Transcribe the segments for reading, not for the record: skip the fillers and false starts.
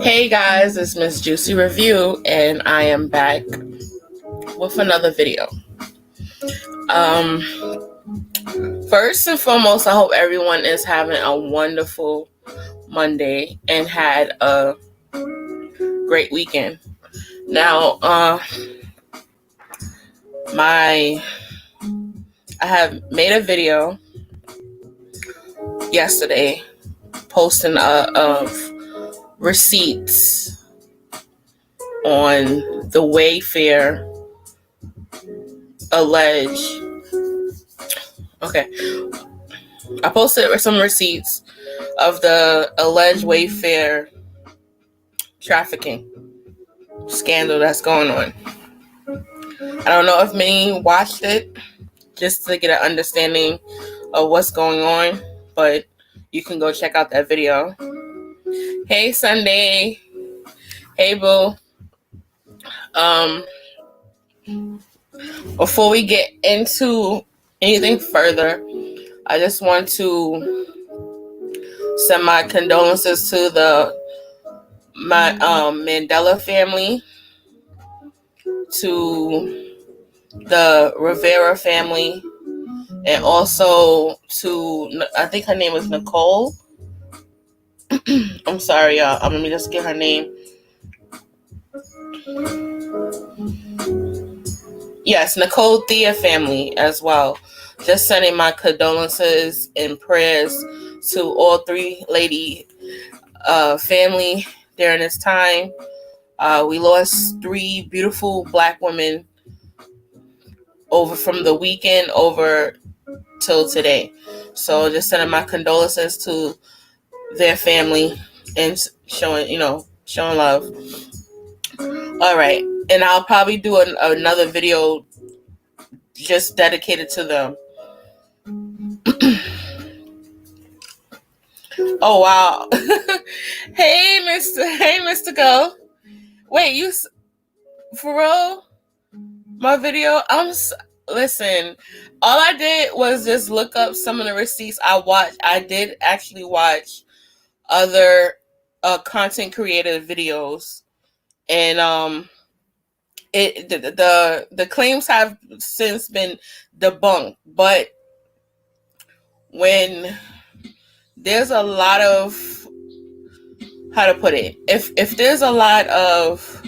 Hey guys, it's Miss Juicy Review, and I am back with another video. First and foremost, I hope everyone is having a wonderful Monday and had a great weekend. Now, I have made a video yesterday posting of receipts on the Wayfair I posted some receipts of the alleged Wayfair trafficking scandal that's going on. I don't know if many watched it just to get an understanding of what's going on, but you can go check out that video. Hey Sunday. Hey boo. Before we get into anything further, I just want to send my condolences to my Mandela family, to the Rivera family, and also to, I think her name is Nicole. I'm sorry, y'all. Let me just get her name. Yes, Nicole Thea family as well. Just sending my condolences and prayers to all three lady family during this time. We lost 3 beautiful Black women over from the weekend over till today. So just sending my condolences to their family and showing love. All right. And I'll probably do another video just dedicated to them. Oh, wow. Hey, Mr. Go. Wait, you, for real? My video? Listen, all I did was just look up some of the receipts I watched. I did actually watch other content creator videos, and the claims have since been debunked. But when there's a lot of, how to put it, if there's a lot of,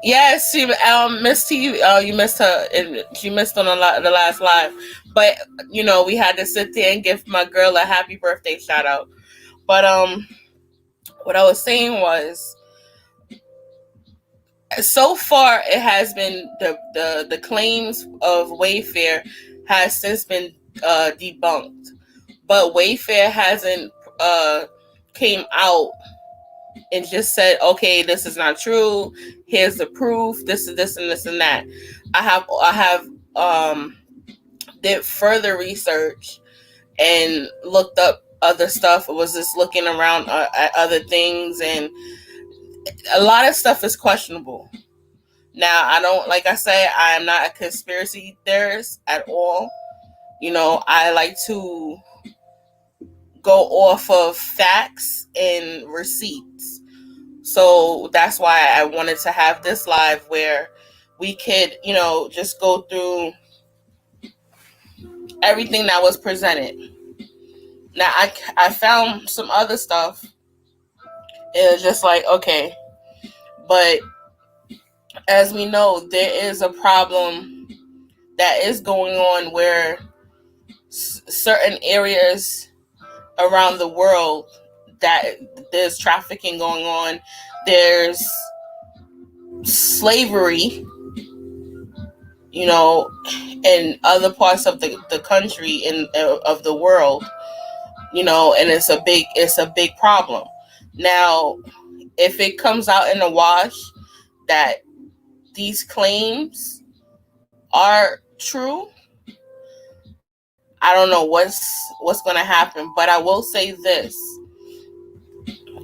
yes, she Miss T, you missed her, and she missed on the last live, but we had to sit there and give my girl a happy birthday shout out. But what I was saying was, so far it has been the claims of Wayfair has since been debunked, but Wayfair hasn't came out and just said, okay, this is not true, here's the proof, this is this and this and that. I have did further research and looked up other stuff. I was just looking around at other things, and a lot of stuff is questionable. Now, I don't, like I said, I am not a conspiracy theorist at all. I like to go off of facts and receipts. So that's why I wanted to have this live where we could, just go through everything that was presented. Now, I found some other stuff. It was just like, okay, but as we know, there is a problem that is going on where certain areas around the world that there's trafficking going on, there's slavery, in other parts of the country and of the world, and it's a big problem. Now, if it comes out in the wash that these claims are true, I don't know what's going to happen. But I will say this: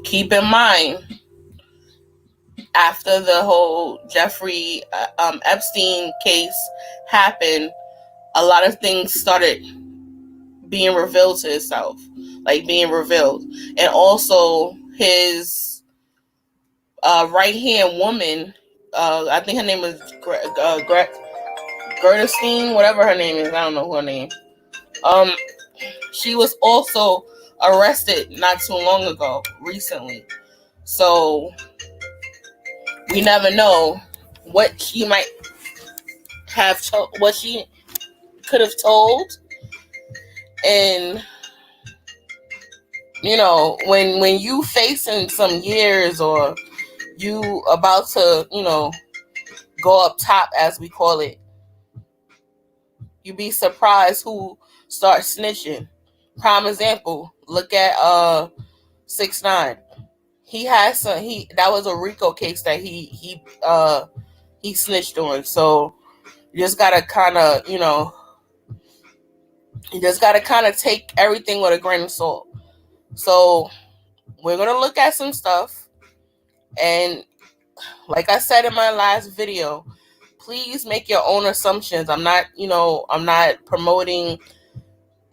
keep in mind, after the whole Jeffrey Epstein case happened, a lot of things started being revealed to himself, like being revealed. And also his right hand woman, I think her name is Gertestein, whatever her name is. I don't know her name. She was also arrested not too long ago, recently. So we never know what she might have what she could have told. And you know, when you facing some years, or you about to, you know, go up top, as we call it, you be surprised who starts snitching. Prime example, look at 6ix9ine. He has some, that was a RICO case that he snitched on. So you just gotta kind of, you know, take everything with a grain of salt. So we're gonna look at some stuff, and like I said in my last video, please make your own assumptions. I'm not promoting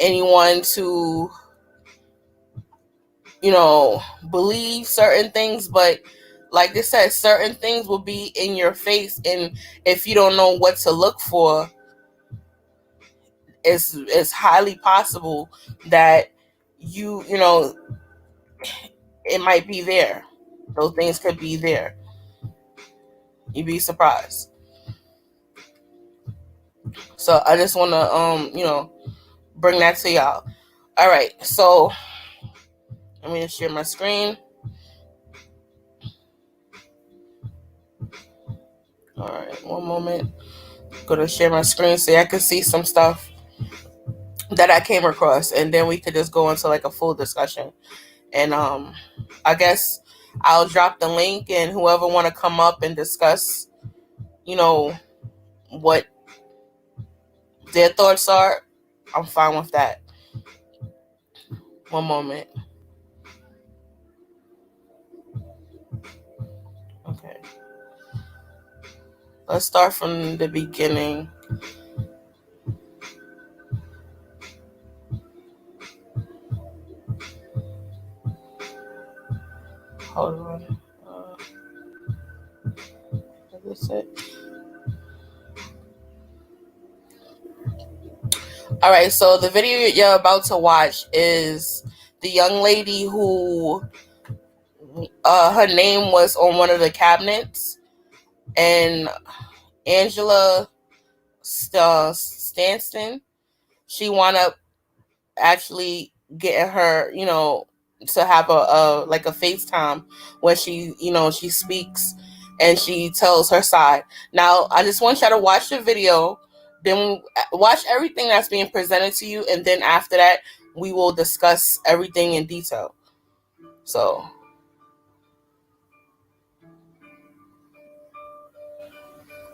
anyone to, you know, believe certain things, but like I said, certain things will be in your face, and if you don't know what to look for, it's highly possible that you know, it might be there. Those things could be there. You'd be surprised. So I just want to, you know, bring that to y'all. All right, so let me just share my screen. All right, one moment. I'm gonna share my screen so I can see some stuff that I came across, and then we could just go into like a full discussion. And I guess I'll drop the link, and whoever want to come up and discuss, you know, what their thoughts are, I'm fine with that. One moment. Okay. Let's start from the beginning. Hold on. Is this it? All right, so the video you're about to watch is the young lady who her name was on one of the cabinets, and Angela Stanston, she wound up actually getting her, you know, to have a like a FaceTime where she, you know, she speaks and she tells her side. Now, I just want y'all to watch the video, then watch everything that's being presented to you, and then after that, we will discuss everything in detail. So,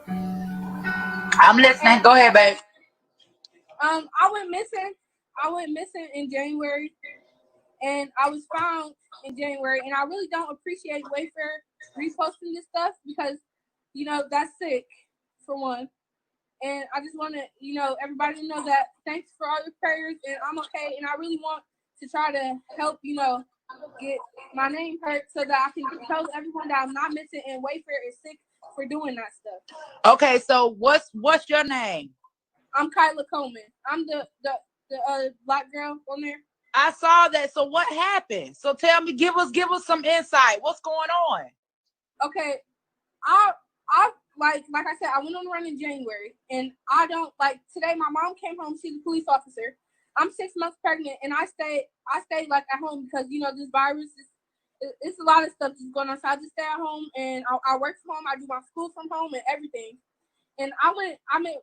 I'm listening. Go ahead, babe. I went missing in January, and I was found in January, and I really don't appreciate Wayfair reposting this stuff because, you know, that's sick, for one. And I just want to, you know, everybody to know that thanks for all your prayers, and I'm okay, and I really want to try to help, you know, get my name heard so that I can tell everyone that I'm not missing, and Wayfair is sick for doing that stuff. Okay, so what's your name? I'm Kyla Coleman. I'm the black girl on there. I saw that. So what happened? So tell me, give us some insight. What's going on? Okay, I like I said, I went on a run in January, and I don't like today. My mom came home. She's a police officer. I'm 6 months pregnant, and I stayed like at home because, you know, this virus it's a lot of stuff that's going on. So I just stay at home, and I work from home. I do my school from home and everything. And I went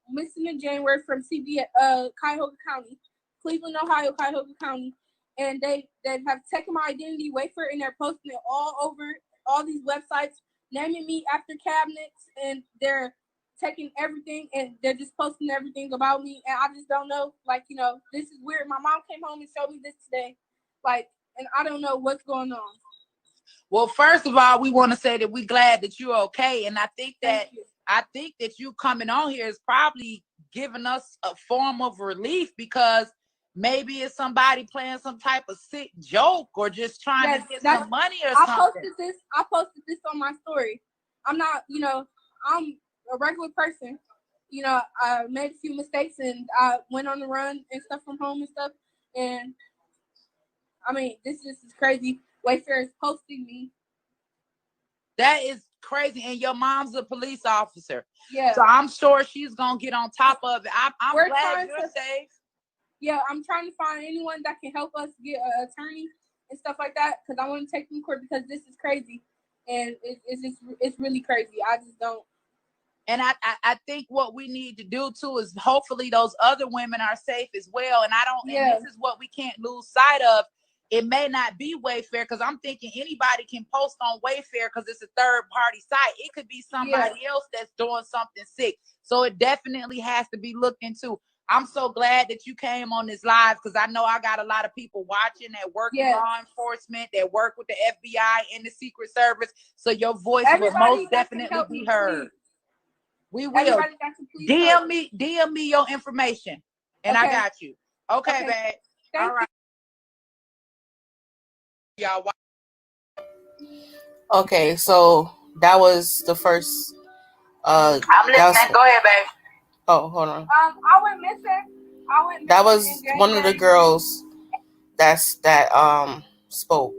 missing in January from Cuyahoga County, Cleveland, Ohio, Cuyahoga County, and they have taken my identity, Wayfair, and they're posting it all over all these websites, naming me after cabinets, and they're taking everything, and they're just posting everything about me, and I just don't know, like, you know, this is weird. My mom came home and showed me this today, like, and I don't know what's going on. Well, first of all, we want to say that we're glad that you're okay, and I think that you coming on here is probably giving us a form of relief, because maybe it's somebody playing some type of sick joke or just trying to get some money or something. I posted this on my story. I'm not, I'm a regular person. I made a few mistakes and I went on the run and stuff from home and stuff. And I mean, this is crazy. Wayfair is posting me. That is crazy. And your mom's a police officer. Yeah. So I'm sure she's going to get on top of it. I'm glad you're safe. Yeah, I'm trying to find anyone that can help us get an attorney and stuff like that because I want to take them to court because this is crazy. And it's really crazy. I just don't. And I think what we need to do too is hopefully those other women are safe as well. And and this is what we can't lose sight of. It may not be Wayfair because I'm thinking anybody can post on Wayfair because it's a third party site. It could be somebody else that's doing something sick. So it definitely has to be looked into. I'm so glad that you came on this live because I know I got a lot of people watching that work in law enforcement, that work with the FBI and the Secret Service. So your voice will most definitely be heard. We will. DM me your information, and I got you. Okay, babe. All right. Y'all. Okay, so that was the first. I'm listening. Go ahead, babe. Oh, hold on. I went missing. That was one of the girls that spoke,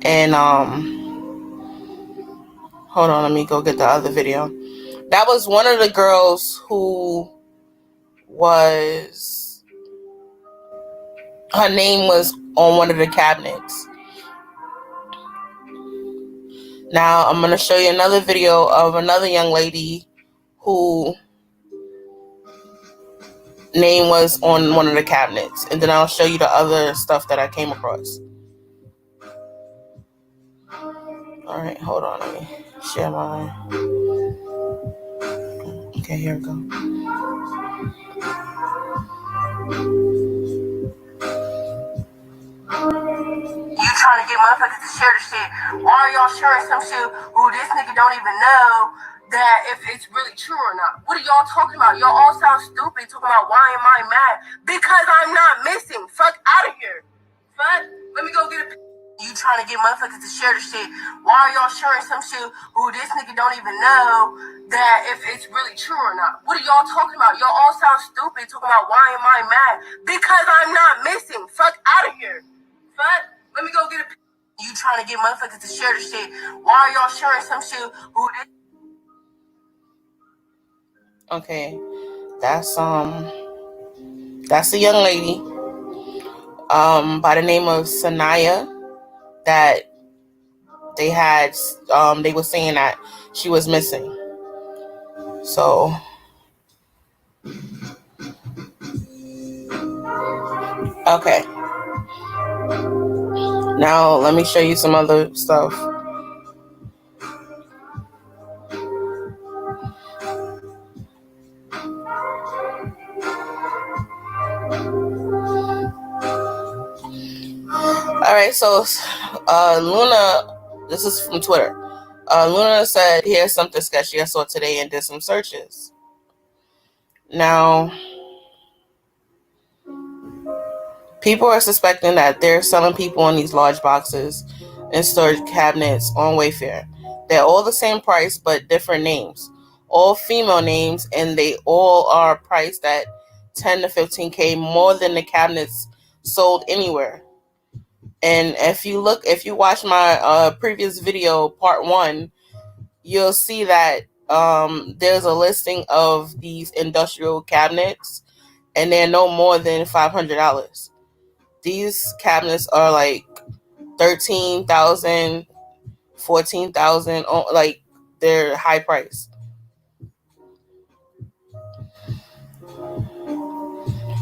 and hold on, let me go get the other video. That was one of the girls who was, her name was on one of the cabinets. Now I'm going to show you another video of another young lady who name was on one of the cabinets, and then I'll show you the other stuff that I came across. All right, hold on, let me share mine. Okay, here we go. You trying to get motherfuckers to share the shit. Why are y'all sharing some shit who this nigga don't even know that if it's really true or not? What are y'all talking about? Y'all all sound stupid talking about why am I mad? Because I'm not missing. Fuck out of here. Fuck. Let me go get a... You trying to get motherfuckers to share the shit. Why are y'all sharing some shit who this nigga don't even know that if it's really true or not? What are y'all talking about? Y'all all sound stupid talking about why am I mad? Because I'm not missing. Fuck out of here. Fuck. Let me go get a... You trying to get motherfuckers to share the shit. Why are y'all sharing some shit who this... Okay, that's a young lady by the name of Sanaya that they were saying that she was missing. So okay, now let me show you some other stuff. All right, so Luna, this is from Twitter. Luna said, here's something sketchy I saw today and did some searches. Now, people are suspecting that they're selling people in these large boxes and storage cabinets on Wayfair. They're all the same price, but different names. All female names, and they all are priced at 10 to 15K more than the cabinets sold anywhere. And if you watch my previous video, part 1, you'll see that there's a listing of these industrial cabinets, and they're no more than $500. These cabinets are like $13,000, $14,000, like they're high price.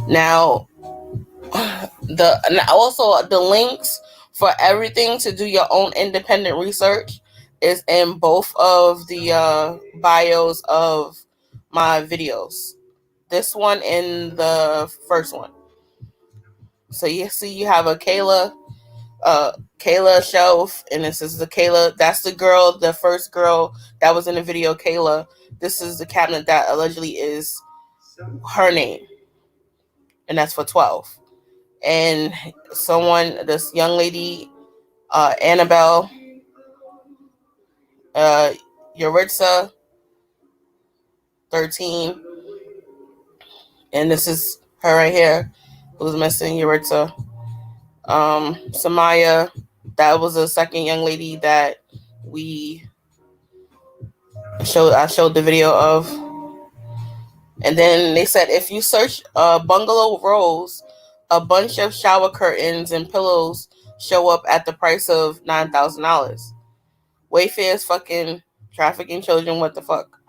Now, also the links for everything to do your own independent research is in both of the bios of my videos. This one and the first one. So you see, you have a Kayla shelf, and this is the Kayla. That's the girl, the first girl that was in the video, Kayla. This is the cabinet that allegedly is her name. and that's for 12. And this young lady, Annabelle, Yuritsa, 13, and this is her right here, who's missing, Yuritsa. Samaya, that was the second young lady that I showed the video of. And then they said if you search bungalow rolls, a bunch of shower curtains and pillows show up at the price of $9,000. Wayfair is fucking trafficking children. What the fuck?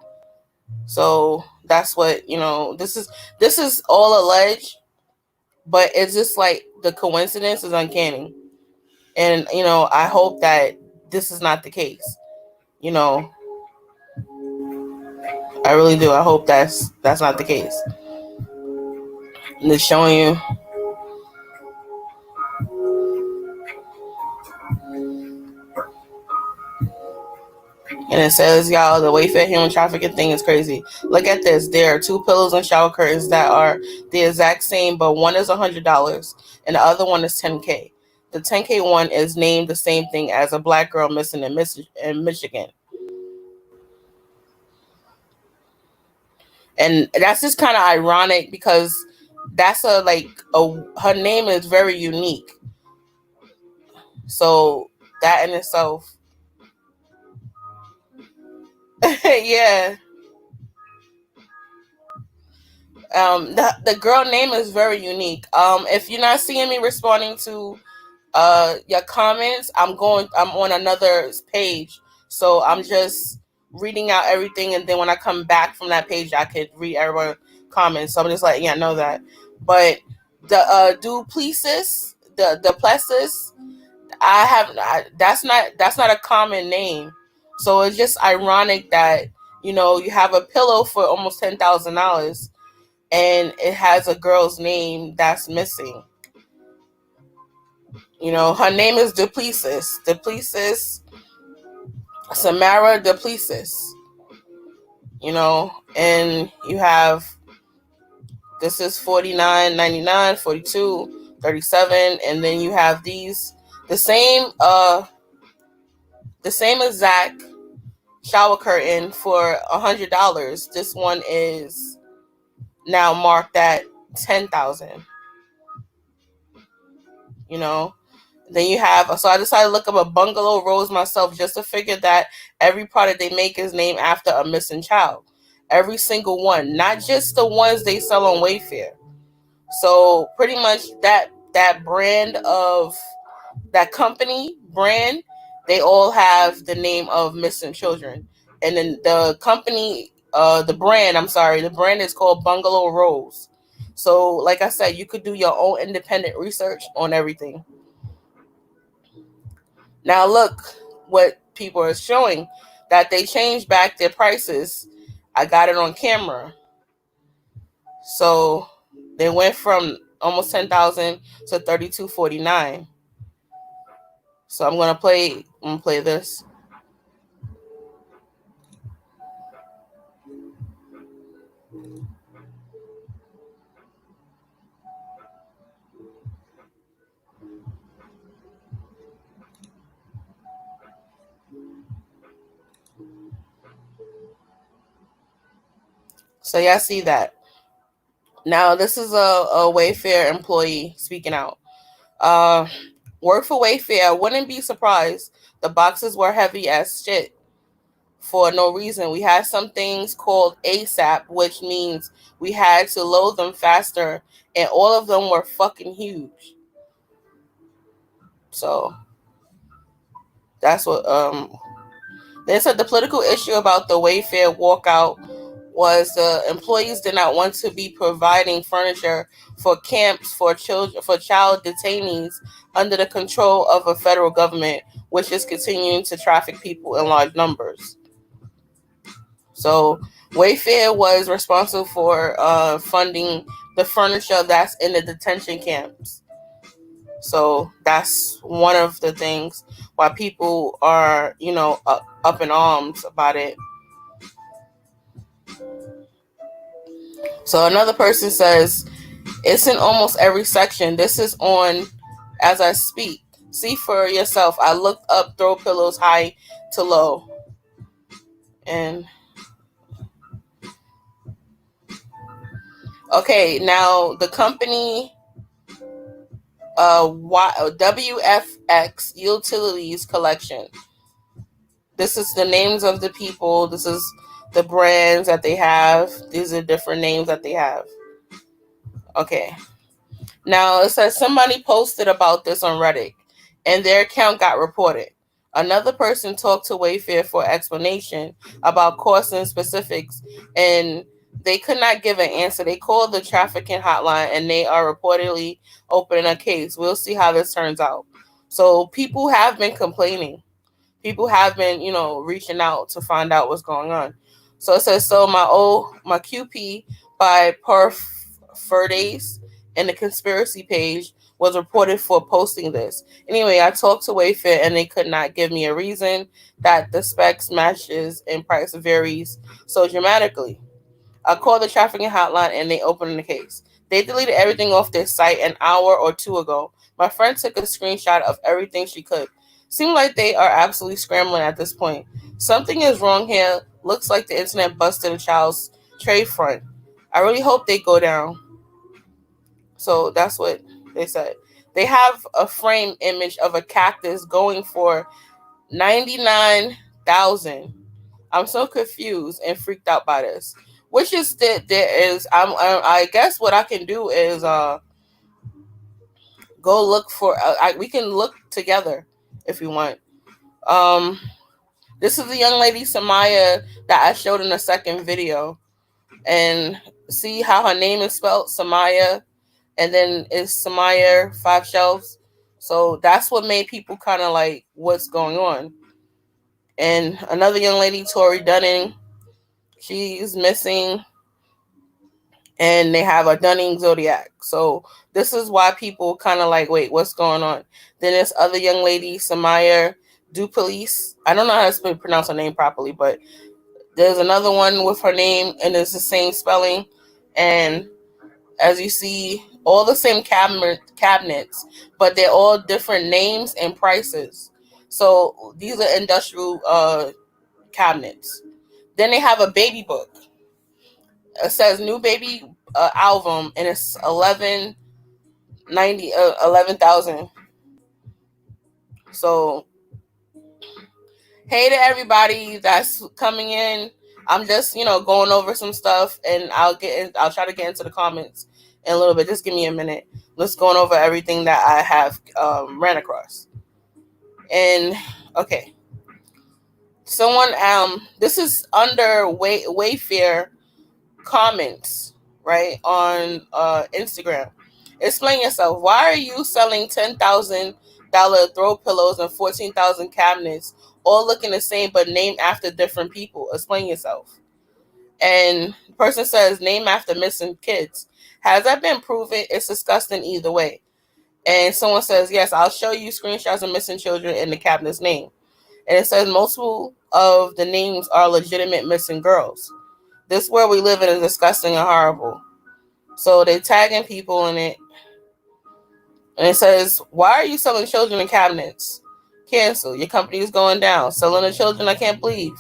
So that's what, this is all alleged, but it's just like the coincidence is uncanny. And, I hope that this is not the case. I really do. I hope that's not the case. And it's showing you. And it says, y'all, the Wayfair human trafficking thing is crazy. Look at this. There are 2 pillows and shower curtains that are the exact same, but one is $100 and the other one is $10K. The $10K one is named the same thing as a black girl missing in Michigan. And that's just kind of ironic because that's her name is very unique. So that in itself, yeah. The girl name is very unique. If you're not seeing me responding to your comments, I'm on another page, so I'm just reading out everything, and then when I come back from that page, I could read everyone's comments. So I'm just letting you know that. But the Duplessis, that's not a common name. So it's just ironic that you have a pillow for almost $10,000, and it has a girl's name that's missing. Her name is Duplessis. Samara Duplessis. And you have, this is $49.99, $42, $37, and then you have these the same exact shower curtain for $100. This one is now marked at $10,000. Then you have, so I decided to look up a bungalow rolls myself just to figure that every product they make is named after a missing child. Every single one, not just the ones they sell on Wayfair. So pretty much that brand of that company brand, they all have the name of missing children. And then the brand is called Bungalow Rolls. So like I said, you could do your own independent research on everything. Now look what people are showing, that they changed back their prices. I got it on camera. So they went from almost $10,000 to $32.49. So I'm gonna play this. So y'all see that. Now this is a Wayfair employee speaking out. Work for Wayfair. Wouldn't be surprised. The boxes were heavy as shit for no reason. We had some things called ASAP, which means we had to load them faster, and all of them were fucking huge. So that's what they said. The political issue about the Wayfair walkout was the employees did not want to be providing furniture for camps for child detainees under the control of a federal government, which is continuing to traffic people in large numbers. So Wayfair was responsible for funding the furniture that's in the detention camps. So that's one of the things why people are, up in arms about it. So another person says, It's in almost every section. This is on as I speak. See for yourself. I looked up throw pillows high to low. And okay, now the company WFX Utilities Collection. This is the names of the people. This is the brands that they have. These are different names that they have. Okay. Now it says somebody posted about this on Reddit and their account got reported. Another person talked to Wayfair for explanation about costs and specifics, and they could not give an answer. They called the trafficking hotline and they are reportedly opening a case. We'll see how this turns out. So people have been complaining. People have been, reaching out to find out what's going on. So it says, so my QP by Ferdays and the conspiracy page was reported for posting this. Anyway, I talked to Wayfair and they could not give me a reason that the specs matches and price varies so dramatically. I called the trafficking hotline and they opened the case. They deleted everything off their site an hour or two ago. My friend took a screenshot of everything she could. Seemed like they are absolutely scrambling at this point. Something is wrong here. Looks like the internet busted a child's trade front. I really hope they go down. So that's what they said. They have a frame image of a cactus going for $99,000. I'm so confused and freaked out by this. Which is that there is. I guess what I can do is go look for. We can look together if you want. This is the young lady Samaya that I showed in the second video, and see how her name is spelled, Samaya. And then it's Samaya 5 shelves. So that's what made people kind of like, what's going on? And another young lady, Tori Dunning, she's missing. And they have a Dunning Zodiac. So this is why people kind of like, wait, what's going on? Then this other young lady, Samaya Dupolice. I don't know how to pronounce her name properly, but there's another one with her name and it's the same spelling. And as you see, all the same cabinets, but they're all different names and prices. So these are industrial cabinets. Then they have a baby book. It says new baby album, and it's $11,000. So hey to everybody that's coming in. I'm just, going over some stuff, and I'll try to get into the comments in a little bit. Just give me a minute. Let's go over everything that I have ran across. And okay, someone this is under Wayfair comments, right, on Instagram. Explain yourself. Why are you selling $10,000 throw pillows and $14,000 cabinets, all looking the same but named after different people? Explain yourself. And the person says, name after missing kids. Has that been proven? It's disgusting either way. And someone says, yes, I'll show you screenshots of missing children in the cabinet's name. And it says multiple of the names are legitimate missing girls. This world we live in is disgusting and horrible. So they're tagging people in it. And it says, why are you selling children in cabinets? Cancel. Your company is going down. Selling the children, I can't believe.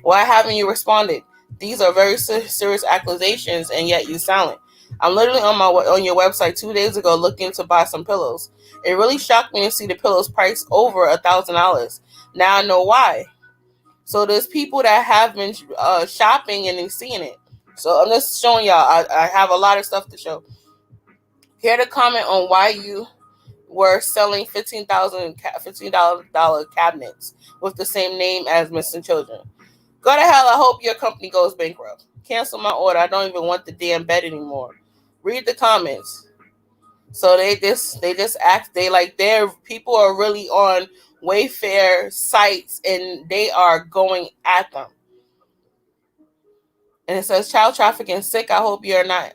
Why haven't you responded? These are very serious accusations, and yet you're silent. I'm literally on your website 2 days ago looking to buy some pillows. It really shocked me to see the pillows priced over $1,000. Now I know why. So there's people that have been shopping and seeing it. So I'm just showing y'all. I have a lot of stuff to show. Here to comment on why you were selling $15 cabinets with the same name as missing children. Go to hell. I hope your company goes bankrupt. Cancel my order. I don't even want the damn bed anymore. Read the comments. So they just act. People are really on Wayfair sites and they are going at them. And it says child trafficking sick. I hope you're right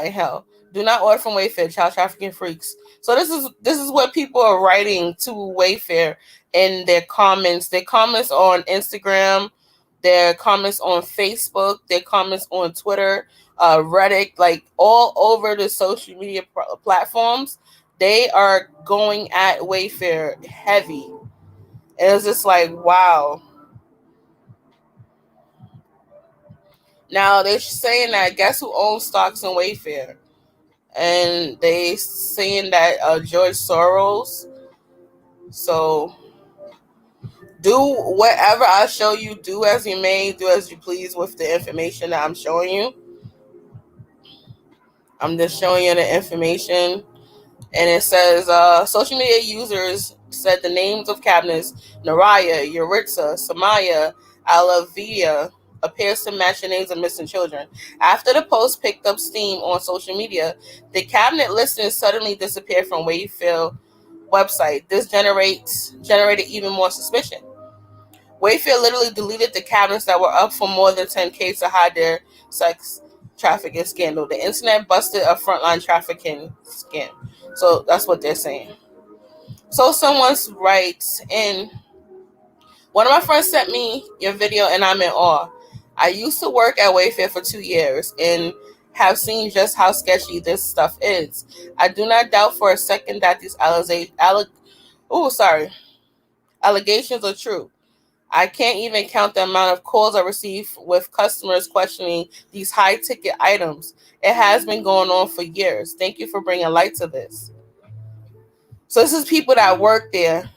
in hell. Do not order from Wayfair. Child trafficking freaks. So this is what people are writing to Wayfair in their comments. Their comments on Instagram, their comments on Facebook, their comments on Twitter, Reddit, like all over the social media platforms. They are going at Wayfair heavy. And it's just like, wow. Now they're saying that guess who owns stocks in Wayfair? And they saying that George Soros. So do whatever I show you, do as you may, do as you please with the information that I'm showing you. I'm just showing you the information. And it says social media users said the names of cabinets Naraya, Yuritsa, Samaya, Alavia appears to match the names of missing children. After the post picked up steam on social media, the cabinet listings suddenly disappeared from Wayfair website. This generated even more suspicion. Wayfair literally deleted the cabinets that were up for more than 10K to hide their sex trafficking scandal. The internet busted a frontline trafficking scam. So that's what they're saying. So someone writes in, one of my friends sent me your video and I'm in awe. I used to work at Wayfair for 2 years and have seen just how sketchy this stuff is. I do not doubt for a second that these allegations are true. I can't even count the amount of calls I receive with customers questioning these high-ticket items. It has been going on for years. Thank you for bringing light to this. So this is people that work there.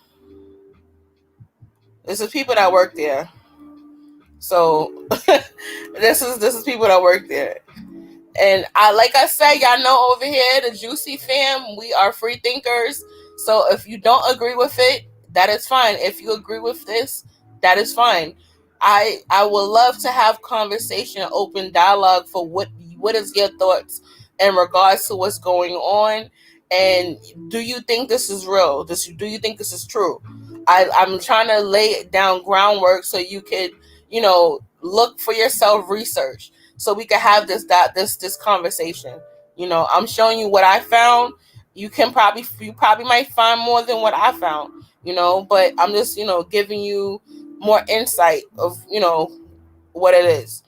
So this is people that work there. And like I said, y'all know over here, the Juicy fam, we are free thinkers. So if you don't agree with it, that is fine. If you agree with this, that is fine. I would love to have conversation, open dialogue for what is your thoughts in regards to what's going on. And do you think this is real? Do you think this is true? I'm trying to lay down groundwork so you could, look for yourself, research, so we can have this conversation. I'm showing you what I found. You probably might find more than what I found, but I'm just, giving you more insight of, what it is.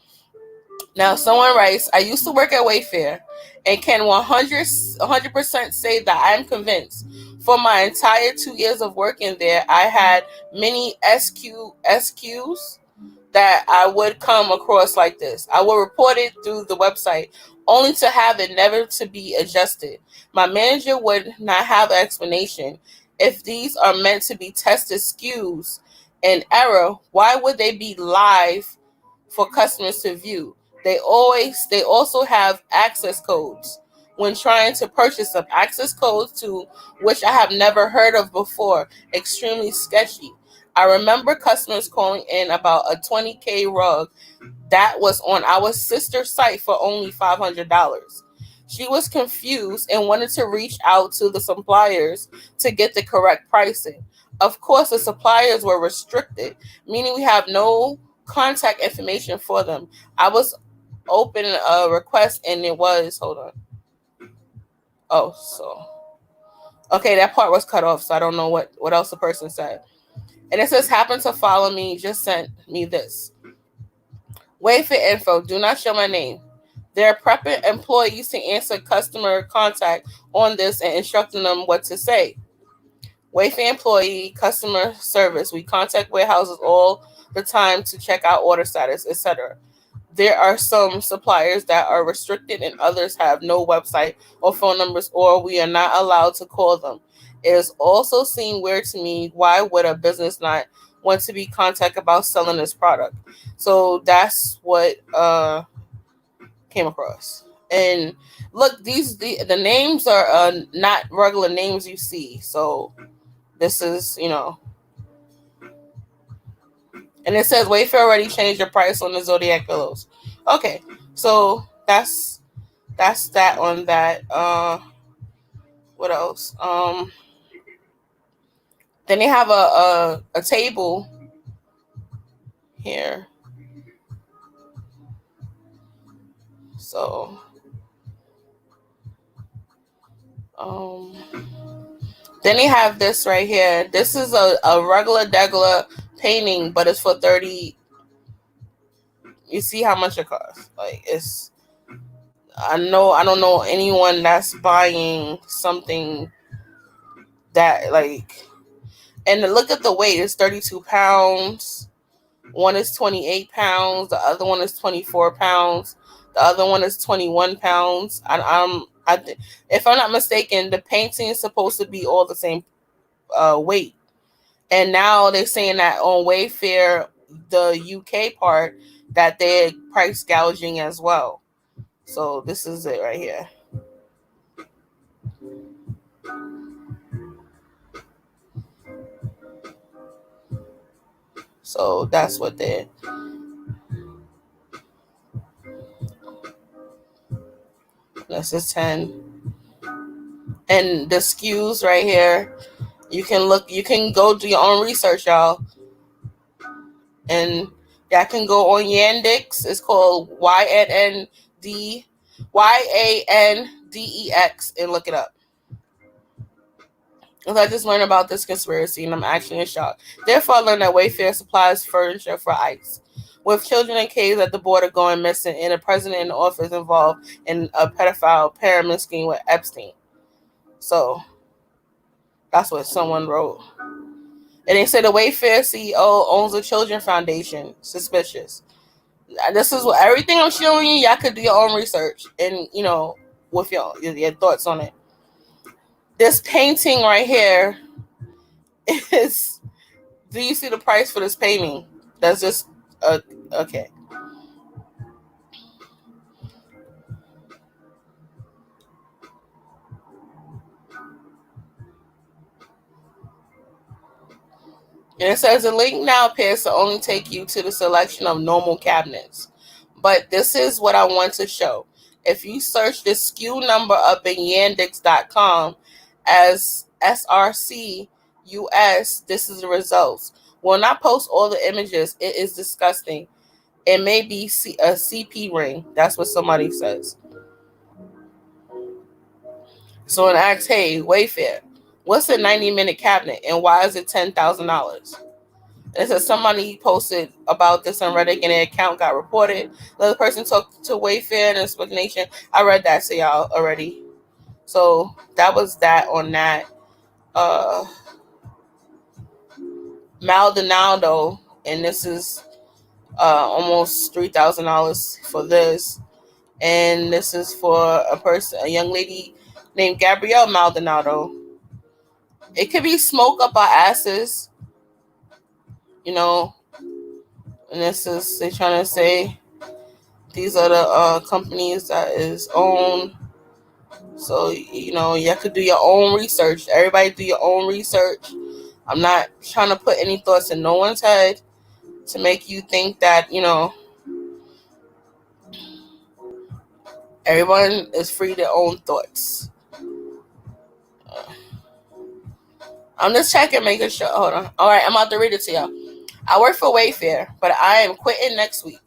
Now, someone writes, I used to work at Wayfair and can 100% say that I'm convinced. For my entire 2 years of working there, I had many SQs that I would come across like this. I would report it through the website, only to have it never to be adjusted. My manager would not have an explanation. If these are meant to be tested SKUs in error, why would they be live for customers to view? They also have access codes when trying to purchase them. Access codes to which I have never heard of before. Extremely sketchy. I remember customers calling in about a 20K rug that was on our sister site for only $500. She was confused and wanted to reach out to the suppliers to get the correct pricing. Of course, the suppliers were restricted, meaning we have no contact information for them. I was open a request and it was, hold on. Okay, that part was cut off, so I don't know what else the person said. And it says, happen to follow me, just sent me this. Wayfair info, do not show my name. They're prepping employees to answer customer contact on this and instructing them what to say. Wayfair employee customer service. We contact warehouses all the time to check out order status, etc. There are some suppliers that are restricted and others have no website or phone numbers, or we are not allowed to call them. It is also seemed weird to me. Why would a business not want to be contacted about selling this product? So that's what came across. And look, the names are not regular names you see. So this is, and it says Wayfair already changed your price on the Zodiac pillows. Okay, so that's that on that. What else? Then they have a table here. So then they have this right here. This is a regular painting, but it's for $30. You see how much it costs. Like, it's, I don't know anyone that's buying something that, like, and look at the weight. It's 32 pounds. One is 28 pounds. The other one is 24 pounds. The other one is 21 pounds. If I'm not mistaken, the painting is supposed to be all the same weight. And now they're saying that on Wayfair, the UK part, that they're price gouging as well. So this is it right here. So that's what they're. This is 10. And the SKUs right here, you can go do your own research, y'all. And that can go on Yandex. It's called YANDEX and look it up. Because I just learned about this conspiracy and I'm actually in shock. Therefore, I learned that Wayfair supplies furniture for ICE. With children in caves at the border going missing and a president in the office involved in a pedophile pyramid scheme with Epstein. So that's what someone wrote. And they said the Wayfair CEO owns a children foundation. Suspicious. This is what everything I'm showing you. Y'all could do your own research and, with your thoughts on it. This painting right here is. Do you see the price for this painting? That's just okay. And it says the link now appears to only take you to the selection of normal cabinets. But this is what I want to show. If you search the SKU number up in Yandex.com as SRC US, this is the results. Will not post all the images. It is disgusting. It may be a CP ring. That's what somebody says. So I asked, hey, Wayfair, what's a 90-minute cabinet and why is it $10,000? It says somebody posted about this on Reddit and their account got reported. Another person talked to Wayfair and explanation. I read that to y'all already. So that was that on that. Maldonado, and this is almost $3,000 for this. And this is for a young lady named Gabrielle Maldonado. It could be smoke up our asses, and this is, they're trying to say these are the companies that is owned. So, you have to do your own research. Everybody do your own research. I'm not trying to put any thoughts in no one's head to make you think that, everyone is free to their own thoughts. I'm just checking, making sure. Hold on. All right, I'm about to read it to y'all. I work for Wayfair, but I am quitting next week.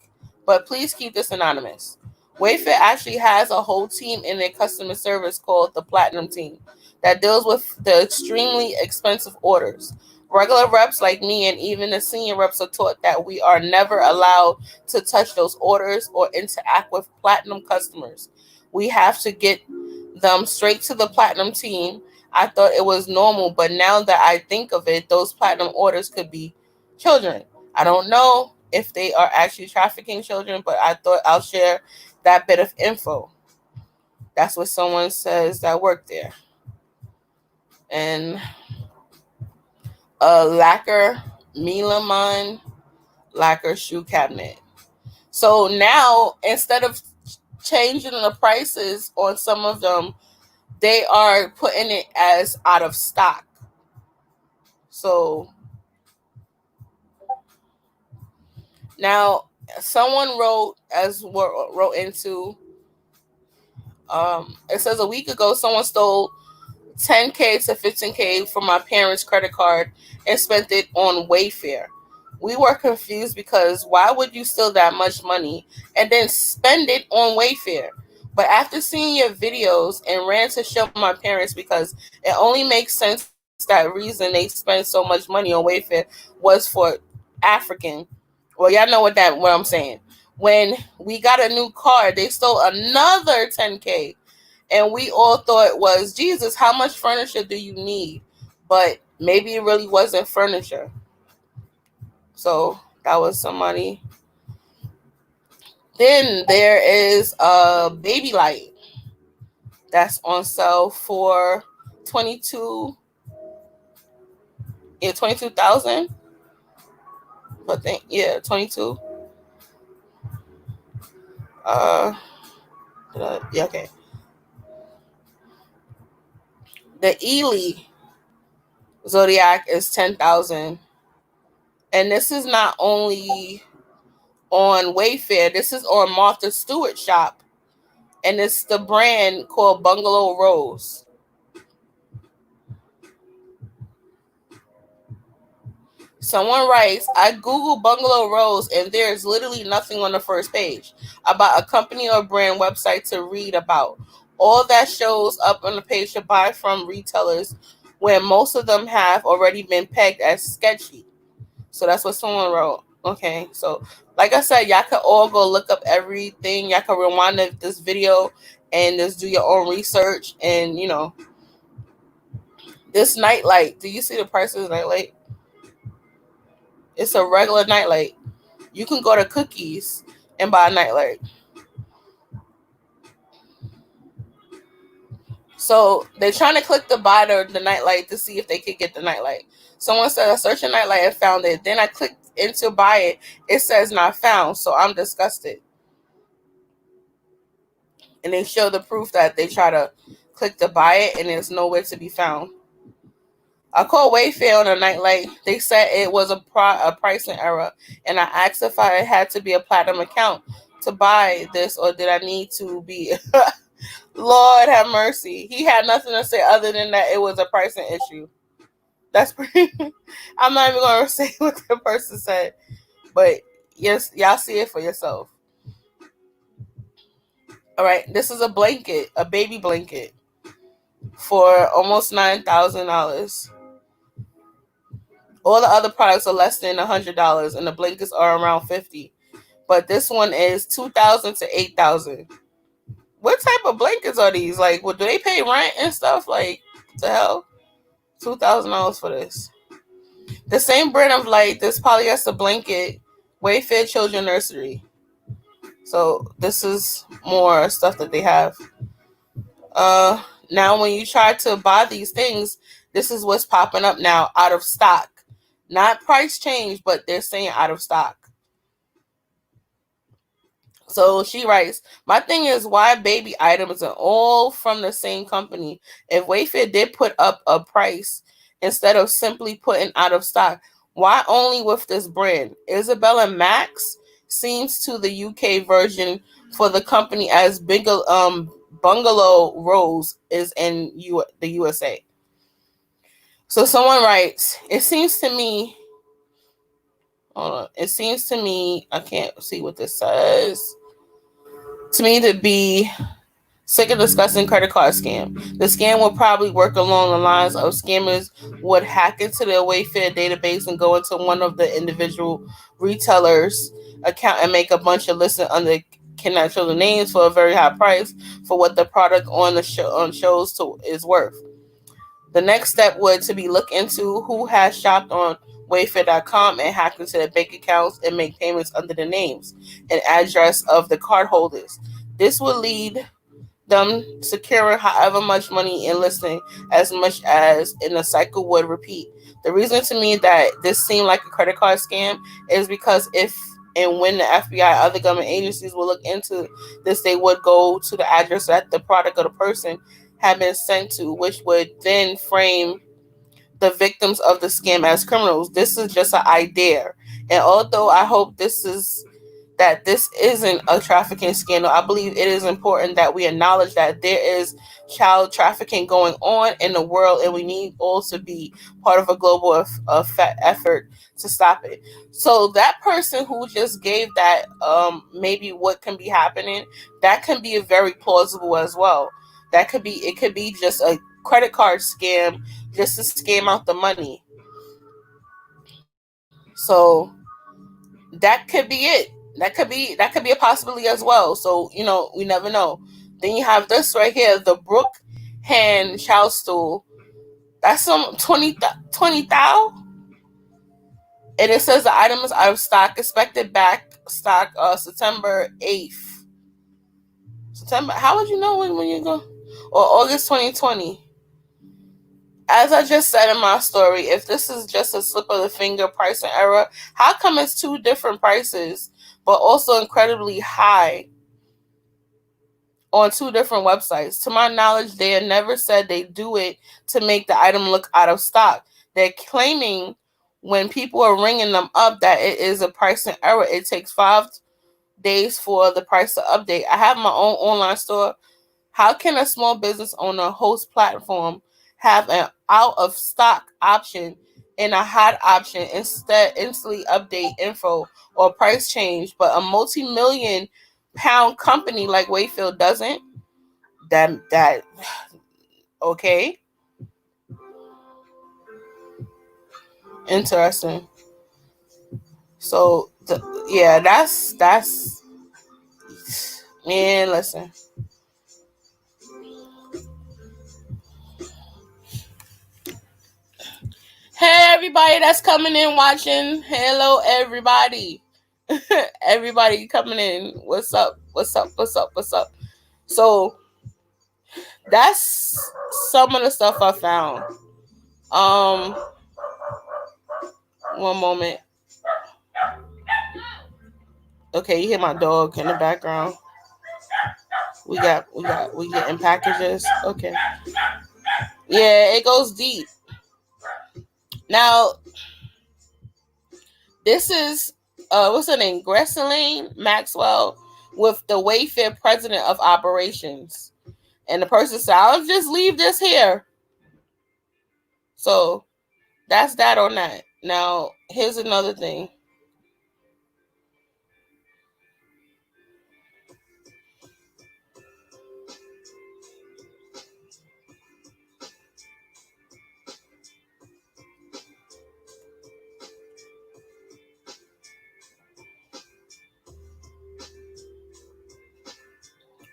But please keep this anonymous. Wayfair actually has a whole team in their customer service called the Platinum Team that deals with the extremely expensive orders. Regular reps like me and even the senior reps are taught that we are never allowed to touch those orders or interact with Platinum customers. We have to get them straight to the Platinum Team. I thought it was normal, but now that I think of it, those Platinum orders could be children. I don't know if they are actually trafficking children, but I thought I'll share that bit of info. That's what someone says that worked there. And a lacquer melamine lacquer shoe cabinet. So now, instead of changing the prices on some of them, they are putting it as out of stock. So now someone wrote into it says a week ago someone stole $10K to $15K from my parents' credit card and spent it on Wayfair. We were confused because why would you steal that much money and then spend it on Wayfair? But after seeing your videos and ran to show my parents because it only makes sense that reason they spend so much money on Wayfair was for African. Well, y'all know what I'm saying. When we got a new car, they stole another $10K. And we all thought it was, Jesus, how much furniture do you need? But maybe it really wasn't furniture. So that was some money. Then there is a baby light that's on sale for 22,000. I think, 22. Okay. The Ely Zodiac is 10,000, and this is not only on Wayfair. This is on Martha Stewart shop, and it's the brand called Bungalow Rose. Someone writes, I Googled Bungalow Rose and there's literally nothing on the first page about a company or brand website to read about. All that shows up on the page to buy from retailers where most of them have already been pegged as sketchy. So that's what someone wrote. Okay, so like I said, y'all can all go look up everything. Y'all can rewind this video and just do your own research. And, this nightlight, do you see the price of the nightlight? It's a regular nightlight. You can go to Cookies and buy a nightlight. So they're trying to click to buy the nightlight to see if they could get the nightlight. Someone said, I searched a nightlight and found it. Then I clicked into buy it. It says not found. So I'm disgusted. And they show the proof that they try to click to buy it and it's nowhere to be found. I called Wayfair on a nightlight. They said it was a pricing error, and I asked if I had to be a platinum account to buy this, or did I need to be? Lord have mercy. He had nothing to say other than that it was a pricing issue. That's pretty. I'm not even going to say what the person said, but yes, y'all see it for yourself. All right, this is a blanket, a baby blanket, for almost $9,000. All the other products are less than $100, and the blankets are around $50. But this one is $2,000 to $8,000. What type of blankets are these? Like, do they pay rent and stuff? Like, what the hell? $2,000 for this. The same brand of light, this polyester blanket, Wayfair Children Nursery. So this is more stuff that they have. Now when you try to buy these things, this is what's popping up now, out of stock. Not price change, but they're saying out of stock. So she writes, my thing is, why baby items are all from the same company? If Wayfair did put up a price instead of simply putting out of stock, why only with this brand? Isabella Max seems to the UK version for the company as Bungalow Rose is in the USA. So someone writes, it seems to me, I can't see what this says. To me, to be sick of discussing credit card scam. The scam will probably work along the lines of scammers would hack into their Wayfair database and go into one of the individual retailers' account and make a bunch of lists under cannot show the names for a very high price for what the product on the shows is worth. The next step would to be look into who has shopped on Wayfair.com and hack into their bank accounts and make payments under the names and address of the card holders. This will lead them securing however much money and listing as much as in the cycle would repeat. The reason to me that this seemed like a credit card scam is because if and when the FBI, other government agencies will look into this, they would go to the address that the product of the person had been sent to, which would then frame the victims of the scam as criminals. This is just an idea. And although I hope this isn't a trafficking scandal, I believe it is important that we acknowledge that there is child trafficking going on in the world, and we need all to be part of a global effort to stop it. So that person who just gave that, maybe what can be happening, that can be very plausible as well. It could be just a credit card scam, just to scam out the money. So that could be it. That could be a possibility as well. So, you know, we never know. Then you have this right here, the Brook Hand Child Stool. That's some 20,000. And it says the item is out of stock. Expected back stock September 8th. September. How would you know when you go? Or August 2020. As I just said in my story, if this is just a slip of the finger pricing error, how come it's two different prices, but also incredibly high on two different websites? To my knowledge, they have never said they do it to make the item look out of stock. They're claiming when people are ringing them up that it is a pricing error. It takes 5 days for the price to update. I have my own online store. How can a small business owner host platform have an out of stock option and a hot option instead instantly update info or price change, but a multi-million pound company like Wayfair doesn't? That okay. Interesting. So yeah, that's man, listen. Hey, everybody that's coming in watching. Hello, everybody. Everybody coming in. What's up? What's up? What's up? What's up? So that's some of the stuff I found. One moment. Okay, you hear my dog in the background. We getting packages. Okay. Yeah, it goes deep. Now, this is what's her name? Gresseline Maxwell with the Wayfair president of operations. And the person said, I'll just leave this here. So that's that on that. Now, here's another thing.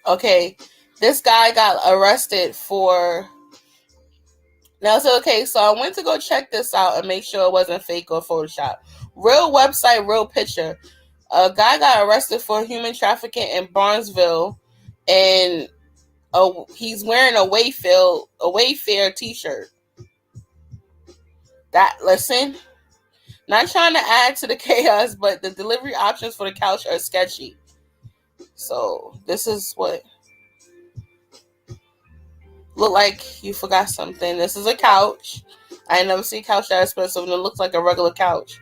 Okay, this guy got arrested for... Now, so, okay, so I went to go check this out and make sure it wasn't fake or Photoshop. Real website, real picture. A guy got arrested for human trafficking in Barnesville, and he's wearing a Wayfair t-shirt. Listen, not trying to add to the chaos, but the delivery options for the couch are sketchy. So this is what look like you forgot something. This is a couch. I never see a couch that expensive, and it looks like a regular couch.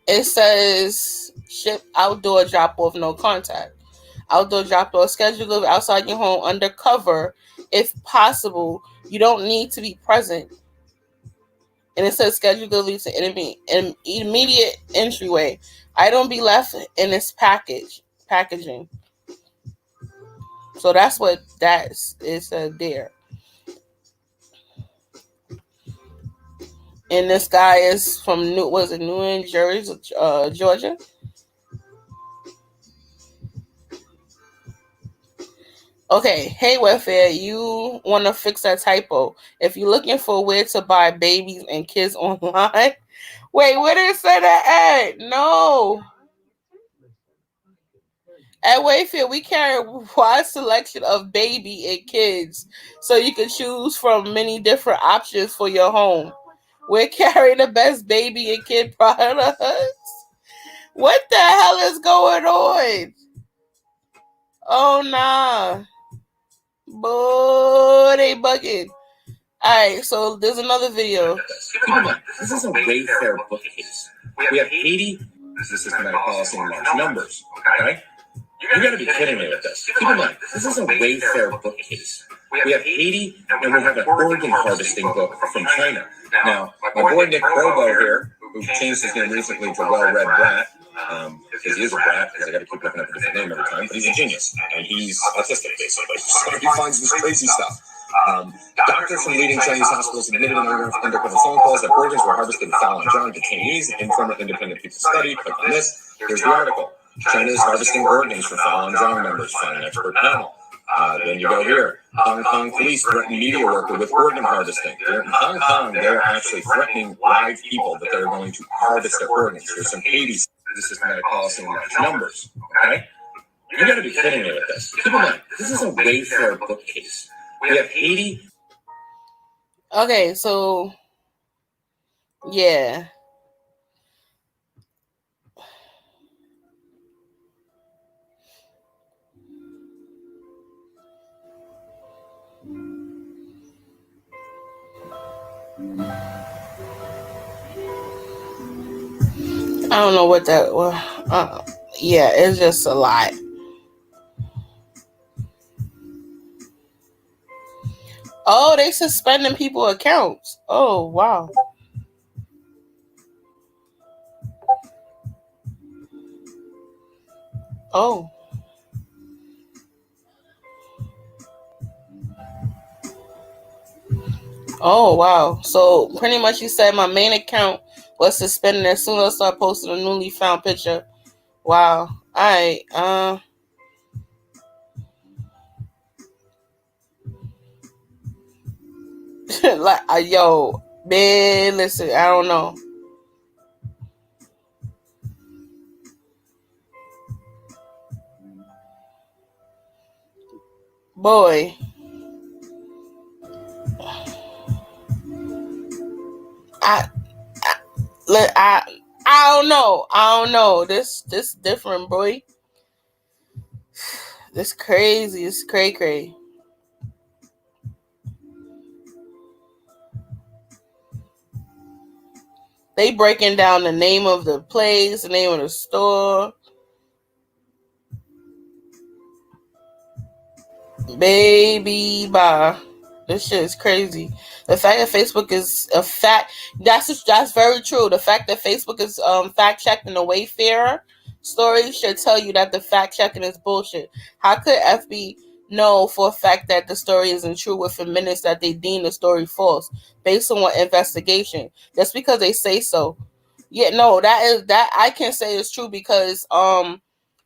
It says ship outdoor drop off, no contact. Outdoor drop off, schedule delivery outside your home undercover if possible. You don't need to be present. And it says schedule delivery to immediate entryway. I don't be left in this packaging. So that's what that is there. And this guy is from New Jersey, Georgia. Okay, hey Wayfair, you want to fix that typo. If you're looking for where to buy babies and kids online. Wait, where did it say that at? No. At Wayfair, we carry a wide selection of baby and kids, so you can choose from many different options for your home. We're carrying the best baby and kid products. What the hell is going on? Oh, nah. Boy, they bugging. Alright, so there's another video. Keep in mind, this is a Wayfair bookcase. We have 80 systematic policy in large numbers, okay? You gotta be kidding me with this. Keep in mind, this is a Wayfair bookcase. We have 80, and we have an organ harvesting book from China. Now, my boy Nick Bobo here, who changed his name recently to Well-Read Brat, because he is a brat, because I gotta keep looking up a different name every time, but he's a genius, and he's autistic, basically. So he finds this crazy stuff. Doctors from leading Chinese hospitals admitted in undercover phone calls that organs were harvested in Falun Gong detainees. The informal independent people study. Click on this. Here's the article. China is harvesting organs for Falun Gong members. Find an expert panel. Then you go here. Hong Kong police threaten media worker with organ harvesting. In Hong Kong, they're actually threatening live people that they're going to harvest their organs. There's some Haiti systematic policy in large numbers. Okay? You got to be kidding me with this. Keep in mind, this is a Wayfair bookcase. We have Haiti. Okay, so yeah. I don't know what that was. Yeah, it's just a lot. Oh, they suspending people accounts. Oh, wow. Oh. Oh, wow. So pretty much you said my main account was suspended as soon as I started posting a newly found picture. Wow. Alright. Like, yo, man, listen, I don't know. Boy. I don't know. I don't know. This different, boy. This crazy. It's cray. They breaking down the name of the place, the name of the store. Baby, bye. This shit is crazy. The fact that Facebook is a fact, that's very true. The fact that Facebook is fact checking the Wayfair story should tell you that the fact checking is bullshit. How could FB know for a fact that the story isn't true within minutes that they deem the story false based on what investigation? Just because they say so. Yeah, no, that I can say is true because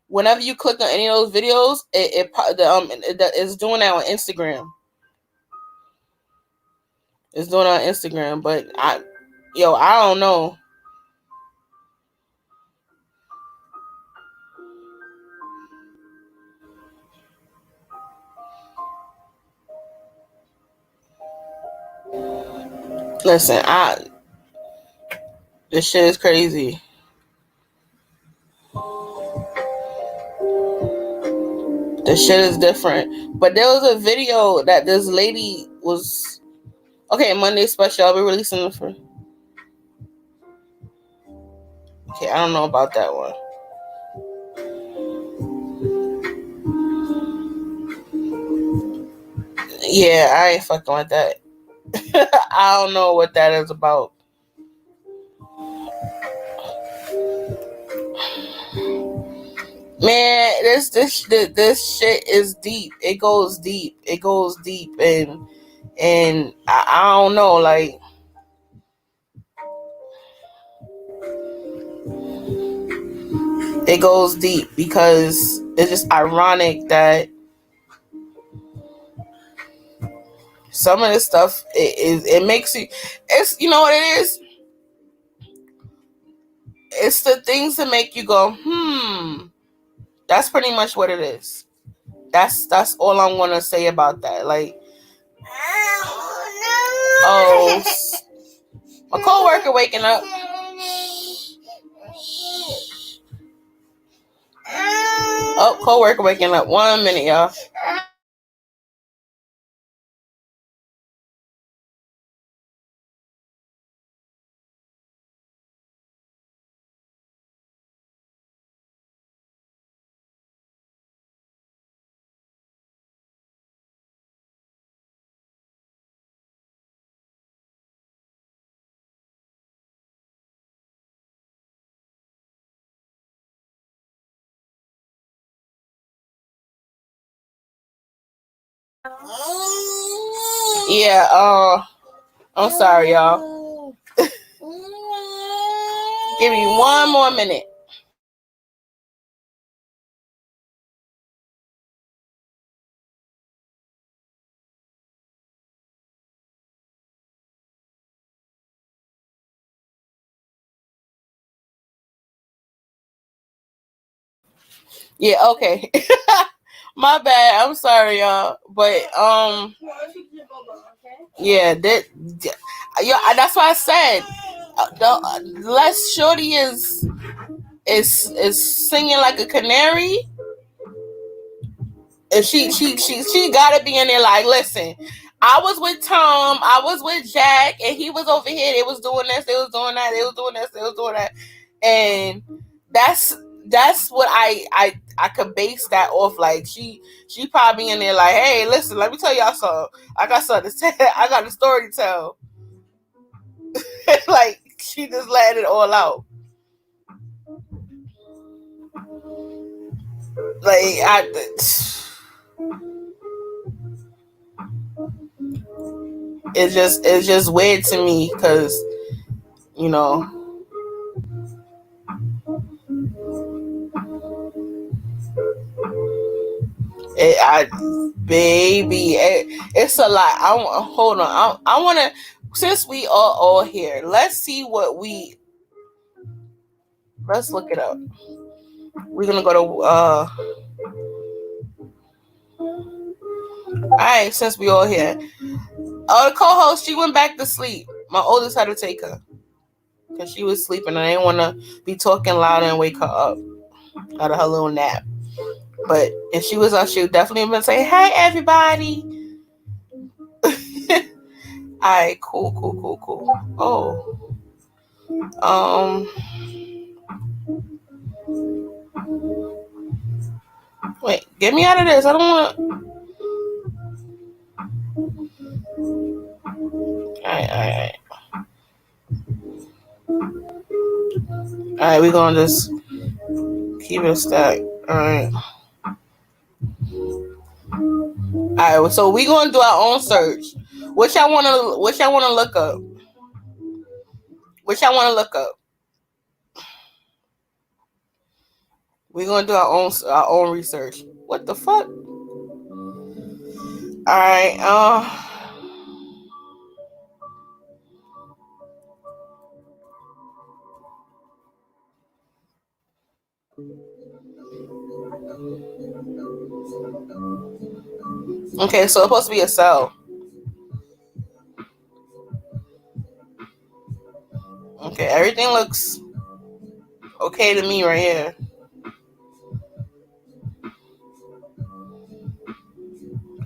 whenever you click on any of those videos, it's doing that on Instagram. It's doing it on Instagram, but I don't know. Listen, this shit is crazy. This shit is different. But there was a video that this lady was Monday special. I'll be releasing it for. Okay, I don't know about that one. Yeah, I ain't fucking with that. I don't know what that is about. Man, this shit is deep. It goes deep, and I don't know, like. It goes deep because it's just ironic that some of this stuff it makes you. It's, you know what it is. It's the things that make you go, That's pretty much what it is. That's all I'm gonna say about that. Like, my coworker waking up. Oh, coworker waking up. 1 minute, y'all. Yeah, I'm sorry, y'all. Give me one more minute. Yeah, okay. My bad. I'm sorry, y'all. But yeah, that's why I said the less Shorty is singing like a canary. And she gotta be in there like, listen, I was with Tom, I was with Jack, and he was over here. They was doing this, they was doing that, they was doing this, they was doing that, and that's what I could base that off. Like she probably in there like, hey, listen, let me tell y'all something. I got something to tell. I got a story to tell. Like she just letting it all out. Like it's just weird to me because you know it's a lot. Hold on. I want to, since we are all here, let's see what let's look it up. We're gonna go to all right, since we all here. Oh, the co-host, she went back to sleep. My oldest had to take her because she was sleeping and I didn't want to be talking loud and wake her up out of her little nap. But if she was up, she would definitely been saying, "Hey, everybody." Alright, cool. Oh, wait, get me out of this. I don't want to. Alright. Alright, we're gonna just keep it stacked. Alright, so we're gonna do our own search. Which I wanna look up. We're gonna do our own research. What the fuck? Alright, okay, so it's supposed to be a cell. Okay, everything looks okay to me right here.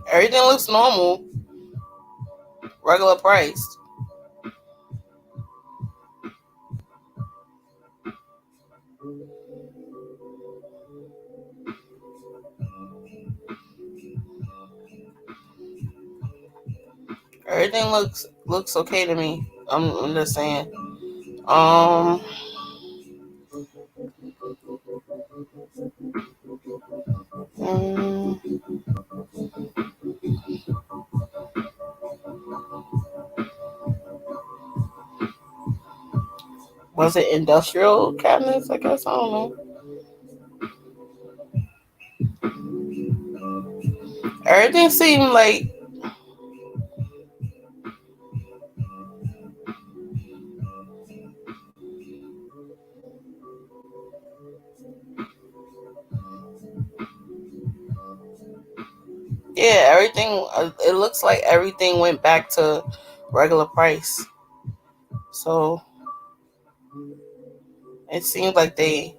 Everything looks normal. Regular price. Everything looks okay to me. I'm just saying. Was it industrial cabinets? I guess I don't know. Everything seemed like everything. It looks like everything went back to regular price. So it seems like they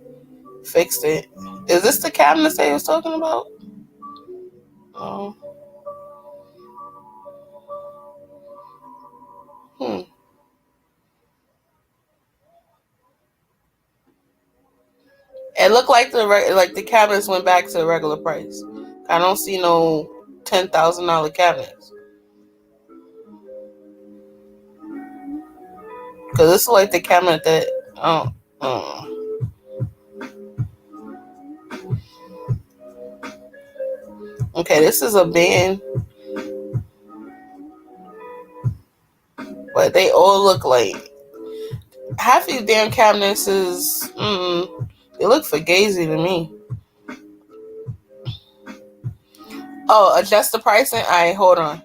fixed it. Is this the cabinets they was talking about? Oh. It looked like the cabinets went back to regular price. I don't see no $10,000 cabinets. Cause this is like the cabinet that Okay, this is a bin. but they all look like half these damn cabinets is they look fugazi to me. Oh, adjust the pricing. All right, hold on.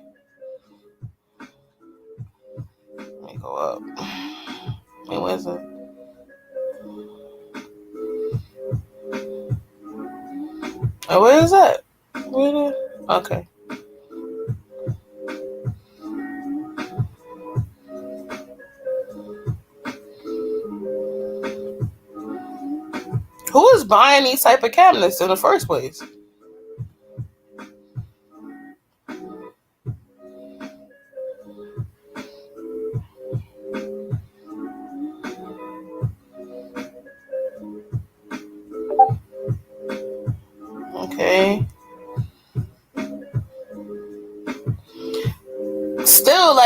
Let me go up. Wait, where's it? Oh, where is that? Okay. Who is buying these type of cabinets in the first place? Okay. Still,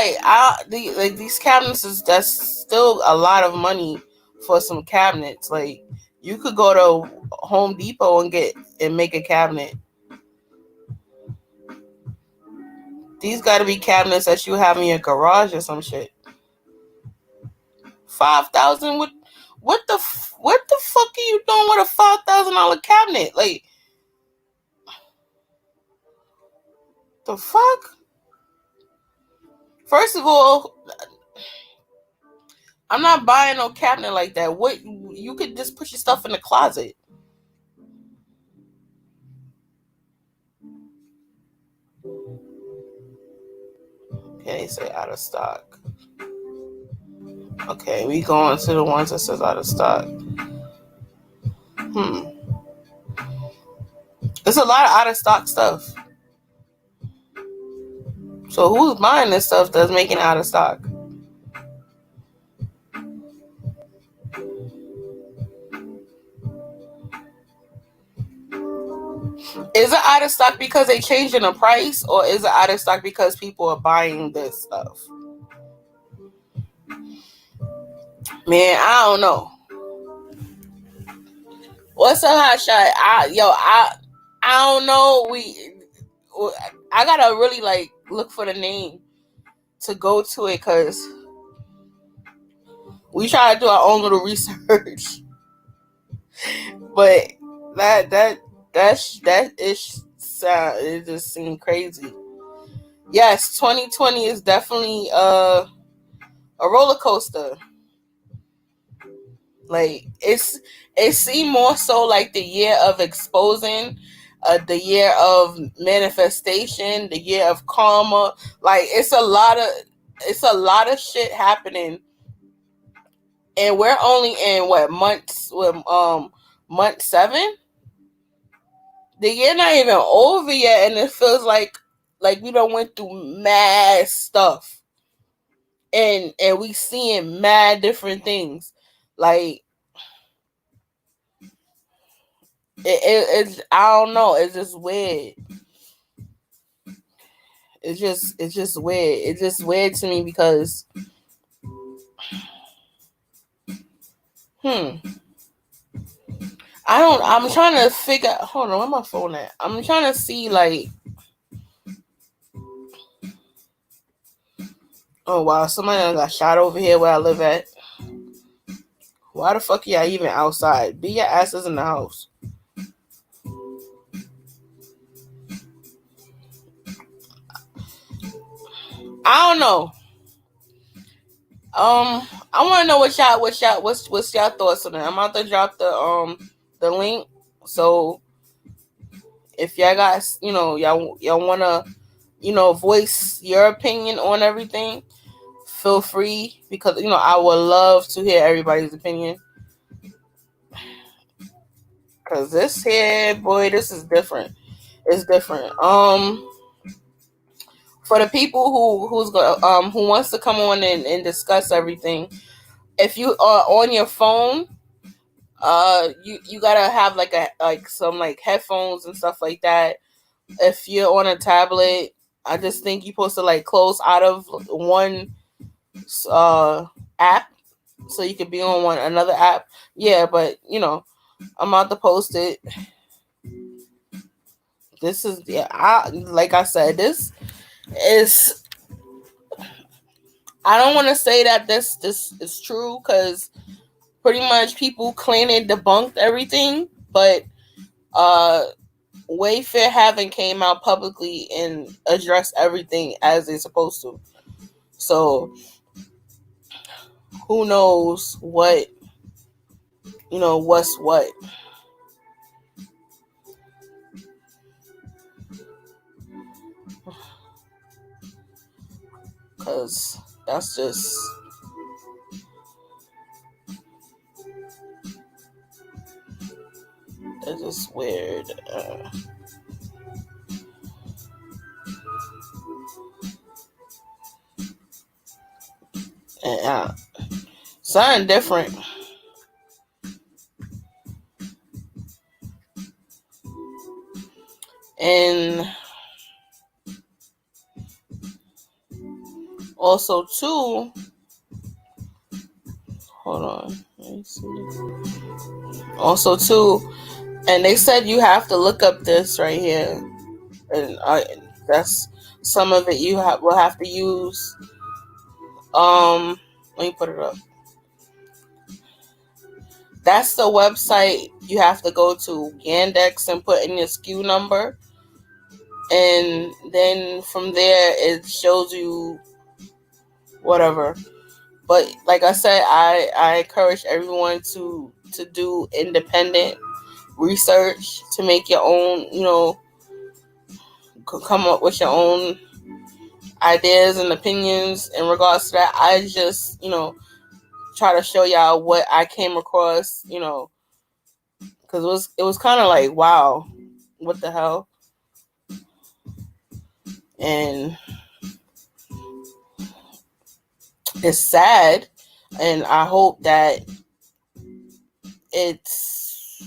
these cabinets that's still a lot of money for some cabinets. Like, you could go to Home Depot and make a cabinet. These got to be cabinets that you have in your garage or some shit. 5,000. What the fuck are you doing with a $5,000 cabinet? Like, the fuck? First of all, I'm not buying no cabinet like that. What, you could just put your stuff in the closet. Okay, they say out of stock. Okay, we going to the ones that says out of stock. There's a lot of out of stock stuff. So who's buying this stuff that's making it out of stock? Is it out of stock because they changing the price, or is it out of stock because people are buying this stuff? Man, I don't know. What's up, Hot Shot? I don't know. I gotta really look for the name to go to it, because we try to do our own little research. But that is it just seemed crazy. Yes, 2020 is definitely a roller coaster. Like, it seemed more so like the year of exposing, the year of manifestation, the year of karma. Like, it's a lot of shit happening, and we're only in month 7. The year not even over yet, and it feels like we done went through mad stuff, and we seeing mad different things. Like, it's I don't know. It's just weird. It's just weird. It's just weird to me because I'm trying to figure out, hold on, where my phone at? I'm trying to see, like, oh wow, somebody got shot over here where I live at. Why the fuck y'all even outside? Be your asses in the house. I don't know. I want to know what's y'all thoughts on it. I'm about to drop the link. So if y'all guys, y'all want to, voice your opinion on everything, feel free, because, I would love to hear everybody's opinion. Because this here, boy, this is different. It's different. For the people who wants to come on and discuss everything, if you are on your phone, you gotta have some headphones and stuff like that. If you're on a tablet, I just think you're supposed to close out of one app so you can be on another app. Yeah, but I'm about to post it. This is like I said, this is, I don't want to say that this is true because pretty much people claim they debunked everything, but Wayfair haven't came out publicly and addressed everything as they're supposed to. So who knows what, what's what. Because that's just weird. And something different. And also too, hold on, let me see. Also too, and they said you have to look up this right here, and that's some of it you will have to use. Let me put it up. That's the website you have to go to, Yandex, and put in your SKU number. And then from there, it shows you whatever. But like I said, I encourage everyone to do independent research, to make your own, come up with your own ideas and opinions in regards to that. I just, try to show y'all what I came across, because it was kind of like, wow, what the hell? And it's sad, and I hope that it's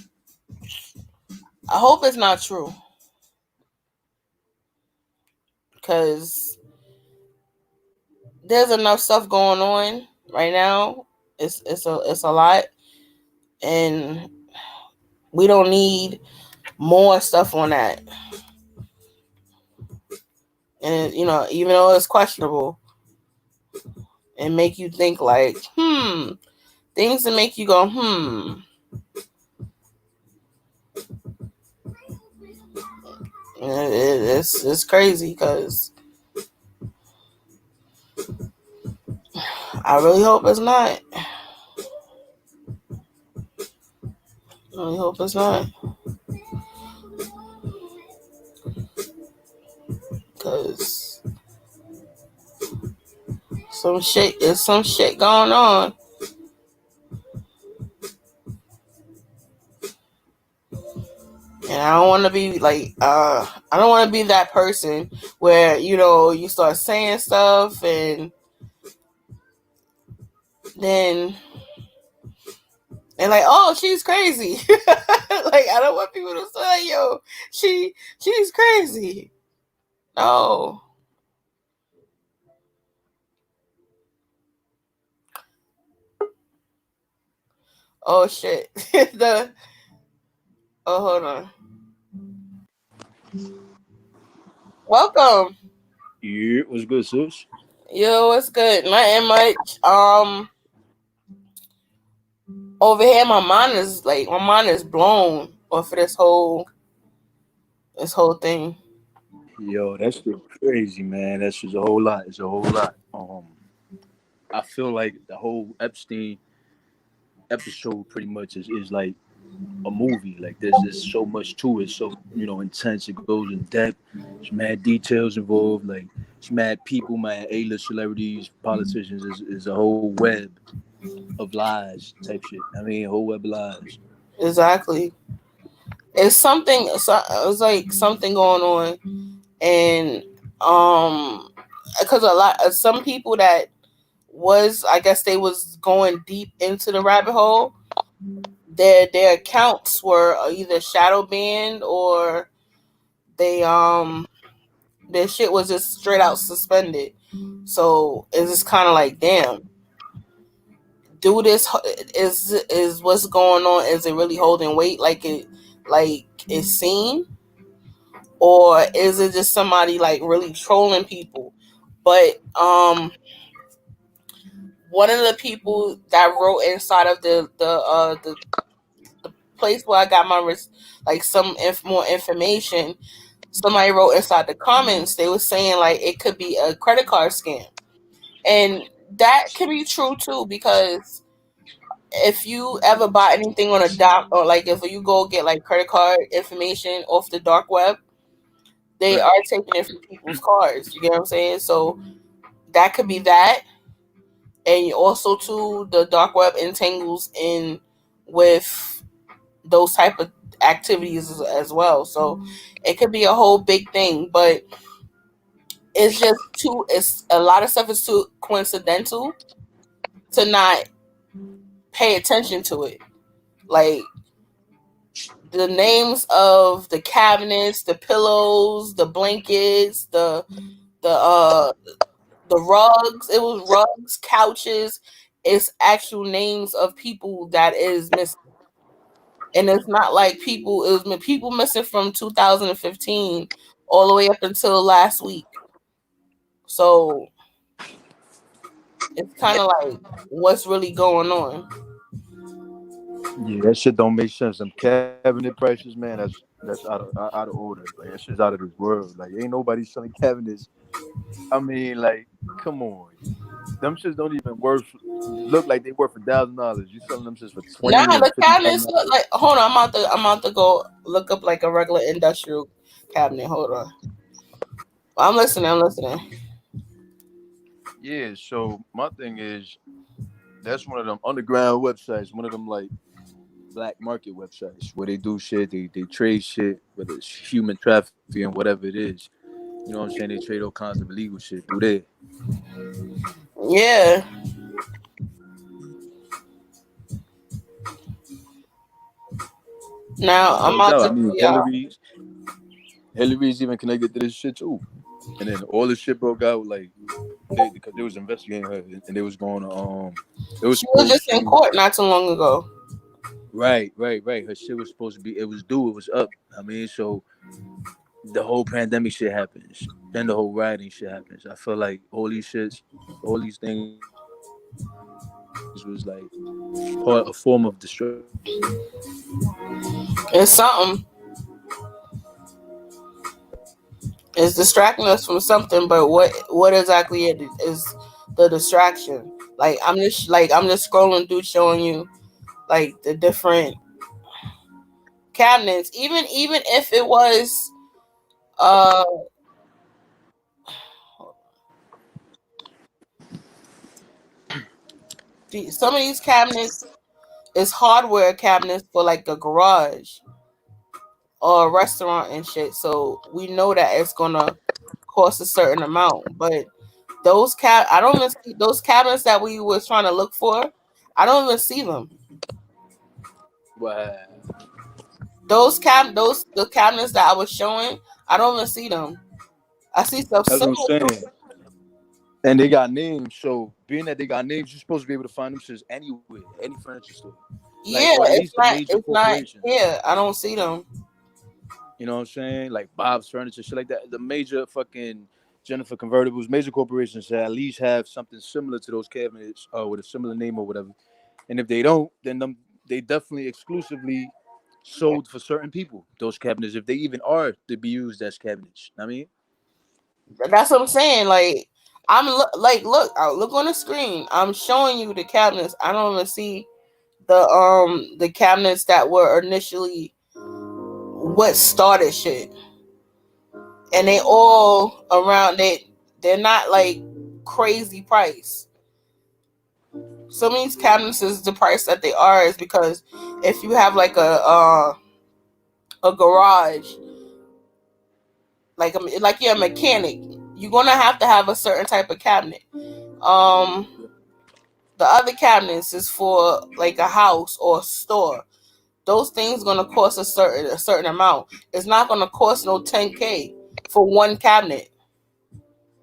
not true, because there's enough stuff going on right now. It's a lot, and we don't need more stuff on that. And even though it's questionable, and make you think like, things that make you go, It's crazy, because I really hope it's not. I really hope it's not. Because there's some shit going on. And I don't want to be like, I don't want to be that person where, you start saying stuff and then, and like, oh, she's crazy. Like, I don't want people to say, yo, she's crazy. No. Oh, shit. Hold on. Welcome. Yeah, what's good, sis? Yo, what's good? Nothing much. Over here, my mind is blown off of this whole thing. Yo, that's just crazy, man. That's just a whole lot. It's a whole lot. I feel like the whole Epstein episode pretty much is like a movie. Like there's so much to it, so intense. It goes in depth. There's mad details involved. Like it's mad people, mad A-list celebrities, politicians. Is a whole web of lies type shit. I mean, a whole web of lies. Exactly. It's like something going on, and because some people that was, I guess they was going deep into the rabbit hole, their accounts were either shadow banned or they their shit was just straight out suspended. So it's just kind of like, damn, do this is what's going on? Is it really holding weight like it's seen, or is it just somebody like really trolling people? But one of the people that wrote inside of the place where I got my like some more information, somebody wrote inside the comments. They were saying like it could be a credit card scam, and that could be true too, because if you ever buy anything on a dock, or like if you go get like credit card information off the dark web, they Right. are taking it from people's cards. You get what I'm saying? So that could be that, and also too the dark web entangles in with those type of activities as well. So it could be a whole big thing, but it's just too. It's a lot of stuff is too coincidental to not pay attention to it. Like the names of the cabinets, the pillows, the blankets, the uh the rugs. It was rugs, couches. It's actual names of people that is missing. And it's not like people. It was people missing from 2015 all the way up until last week. So it's kind of like what's really going on. Yeah, that shit don't make sense. Them cabinet prices, man, that's out of order. Like that shit's out of this world. Like ain't nobody selling cabinets. I mean, like, come on. Them shits don't even look like they worth $1,000. You selling them shits for Nah, 20 and the cabinets $50,000. look like. Hold on, I'm about to go look up like a regular industrial cabinet. Hold on, I'm listening. I'm listening. Yeah, so my thing is that's one of them underground websites, one of them like black market websites where they do shit, they trade shit, whether it's human trafficking, whatever it is. You know what I'm saying? They trade all kinds of illegal shit through there. Yeah. Now I'm No about doubt. to I mean, Hillary's even connected to this shit too. And then all this shit broke out like because they was investigating her and they was going to it was She was supposed just in to court not too long ago. right. Her shit was supposed to be it was due, it was up. I mean, so the whole pandemic shit happens. Then the whole rioting shit happens. I feel like all these things was like a form of distraction. It's something. It's distracting us from something, but what exactly it is the distraction? I'm just scrolling through showing you like the different cabinets. Even if it was uh some of these cabinets is hardware cabinets for like a garage or a restaurant and shit. So we know that it's gonna cost a certain amount. But I don't even see those cabinets that we was trying to look for. I don't even see them. Wow. Those the cabinets that I was showing, I don't even see them. I see stuff That's what I'm similar to saying. And they got names, so being that they got names, you're supposed to be able to find them shits anywhere, any furniture store, like yeah, or at least the major it's not corporations. here. I don't see them. You know what I'm saying? Like Bob's Furniture, shit like that. The major fucking Jennifer Convertibles, major corporations that at least have something similar to those cabinets with a similar name or whatever. And if they don't, then they definitely exclusively sold for certain people those cabinets if they even are to be used as cabinets. I mean, That's what I'm saying. Like look on the screen. I'm showing you the cabinets. I don't even see the cabinets that were initially what started shit, and they all around they're not like crazy price. Some of these cabinets is the price that they are is because if you have like a garage, like you're a mechanic, you're gonna have to have a certain type of cabinet. Um, the other cabinets is for like a house or a store. Those things gonna cost a certain amount. It's not gonna cost no 10K for one cabinet.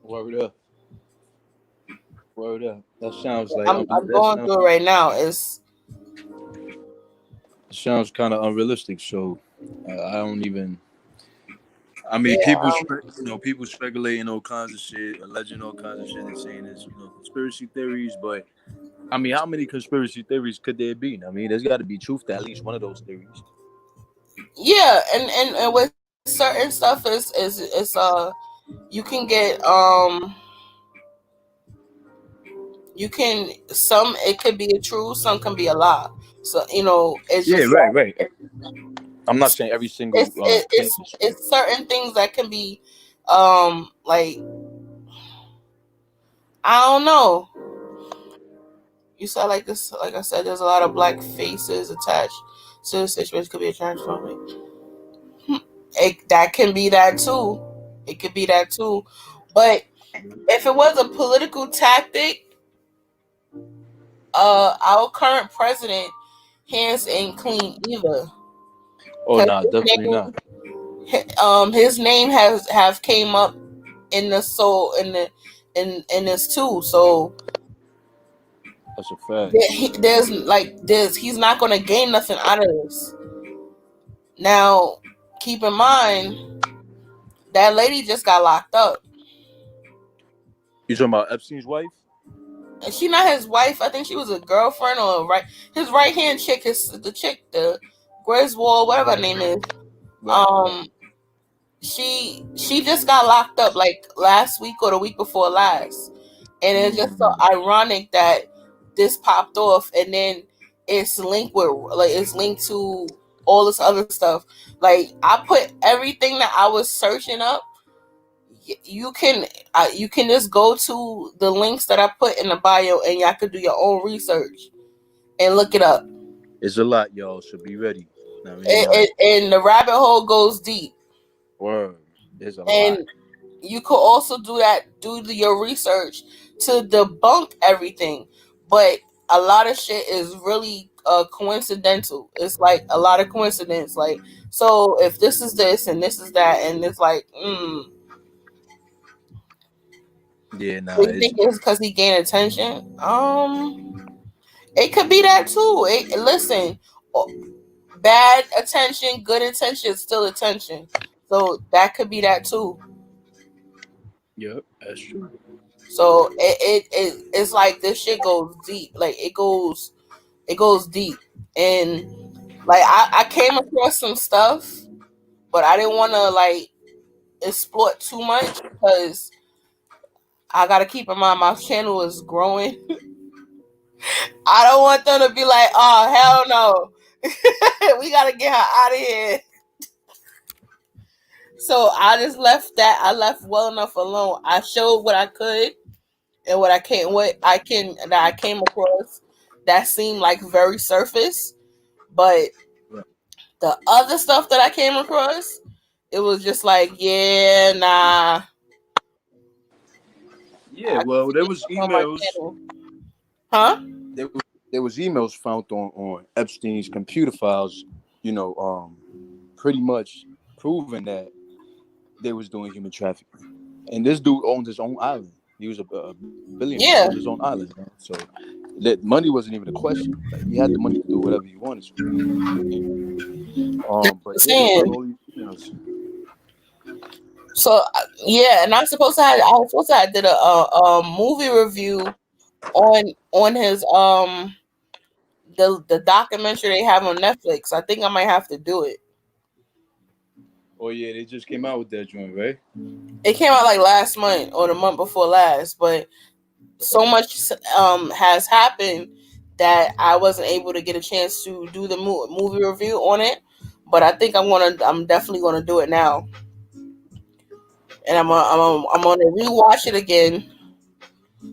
word up, word up. That sounds like I'm going through it right now. It's sounds kind of unrealistic. So I don't even. I mean, yeah. people speculating all kinds of shit, alleging all kinds of shit, and saying it's conspiracy theories. But I mean, how many conspiracy theories could there be? I mean, there's got to be truth to at least one of those theories. Yeah, and with certain stuff is you can get you can some it could be a truth, some can be a lie. So it's Yeah, just right. I'm not saying every single it's certain things that can be like I don't know. You said like this, like I said, there's a lot of black faces attached to the situation. Could be a transphobic. That can be that too. It could be that too. But if it was a political tactic, our current president hands ain't clean either. Oh, nah, definitely not. His name have came up in the soul in this too. So That's a fact. there's he's not gonna gain nothing out of this. Now, keep in mind that lady just got locked up. You talking about Epstein's wife? And she not his wife. I think she was a girlfriend or his right hand chick. The Griswold, whatever her name is. Right. She just got locked up like last week or the week before last, and it's just so ironic that this popped off, and then it's linked to all this other stuff. Like I put everything that I was searching up. You can just go to the links that I put in the bio, and y'all could do your own research and look it up. It's a lot, y'all. So be ready. I mean, and the rabbit hole goes deep. Word. There's a and lot. You could also do your research to debunk everything, but a lot of shit is really coincidental. It's like a lot of coincidence. Like, so if this is this and this is that, and it's like, Yeah, nah. you think it's because he gained attention? It could be that too. Listen, bad attention, good attention is still attention. So that could be that too. Yep, that's true. So it's like this shit goes deep. Like it goes deep. And like I came across some stuff, but I didn't want to like exploit too much because I gotta keep in mind my channel is growing. I don't want them to be like, oh hell no. We gotta get her out of here. So I just left that. I left well enough alone. I showed what I could and what I came across that seemed like very surface. But the other stuff that I came across, it was just like, yeah, nah. Yeah, well, there was emails. Huh? There was emails found on Epstein's computer files, pretty much proving that they was doing human trafficking. And this dude owned his own island. He was a billionaire. Yeah. He owned his own island. Man. So that money wasn't even a question. Like, he had the money to do whatever he wanted to. But yeah, all these emails. So yeah, and I was supposed to did a movie review on his the documentary they have on Netflix. I think I might have to do it. Oh yeah, they just came out with that joint, right? It came out like last month or the month before last, but so much has happened that I wasn't able to get a chance to do the movie review on it. But I think I'm definitely gonna do it now, and I'm gonna rewatch it again.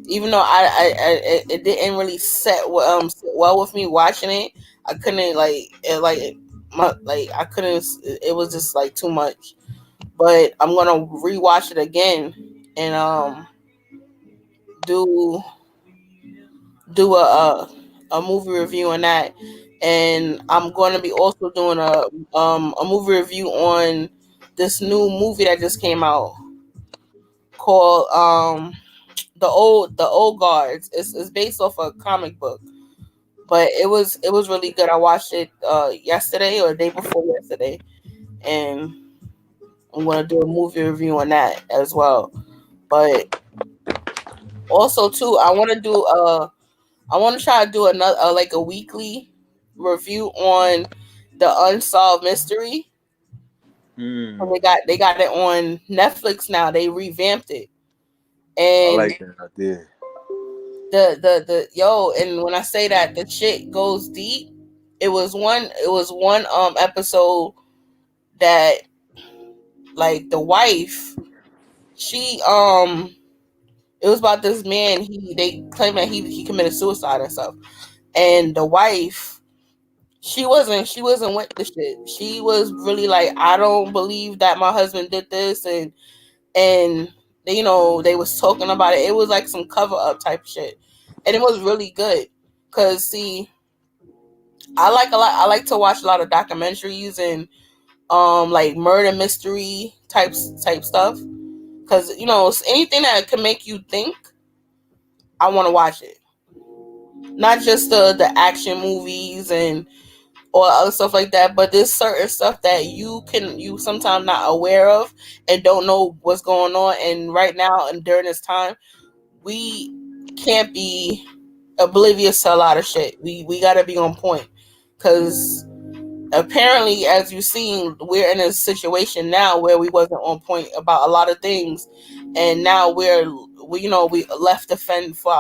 Even though it didn't really sit well with me watching it, I couldn't I couldn't. It was just like too much. But I'm gonna rewatch it again and do a movie review on that, and I'm going to be also doing a movie review on this new movie that just came out called the old guards. It's based off a comic book, but it was really good. I watched it yesterday or the day before yesterday, and I'm going to do a movie review on that as well. But also too, I want to do I want to try to do another like a weekly review on the Unsolved Mystery. And they got it on Netflix now. They revamped it, I and like that idea. and when I say that the shit goes deep, it was one episode that like the wife, she it was about this man, they claim that he committed suicide and stuff. And the wife, she wasn't with the shit. She was really like, I don't believe that my husband did this, and they was talking about it. It was like some cover up type shit, and it was really good. Cause see, I like to watch a lot of documentaries and like murder mystery type stuff. Cause anything that can make you think, I want to watch it. Not just the action movies and or other stuff like that, but there's certain stuff that you sometimes not aware of and don't know what's going on. And right now and during this time, we can't be oblivious to a lot of shit. We gotta be on point, because apparently, as you've seen, we're in a situation now where we wasn't on point about a lot of things, and now we left to fend for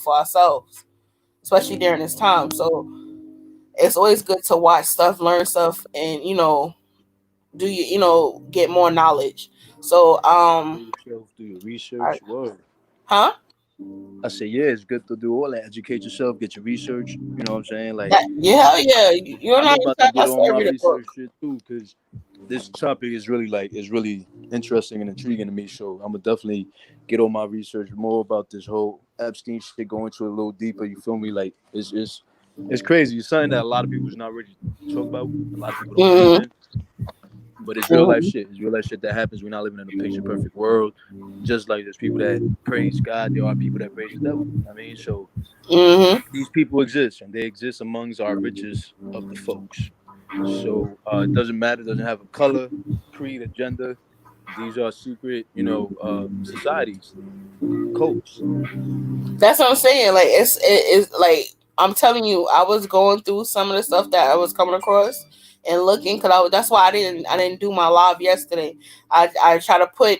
ourselves, especially during this time. So it's always good to watch stuff, learn stuff, and do get more knowledge. So Do your I, research. Word. huh? I say, yeah, it's good to do all that. Educate yourself, get your research. You know what I'm saying? Like, Yeah, yeah. You don't I'm know about to how get I on started my reading a book. research shit too, because this topic is really interesting and intriguing to me. So I'm gonna definitely get on my research more about this whole Epstein shit, go into it a little deeper. You feel me? Like, it's crazy. It's something that a lot of people's not really talk about. A lot of people don't believe Mm-hmm. in. But it's real life shit. It's real life shit that happens. We're not living in a picture perfect world. Just like there's people that praise God, there are people that praise the devil. I mean, so Mm-hmm. these people exist, and they exist amongst our richest of the folks. So it doesn't matter. It doesn't have a color, creed, or gender. These are secret, societies, cults. That's what I'm saying. Like it's like I'm telling you, I was going through some of the stuff that I was coming across and looking, because that's why I didn't do my live yesterday. I try to put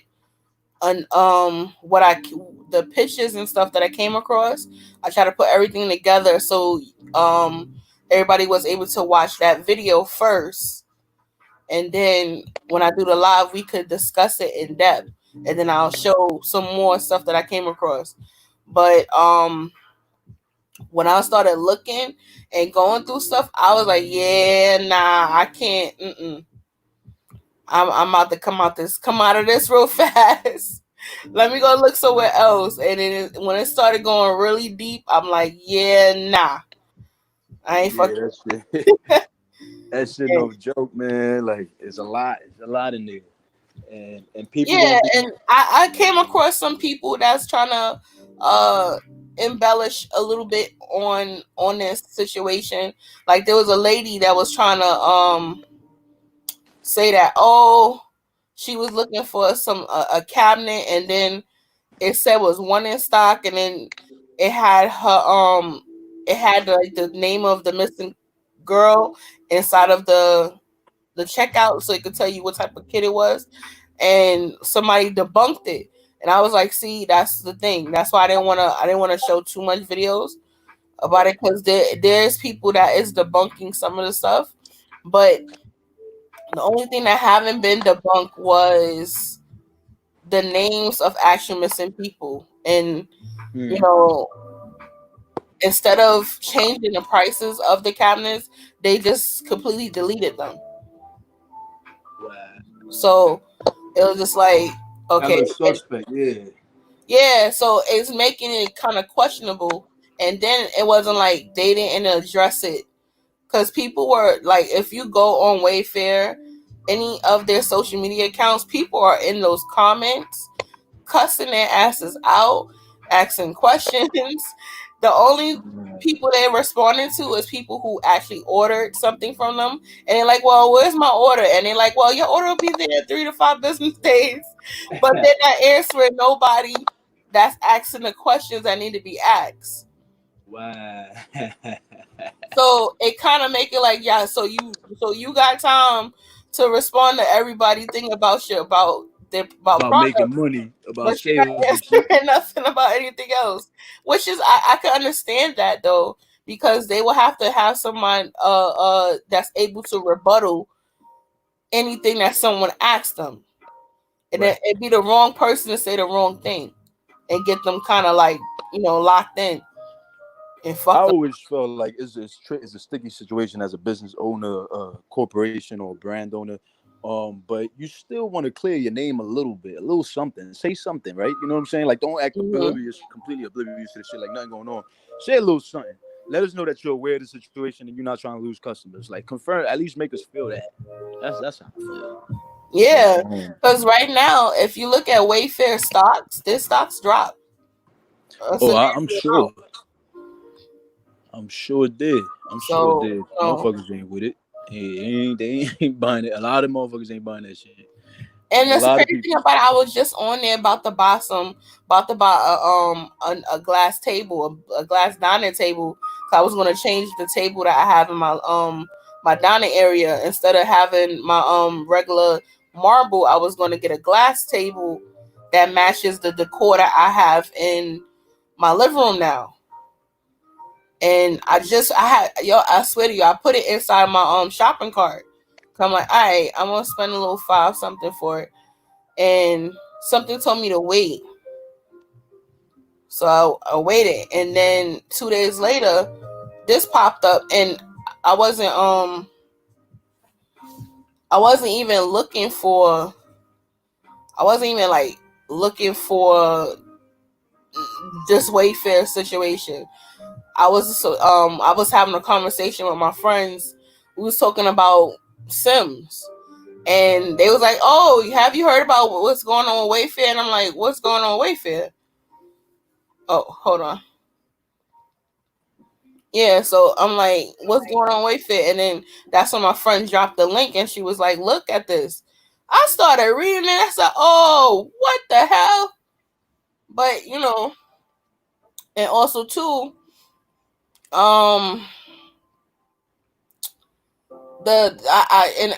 an the pictures and stuff that I came across. I try to put everything together so everybody was able to watch that video first, and then when I do the live, we could discuss it in depth, and then I'll show some more stuff that I came across. But when I started looking and going through stuff, I was like, yeah, nah, I can't. I'm about to come out of this real fast. Let me go look somewhere else. And then when it started going really deep, I'm like, yeah, nah, I ain't Yeah, fucking. that shit. That shit no joke, man. Like it's a lot. It's a lot in there, and people Yeah, don't be. and I came across some people that's trying to embellish a little bit on this situation. Like there was a lady that was trying to say that, oh, she was looking for a cabinet, and then it said was one in stock, and then it had it had like the name of the missing girl inside of the checkout, so it could tell you what type of kid it was. And somebody debunked it, and I was like, see, that's the thing. That's why I didn't want to show too much videos about it, because there's people that is debunking some of the stuff, but the only thing that haven't been debunked was the names of actual missing people. And you know, instead of changing the prices of the cabinets, they just completely deleted them. Wow. So it was just like, okay, Hella suspect. Yeah. yeah. So it's making it kind of questionable. And then it wasn't like they didn't address it, because people were like, if you go on Wayfair, any of their social media accounts, people are in those comments cussing their asses out, asking questions. The only people they're responding to is people who actually ordered something from them. And they're like, well, where's my order? And they're like, well, your order will be there in 3 to 5 business days. But they're not answering nobody that's asking the questions that need to be asked. Wow. So it kind of make it like, yeah, so you got time to respond to everybody thing about shit about About making products, money, about but you're not sales and shit. answering nothing about anything else. Which is I can understand that though, because they will have to have someone that's able to rebuttal anything that someone asks them. And then it'd be the wrong person to say the wrong thing and get them kind of like, locked in and I fucked up. always felt like it's a sticky situation as a business owner, corporation or brand owner. But you still want to clear your name a little bit, a little something. Say something, right? You know what I'm saying? Like, don't act oblivious, completely oblivious to the shit, like nothing going on. Say a little something. Let us know that you're aware of the situation and you're not trying to lose customers. Like, confirm, at least make us feel that. That's how I feel. Yeah, because right now, if you look at Wayfair stocks, their stocks drop. I'm sure. I'm sure it did. Motherfuckers ain't with it. They ain't buying it. A lot of motherfuckers ain't buying that shit. And the crazy thing about it, I was just on there about to buy a glass table, a glass dining table. So I was gonna change the table that I have in my dining area. Instead of having my regular marble, I was gonna get a glass table that matches the decor that I have in my living room now. And I swear to you, I put it inside my shopping cart. So I'm like, all right, I'm gonna spend a little $5 something for it. And something told me to wait. So I waited. And then 2 days later, this popped up, and I wasn't even looking for this Wayfair situation. I was having a conversation with my friends. We was talking about Sims. And they was like, oh, have you heard about what's going on with Wayfair? And I'm like, what's going on with Wayfair? Oh, hold on. Yeah, so I'm like, what's going on with Wayfair? And then that's when my friend dropped the link and she was like, look at this. I started reading it. I said, oh, what the hell? But, and also too,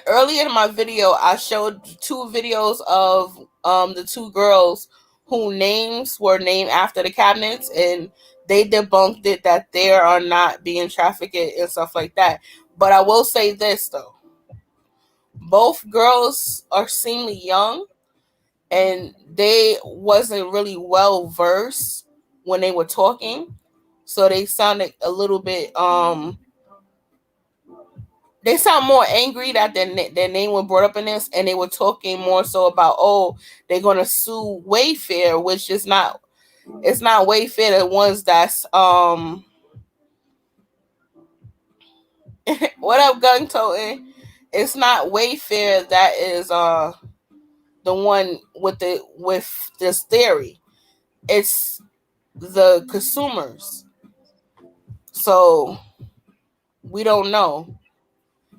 earlier in my video, I showed 2 videos of the 2 girls whose names were named after the cabinets, and they debunked it that they are not being trafficked and stuff like that. But I will say this though, both girls are extremely young, and they wasn't really well versed when they were talking, so they sounded a little bit they sound more angry that their name was brought up in this, and they were talking more so about, oh, they're gonna sue Wayfair, which is not. It's not Wayfair the ones that's what up, gun toting. It's not Wayfair that is the one with this theory. It's the consumers. So we don't know.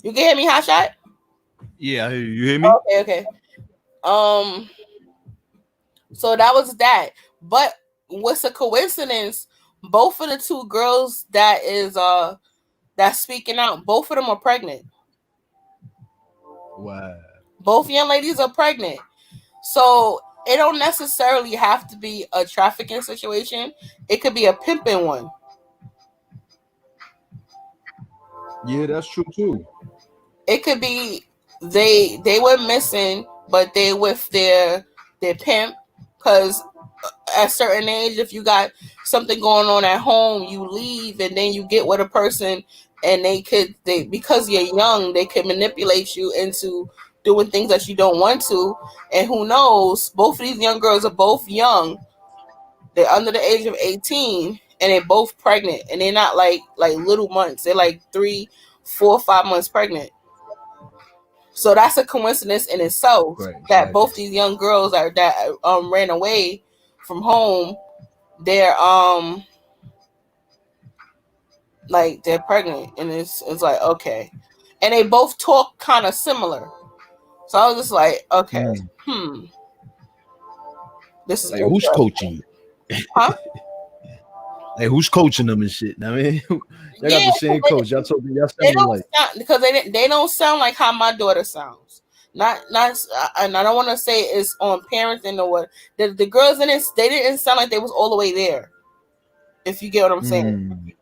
You can hear me, Hot Shot? Yeah, you hear me? Okay. So that was that. But what's a coincidence? Both of the 2 girls that's speaking out, both of them are pregnant. Wow. Both young ladies are pregnant. So it don't necessarily have to be a trafficking situation. It could be a pimping one. Yeah, that's true too. It could be they were missing, but they with their pimp, because at a certain age, if you got something going on at home, you leave and then you get with a person, and because you're young, they could manipulate you into doing things that you don't want to. And who knows, both of these young girls are both young. They're under the age of 18, and they're both pregnant, and they're not like little months. They're like 3, 4, 5 months pregnant. So that's a coincidence in itself, that both these young girls that ran away from home, they're they're pregnant, and it's like, okay. And they both talk kind of similar. So I was just like, okay, this is like, who's coaching you? Huh? Like who's coaching them and shit? I mean, y'all got Yeah, the same coach. Y'all told me y'all they sounding don't like. sound because they don't sound like how my daughter sounds. Not and I don't want to say it's on parenting or what. The girls in it, they didn't sound like they was all the way there. If you get what I'm saying.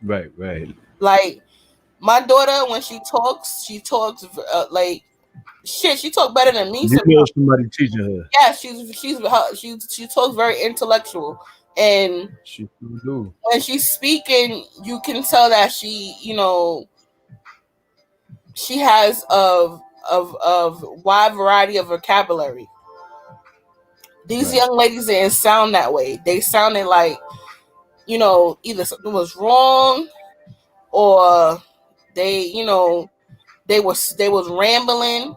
Right, right. Like my daughter, when she talks like shit. She talk better than me You know sometimes. somebody teaching her. Yeah, she talks very intellectual, and She do. when she's speaking, you can tell that she, she has of wide variety of vocabulary. These Right. young ladies didn't sound that way. They sounded like, either something was wrong or they, they was rambling.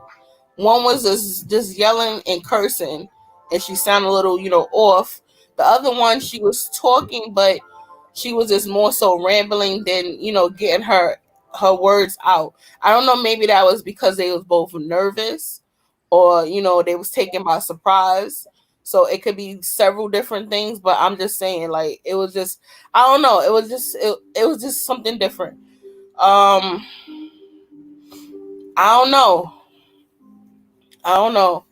One was just yelling and cursing, and she sounded a little, off. The other one, she was talking, but she was just more so rambling than, getting her words out. I don't know, maybe that was because they was both nervous, or they was taken by surprise. So it could be several different things, but I'm just saying, like, it was just, I don't know, it was just something different. I don't know. I don't know.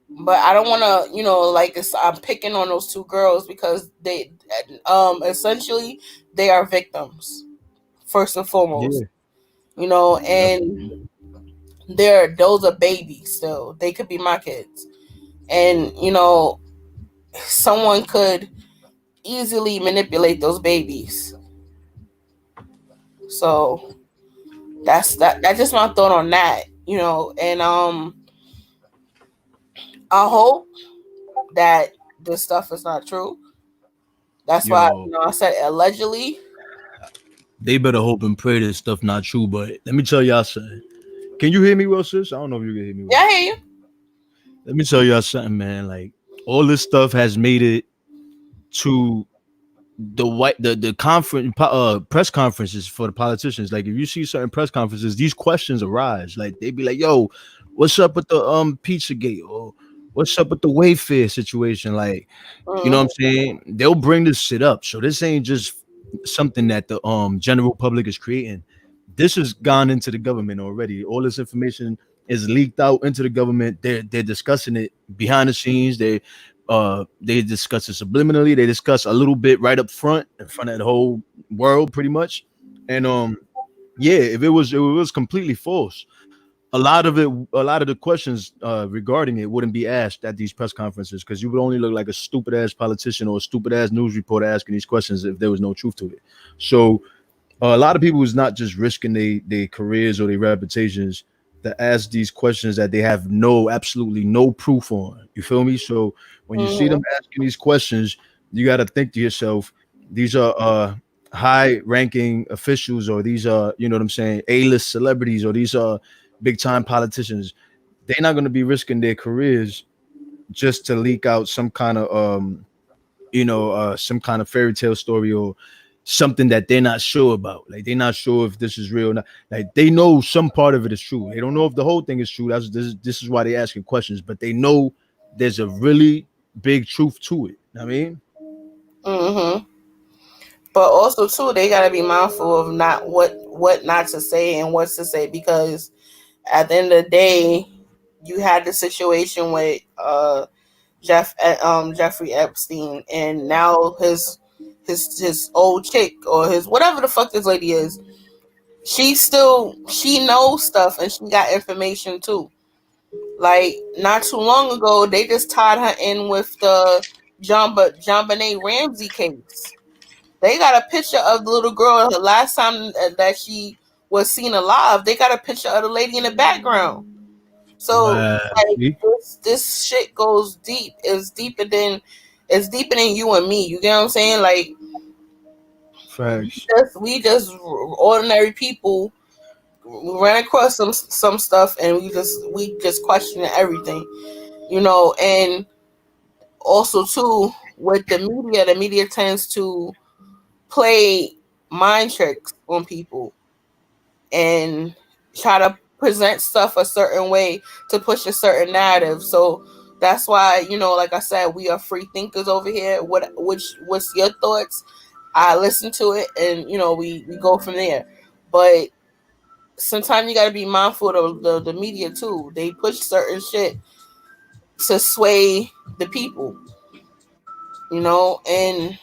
But I don't want to, like I'm picking on those two girls because they, essentially, they are victims first and foremost, Yeah. and Definitely. those are babies still. They could be my kids, and someone could easily manipulate those babies. So that's just my thought on that, and I hope that this stuff is not true. That's why, Yo, I said allegedly. they better hope and pray this stuff not true. But let me tell y'all something. Can you hear me well, sis? I don't know if you can hear me Yeah, well. I hear you. Let me tell y'all something, man. Like all this stuff has made it to the conference press conferences for the politicians. Like if you see certain press conferences, these questions arise. Like they be like, "Yo, what's up with the Pizzagate?" Or "What's up with the Wayfair situation?" Like, you know what Mm-hmm. I'm saying? They'll bring this shit up. So this ain't just something that the general public is creating. This has gone into the government already. All this information is leaked out into the government. They're discussing it behind the scenes. They discuss it subliminally. They discuss a little bit right up front, in front of the whole world, pretty much. And yeah, if it was completely false, a lot of the questions regarding it wouldn't be asked at these press conferences because you would only look like a stupid ass politician or a stupid ass news reporter asking these questions if there was no truth to it. So a lot of people is not just risking their careers or their reputations to ask these questions that they have absolutely no proof on. You feel me? So when you see Mm-hmm. them asking these questions, you got to think to yourself, these are high ranking officials, or these are, you know what I'm saying, A-list celebrities, or these are big time politicians. They're not going to be risking their careers just to leak out some kind of some kind of fairy tale story or something that they're not sure about. Like they're not sure if this is real or not. Like they know some part of it is true. They don't know if the whole thing is true. This is why they're asking questions, but they know there's a really big truth to it. I mean, Mm-hmm. But also too, they gotta be mindful of not what not to say and what to say, because at the end of the day, you had the situation with Jeffrey Epstein, and now his old chick, or his whatever the fuck this lady is, she knows stuff and she got information too. Like not too long ago, they just tied her in with the John Benet Ramsey case. They got a picture of the little girl the last time that she was seen alive. They got a picture of the lady in the background. So wow, like see, this shit goes deep. It's deeper than you and me. You get what I'm saying? Like facts. we just ordinary people ran across some stuff, and we just question everything. And also too, with the media tends to play mind tricks on people and try to present stuff a certain way to push a certain narrative. So that's why, like I said, we are free thinkers over here. What's your thoughts? I listen to it, and we go from there. But sometimes you got to be mindful of the media too. They push certain shit to sway the people, and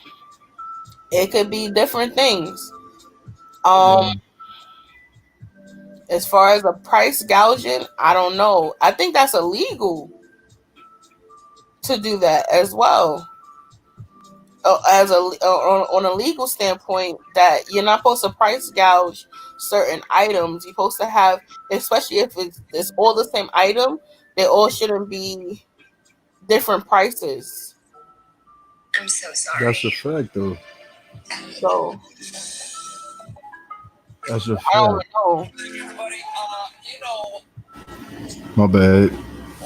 it could be different things. As far as a price gouging, I don't know. I think that's illegal to do that as well. As on a legal standpoint, that you're not supposed to price gouge certain items. You're supposed to have, especially if it's all the same item, they all shouldn't be different prices. I'm so sorry. That's a fact, though. So That's a I don't fact. know. My bad.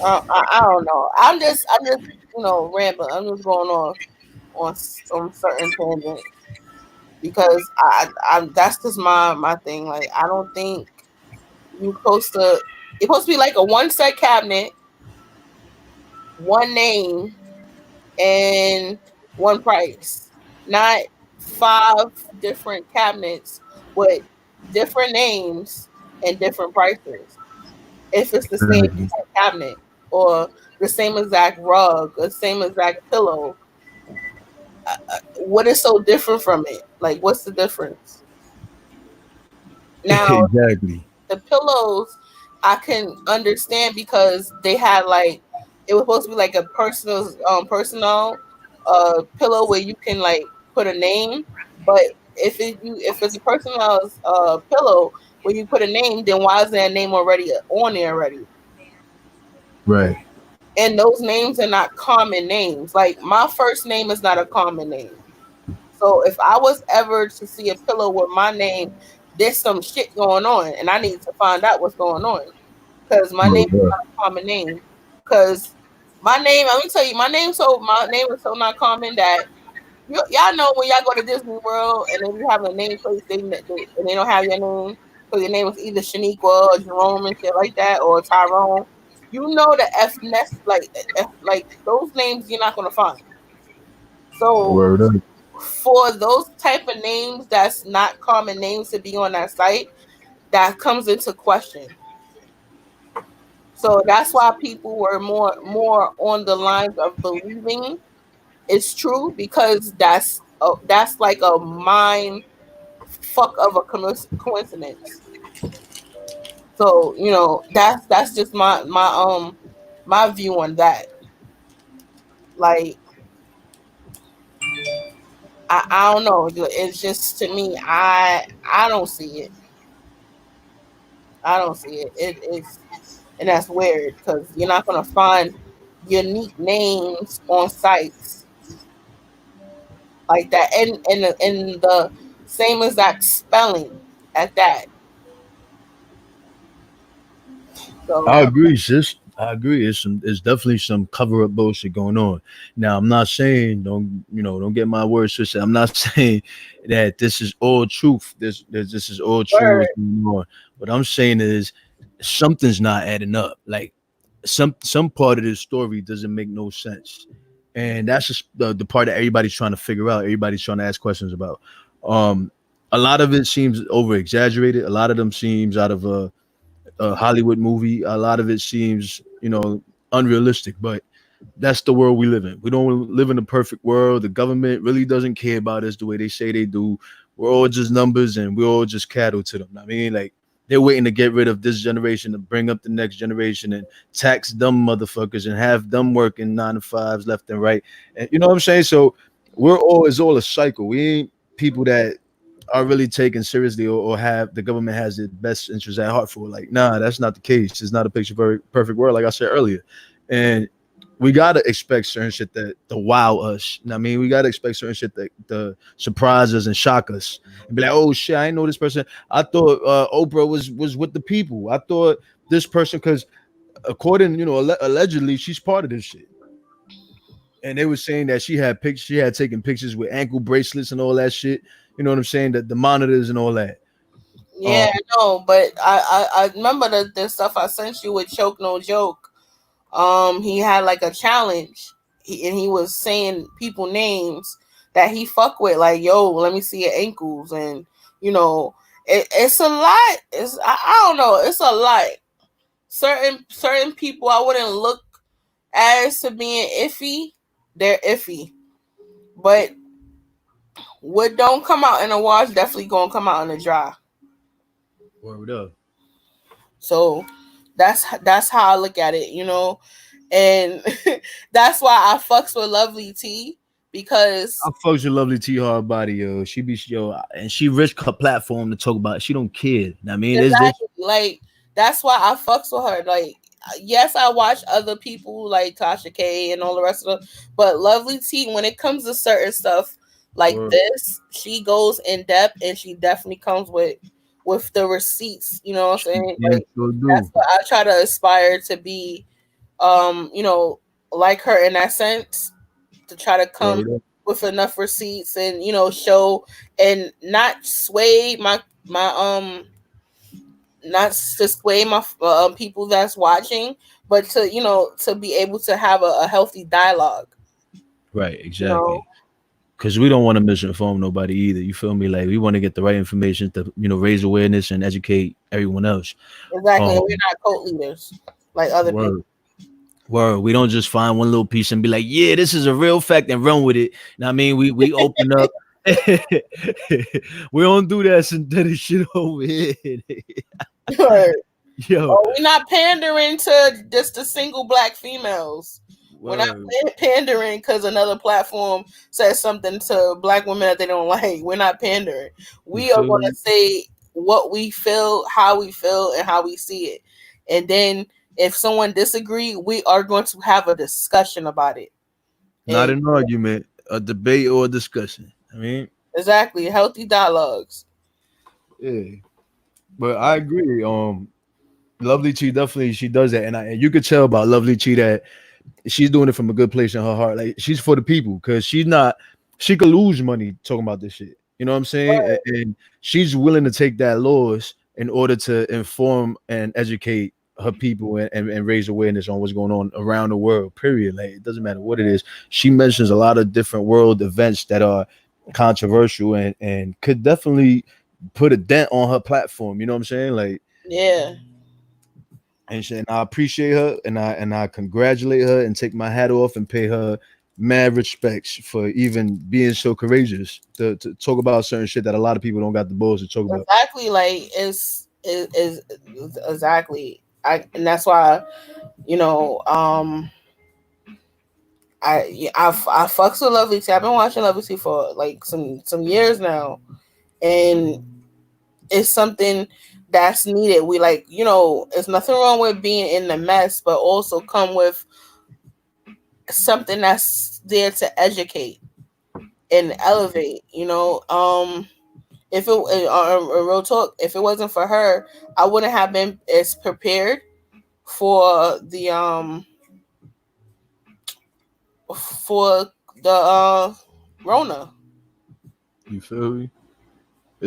I don't know. I'm just rambling. I'm just going on certain tangents because I that's just my thing. Like, I don't think you're supposed to. It's supposed to be like a one set cabinet, one name, and one price, not 5 different cabinets with different names and different prices. If it's the same Exactly. cabinet or the same exact rug, the same exact pillow, what is so different from it? Like, what's the difference? Now, Exactly. the pillows I can understand because they had like, it was supposed to be like a personal pillow where you can like put a name, but if it's a personal pillow where you put a name, then why is that name already on there already? Right. And those names are not common names. Like, my first name is not a common name. So if I was ever to see a pillow with my name, there's some shit going on, and I need to find out what's going on, because my name Oh, is yeah. not a common name. Because my name, let me tell you, my name is so not common that y'all know when y'all go to Disney World and then you have a name place, and they don't have your name, so your name is either Shaniqua or Jerome and shit like that, or Tyrone. You know the like those names you're not gonna find. So Word up. for those type of names that's not common names to be on that site, that comes into question. So that's why people were more on the lines of believing it's true, because that's like a mind fuck of a coincidence. So that's just my view on that. Like, I don't know. It's just, to me, I don't see it. I don't see it. It's and that's weird because you're not gonna find unique names on sites like that, and the same exact spelling at that. I So agree, sis. I agree. It's definitely some cover up bullshit going on. Now, I'm not saying don't get my words twisted. I'm not saying that this is all truth. This is all true word, what's going on. What I'm saying is something's not adding up. Like, some part of this story doesn't make no sense, and that's just the part that everybody's trying to figure out. Everybody's trying to ask questions about. Um, a lot of it seems over exaggerated. A lot of them seems out of a Hollywood movie. A lot of it seems, unrealistic, but that's the world we live in. We don't live in a perfect world. The government really doesn't care about us the way they say they do. We're all just numbers and we're all just cattle to them. I mean, like, they're waiting to get rid of this generation to bring up the next generation and tax dumb motherfuckers and have them working 9 to 5s left and right. And you know what I'm saying? So it's all a cycle. We ain't people that are really taken seriously, or have the government has the best interest at heart for. Like, nah, that's not the case. It's not a picture very perfect world, like I said earlier. And we gotta expect certain shit that to wow us. I mean, we gotta expect certain shit that to surprise us and shock us and be like, oh shit, I didn't know this person. I thought Oprah was with the people. I thought this person, because according, allegedly she's part of this shit. And they were saying that she had taken pictures with ankle bracelets and all that shit. You know what I'm saying? The monitors and all that. yeah, no, but I remember the stuff I sent you with Choke No Joke. He had like a challenge, and he was saying people names that he fuck with. Like, yo, let me see your ankles, and you know, it's a lot. I don't know. It's a lot. Certain people I wouldn't look as to being iffy. They're iffy, but what don't come out in a wash definitely gonna come out in a dry. Word up. So that's how I look at it, you know, and that's why I fucks with Lovely T, because I fucks with Lovely T hard body, yo. She be and she risk her platform to talk about it. She don't care. I mean, exactly, like that's why I fucks with her. Like, yes, I watch other people like Tasha K and all the rest of them, but Lovely T, when it comes to certain stuff like this, she goes in depth and she definitely comes with the receipts. You know what I'm saying? Yeah, like, that's what I try to aspire to be. You know, like her in that sense, to try to come with enough receipts and, you know, show and not sway my not to sway my people that's watching, but to, you know, to be able to have a healthy dialogue. Right, exactly. Because we don't want to misinform nobody either. You feel me? Like, we want to get the right information to, you know, raise awareness and educate everyone else. Exactly. We're not cult leaders like other people. Word. We don't just find one little piece and be like, yeah, this is a real fact, and run with it. Now, I mean, we open up. We don't do that synthetic shit over here. Yo, we're not pandering to just the single black females. We're not pandering because another platform says something to black women that they don't like. We're not pandering. We are going to say what we feel, how we feel, and how we see it. And then if someone disagrees, we are going to have a discussion about it. Not an argument, a debate or a discussion. I mean, exactly, healthy dialogues. Yeah, but I agree. Lovely Chi definitely, she does that, and you could tell about Lovely Chi that she's doing it from a good place in her heart. Like, she's for the people, because she could lose money talking about this shit. You know what I'm saying? Right. And she's willing to take that loss in order to inform and educate her people and raise awareness on what's going on around the world, period. Like, it doesn't matter what it is. She mentions a lot of different world events that are controversial and could definitely put a dent on her platform. You know what I'm saying? Like, yeah. And I appreciate her, and I congratulate her and take my hat off and pay her mad respects for even being so courageous to talk about certain shit that a lot of people don't got the balls to talk about. Exactly, like is exactly. And that's why, you know, I fucks with Lovely T. I've been watching Lovely T for like some years now, and it's something that's needed. We, like, you know, there's nothing wrong with being in the mess, but also come with something that's there to educate and elevate. You know, if it real talk, if it wasn't for her, I wouldn't have been as prepared for the Rona. You feel me?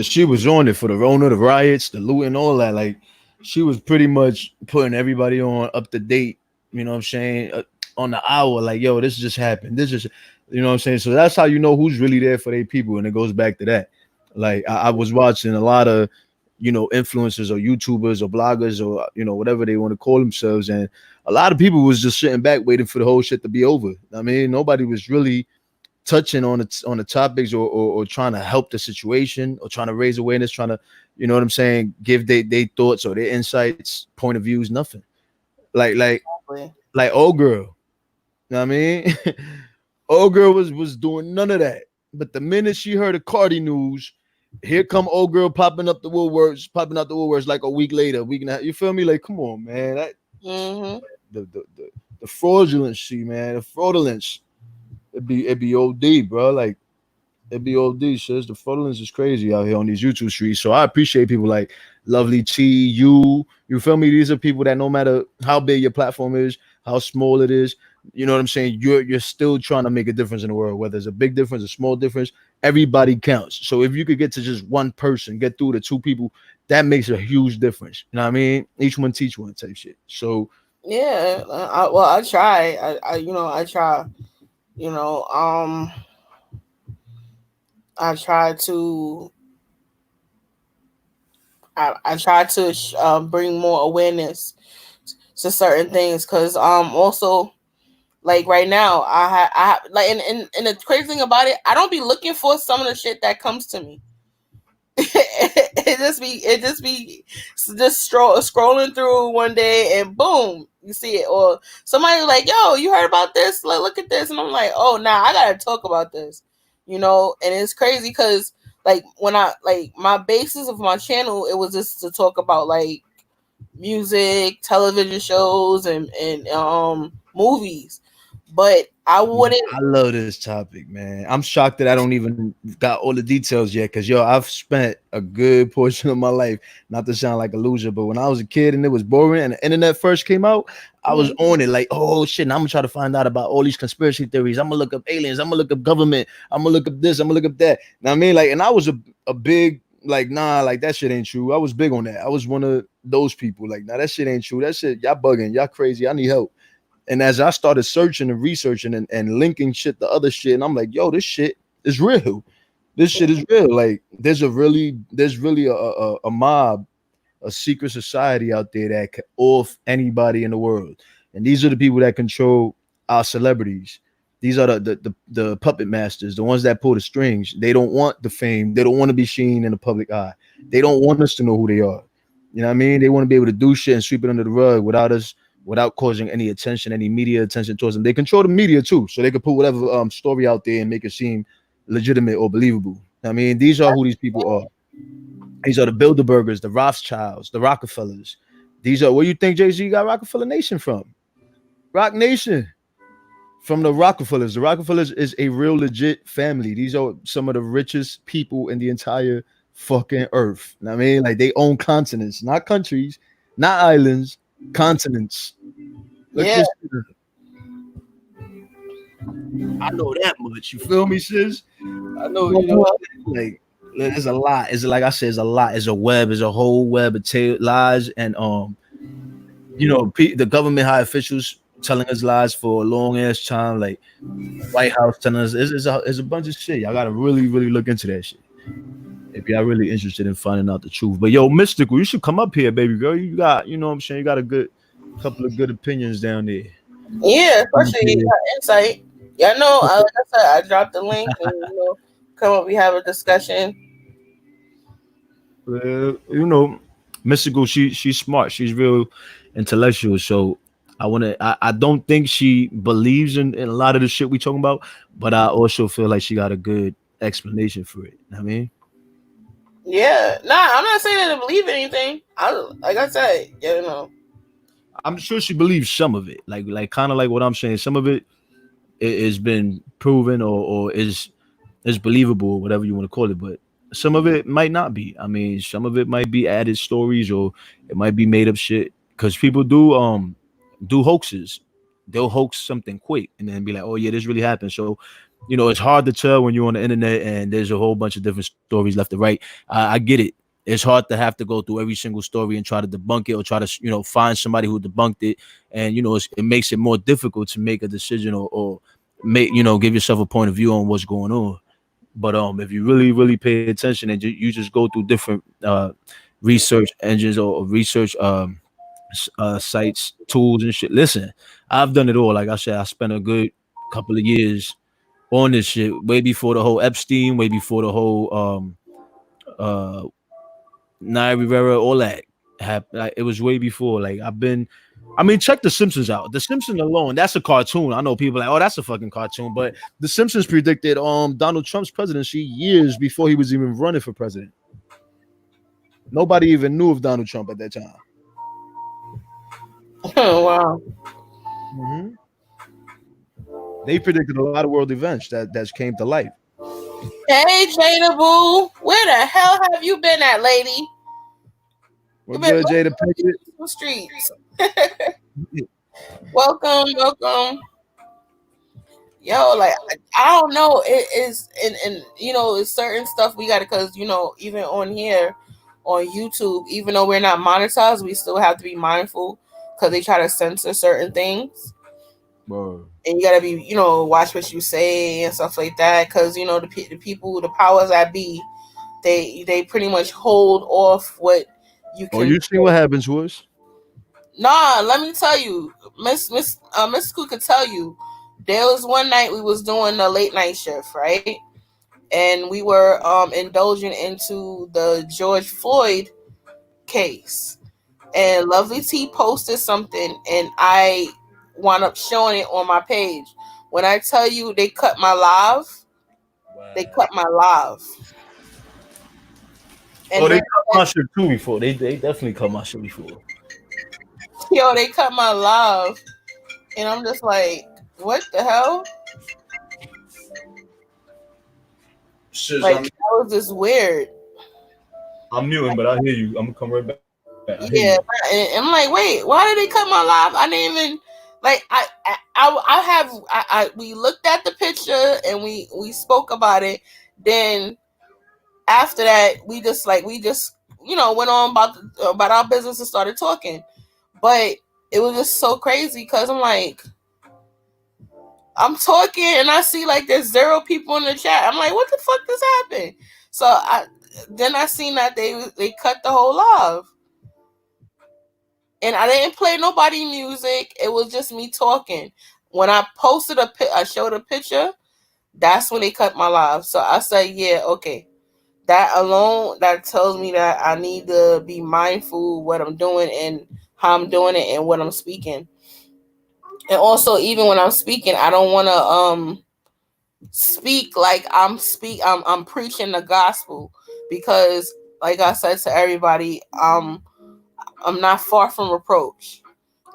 She was on it for the Rona, the riots, the looting, all that. Like, she was pretty much putting everybody on up to date. You know what I'm saying? On the hour, like, yo, this just happened. This just, you know what I'm saying? So that's how you know who's really there for their people, and it goes back to that. Like, I was watching a lot of, you know, influencers or YouTubers or bloggers or, you know, whatever they want to call themselves, and a lot of people was just sitting back waiting for the whole shit to be over. I mean, nobody was really touching on the topics or trying to help the situation or trying to raise awareness, trying to, you know what I'm saying, give they thoughts or their insights, point of views, nothing. Like old girl. You know what I mean? Old girl was doing none of that. But the minute she heard the Cardi news, here come old girl popping out the woodworks like a week later, week and a half. You feel me? Like, come on, man. That, the fraudulency, man, the fraudulence. It'd be OD, bro. Like, it'd be OD, sis. The fraudulence is crazy out here on these YouTube streets. So I appreciate people like Lovely T, you feel me? These are people that no matter how big your platform is, how small it is, you know what I'm saying, you're still trying to make a difference in the world, whether it's a big difference, a small difference, everybody counts. So if you could get to just one person, get through to two people, that makes a huge difference. You know what I mean? Each one teach one type shit. So yeah, I try. I try. You know, I try to bring more awareness to certain things, because also, like right now, I like, and the crazy thing about it, I don't be looking for some of the shit that comes to me. it just be scrolling through one day and boom, you see it, or somebody like, yo, you heard about this? Like, look at this, and I'm like, oh, nah, I gotta talk about this, and it's crazy because like when I like my basis of my channel, it was just to talk about like music, television shows, and movies, but I wouldn't. I love this topic, man. I'm shocked that I don't even got all the details yet. Cause I've spent a good portion of my life, not to sound like a loser, but when I was a kid and it was boring and the internet first came out, I was on it like, oh shit, and I'm gonna try to find out about all these conspiracy theories. I'm gonna look up aliens, I'm gonna look up government, I'm gonna look up this, I'm gonna look up that. Now I mean, like, and I was a big like, nah, like that shit ain't true. I was big on that. I was one of those people. Like, nah, that shit ain't true. That shit, y'all bugging, y'all crazy, I need help. And as I started searching and researching and linking shit to other shit, and I'm like, yo, this shit is real. This shit is real. Like, there's really a mob, a secret society out there that can off anybody in the world. And these are the people that control our celebrities. These are the puppet masters, the ones that pull the strings. They don't want the fame. They don't want to be seen in the public eye. They don't want us to know who they are. You know what I mean? They want to be able to do shit and sweep it under the rug without causing any attention, any media attention towards them. They control the media too, so they can put whatever story out there and make it seem legitimate or believable. I mean, these are who these people are. These are the Bilderbergers, the Rothschilds, the Rockefellers. These are where you think Jay-Z got Rockefeller Nation from? Rock Nation. From the Rockefellers. The Rockefellers is a real legit family. These are some of the richest people in the entire fucking earth. You know what I mean? Like, they own continents, not countries, not islands, continents. Look, Yeah. I know that much. You feel me, sis? I know, like, there's a lot. It's like I said, it's a lot. It's a web. It's a whole web of lies, and the government high officials telling us lies for a long ass time. Like White House telling us it's a bunch of shit. Y'all gotta really, really look into that shit if y'all really interested in finding out the truth. But yo, Mystical, you should come up here, baby girl. You got, you know what I'm saying, you got a couple of good opinions down there. Yeah, especially you got insight. Yeah, I know. Like I said, I dropped the link and come up, we have a discussion. Mystical, she's smart. She's real intellectual. So I don't think she believes in a lot of the shit we talking about, but I also feel like she got a good explanation for it. I mean, yeah, I'm not saying that I believe anything. Like I said, I'm sure she believes some of it, like kind of like what I'm saying. Some of it has been proven or is believable, or whatever you want to call it, but some of it might not be. I mean, some of it might be added stories, or it might be made up shit, because people do hoaxes. They'll hoax something quick and then be like, oh yeah, this really happened. So it's hard to tell when you're on the internet and there's a whole bunch of different stories left to right. I get it. It's hard to have to go through every single story and try to debunk it, or try to find somebody who debunked it, and it makes it more difficult to make a decision, or make give yourself a point of view on what's going on. But if you really, really pay attention and you just go through different research engines or research sites, tools, and shit. Listen, I've done it all. Like I said, I spent a good couple of years on this shit, way before the whole Epstein, way before the whole Naya Rivera, all that happened. Like, it was way before. Like, check The Simpsons out. The Simpsons alone, that's a cartoon. I know people are like, oh, that's a fucking cartoon. But The Simpsons predicted Donald Trump's presidency years before he was even running for president. Nobody even knew of Donald Trump at that time. Oh, wow. Mm-hmm. They predicted a lot of world events that came to life. Hey, Jada Boo, where the hell have you been at, lady? What's good, Jada Pickett? Streets. Welcome. Yo, like, I don't know. It is, and it's certain stuff we got to, because even on here on YouTube, even though we're not monetized, we still have to be mindful, because they try to censor certain things. Word. And you gotta be, watch what you say and stuff like that, because the people, the powers that be, they pretty much hold off what you Oh, can. you see what happens to us? Nah, let me tell you, Miss Cook could tell you. There was one night we was doing a late night shift, right? And we were indulging into the George Floyd case. And Lovely T posted something, and I wound up showing it on my page. When I tell you they cut my live, they cut my live. And They cut my shit too before. They definitely cut my shit before. Yo, they cut my live, and I'm just like, what the hell? Shit, Like, that was just weird. I'm muting, but I hear you. I'm gonna come right back. Yeah, and I'm like, wait, why did they cut my live? I didn't even like. We looked at the picture and we spoke about it. Then after that, we just went on about our business and started talking. But it was just so crazy because I'm like, I'm talking and I see like there's 0 people in the chat. I'm like, what the fuck just happened? So I seen that they cut the whole live. And I didn't play nobody music. It was just me talking. When I posted I showed a picture, that's when they cut my live. So I said, yeah, okay. That alone, that tells me that I need to be mindful what I'm doing and how I'm doing it and what I'm speaking. And also, even when I'm speaking, I don't want to speak like I'm preaching the gospel, because like I said to everybody, I'm not far from reproach.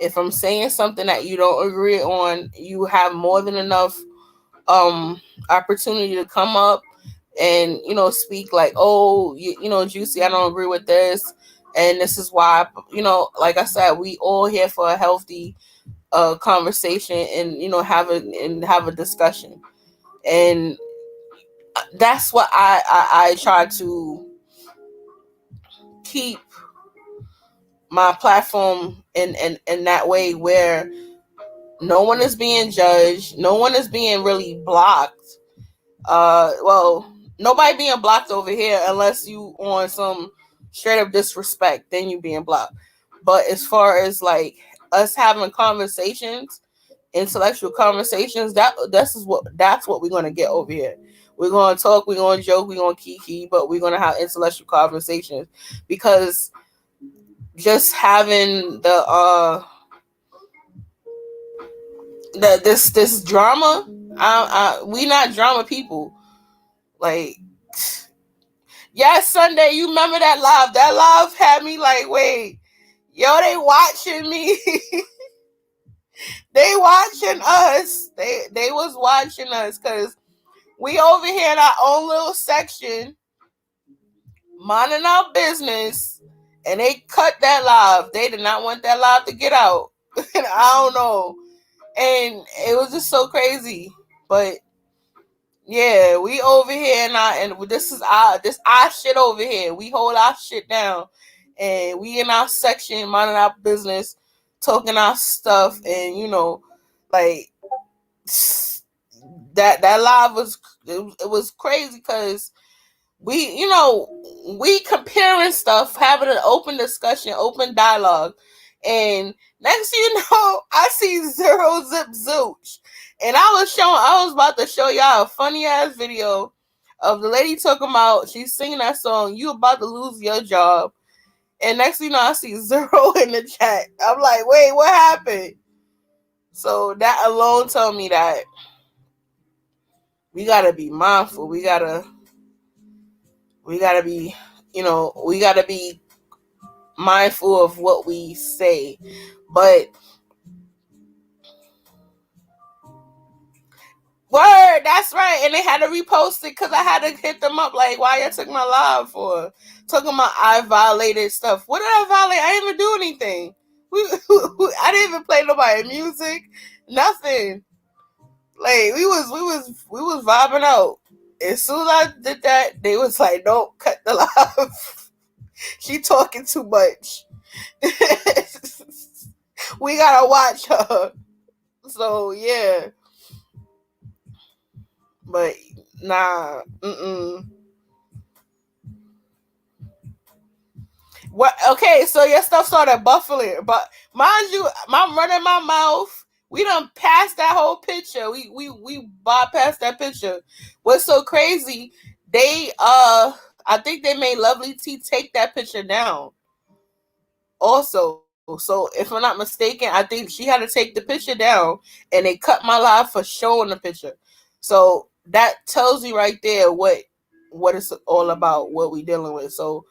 If I'm saying something that you don't agree on, you have more than enough opportunity to come up and speak like, oh, Juicy, I don't agree with this, and this is why. Like I said, we all here for a healthy conversation and have a discussion, and that's what I try to keep my platform in that way, where no one is being judged, no one is being really blocked. Well, nobody being blocked over here unless you on some straight up disrespect, then you being blocked. But as far as like us having conversations, intellectual conversations, that's what we're gonna get over here. We're gonna talk, we're gonna joke, we're gonna kiki, but we're gonna have intellectual conversations, because just having this drama, we not drama people. Like, yes, Sunday, you remember that live? That live had me like, wait, yo, they watching me. They watching us. They was watching us, because we over here in our own little section, minding our business, and they cut that live. They did not want that live to get out. And I don't know. And it was just so crazy. But yeah, we over here and this is our shit over here. We hold our shit down, and we in our section, minding our business, talking our stuff, and like that live was it was crazy, because we comparing stuff, having an open discussion, open dialogue, and next thing you know, I see Zero Zip Zooch. And I was about to show y'all a funny ass video of the lady talking about, she's singing that song, "You about to lose your job." And next thing you know, I see Zero in the chat. I'm like, wait, what happened? So that alone told me that we gotta be mindful. We gotta be, we gotta be mindful of what we say. But word, that's right. And they had to repost it, because I had to hit them up like, why you took my live for? Talking about I violated stuff. What did I violate? I didn't even do anything. I didn't even play nobody music. Nothing. Like we was vibing out. As soon as I did that, they was like, "Don't cut the live. She talking too much. We gotta watch her." So yeah, but nah. What? Okay, so your stuff started buffering, but mind you, I'm running my mouth. We done passed that whole picture. We bypassed that picture. What's so crazy? They I think they made Lovely T take that picture down. Also, so if I'm not mistaken, I think she had to take the picture down, and they cut my live for showing the picture. So that tells you right there what it's all about, what we dealing with. So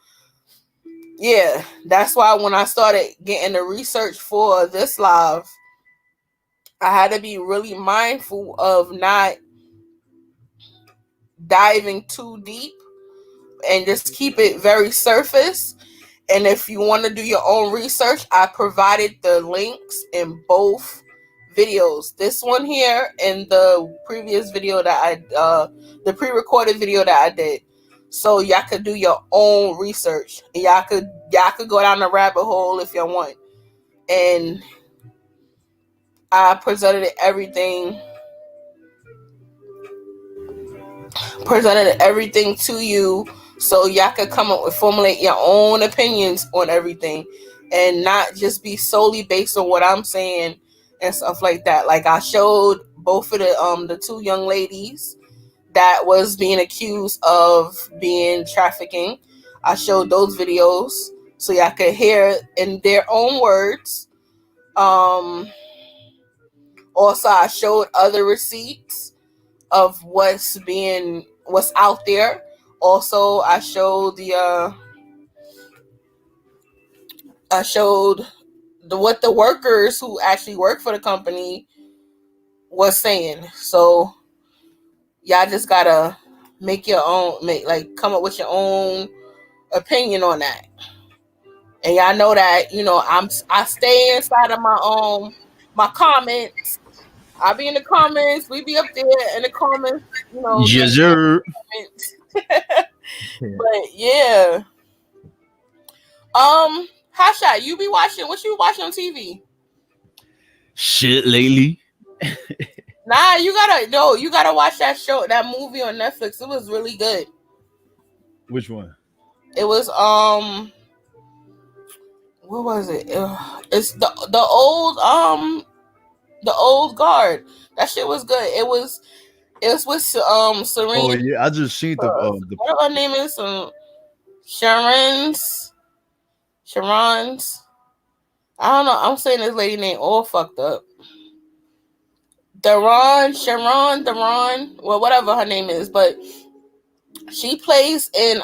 yeah, that's why when I started getting the research for this live, I had to be really mindful of not diving too deep and just keep it very surface. And if you want to do your own research, I provided the links in both videos. This one here and the previous video that the pre-recorded video that I did. So y'all could do your own research. And y'all could go down the rabbit hole if y'all want. And I presented everything to you so y'all could come up with formulate your own opinions on everything and not just be solely based on what I'm saying and stuff like that. Like I showed both of the two young ladies that was being accused of being trafficking. I showed those videos so y'all could hear in their own words. Also I showed other receipts of what's out there. Also, I showed what the workers who actually work for the company was saying. So y'all just gotta come up with your own opinion on that. And y'all know that I stay inside of my comments. I be in the comments. We be up there in the comments. Yes, sir. But yeah. Hotshot, you be watching what you watching on TV? Shit lately. Nah, you gotta watch that movie on Netflix. It was really good. Which one? It was what was it? It's the old guard. That shit was good. It was with Serene. Oh yeah, I just seen the what her name is? Sharon's. I don't know. I'm saying this lady name all fucked up. Sharon, well, whatever her name is, but she plays in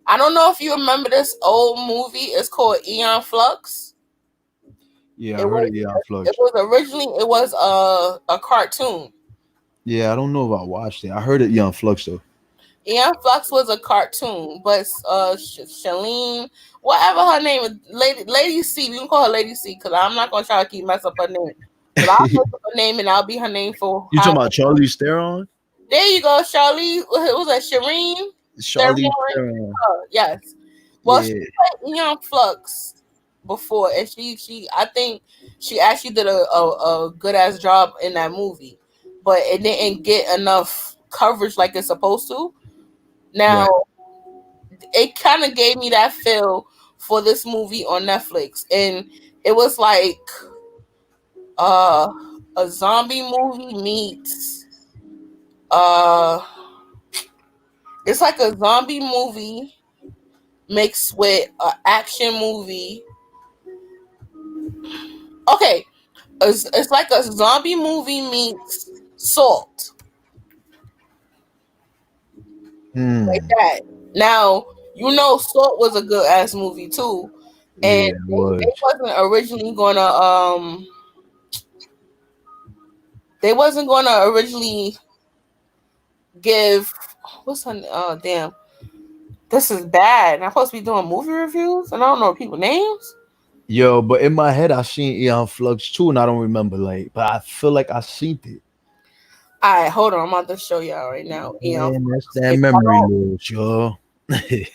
I don't know if you remember this old movie. It's called Eon Flux. Yeah, I heard of Eon Flux. It was originally a cartoon. Yeah, I don't know if I watched it. I heard of Eon Flux though. Eon Flux was a cartoon, but Shalene, whatever her name is, Lady C. We can call her Lady C because I'm not gonna try to keep mess up her name. But I'll mess up her name and I'll be her name for. You talking about Charlize Theron? There you go, Charlize. Was that Shireen? Charlize Theron. Yes. Well, she played Eon Flux before, and she I think she actually did a good ass job in that movie, but it didn't get enough coverage like it's supposed to. Now, it kind of gave me that feel for this movie on Netflix, and it was like a zombie movie meets it's like a zombie movie mixed with an action movie. Okay, it's like a zombie movie meets Salt. Like that. Now, Salt was a good ass movie too. And they wasn't originally gonna originally give what's her damn. This is bad. I'm supposed to be doing movie reviews and I don't know people's names. Yo, but in my head I seen Eon Flux too, and I don't remember but I feel like I seen it. Alright, hold on. I'm about to show y'all right now. Man, that's that memory loss, yo. Yeah,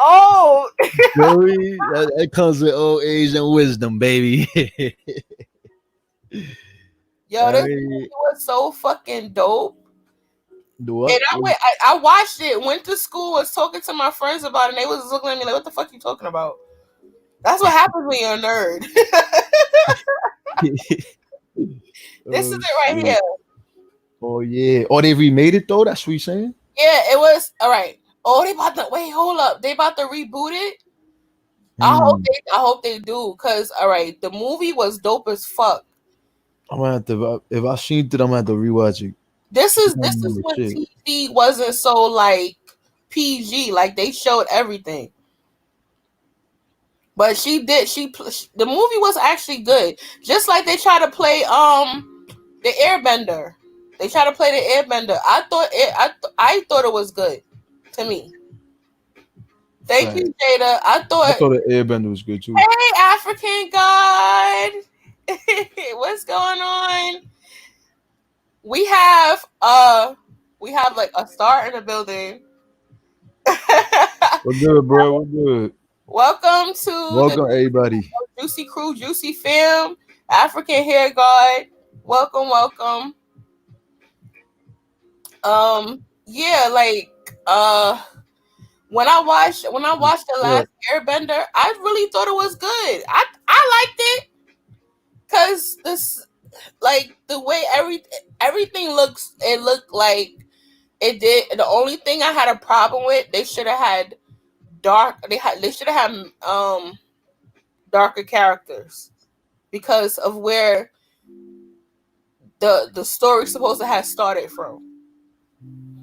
old. Joey, that comes with old age and wisdom, baby. Yo, this movie was so fucking dope. The what? And I watched it, went to school, was talking to my friends about it, and they was looking at me like, what the fuck you talking about? That's what happens when you're a nerd. This is it right here. Oh yeah. Oh, they remade it though? That's what you're saying? Yeah, it was all right. Oh, they about to hold up. They about to reboot it. I hope they do, cause all right, the movie was dope as fuck. I'm gonna have to, if I seen it, I'm gonna have to rewatch it. This is when TV wasn't so like PG, like they showed everything. But the movie was actually good. Just like they try to play the Airbender. They try to play the Airbender. I thought it was good to me. Thank you, Jada. I thought the Airbender was good too. Hey, African God. What's going on? We have like a star in the building. We're good, bro. We're good. Welcome everybody. Juicy Crew, Juicy Fam, African Hair God. Welcome. Yeah, like when I watched the last Airbender, I really thought it was good. I liked it because this, like, the way everything looks, it looked like it did. The only thing I had a problem with, they should have had they should have had darker characters because of where the story's supposed to have started from.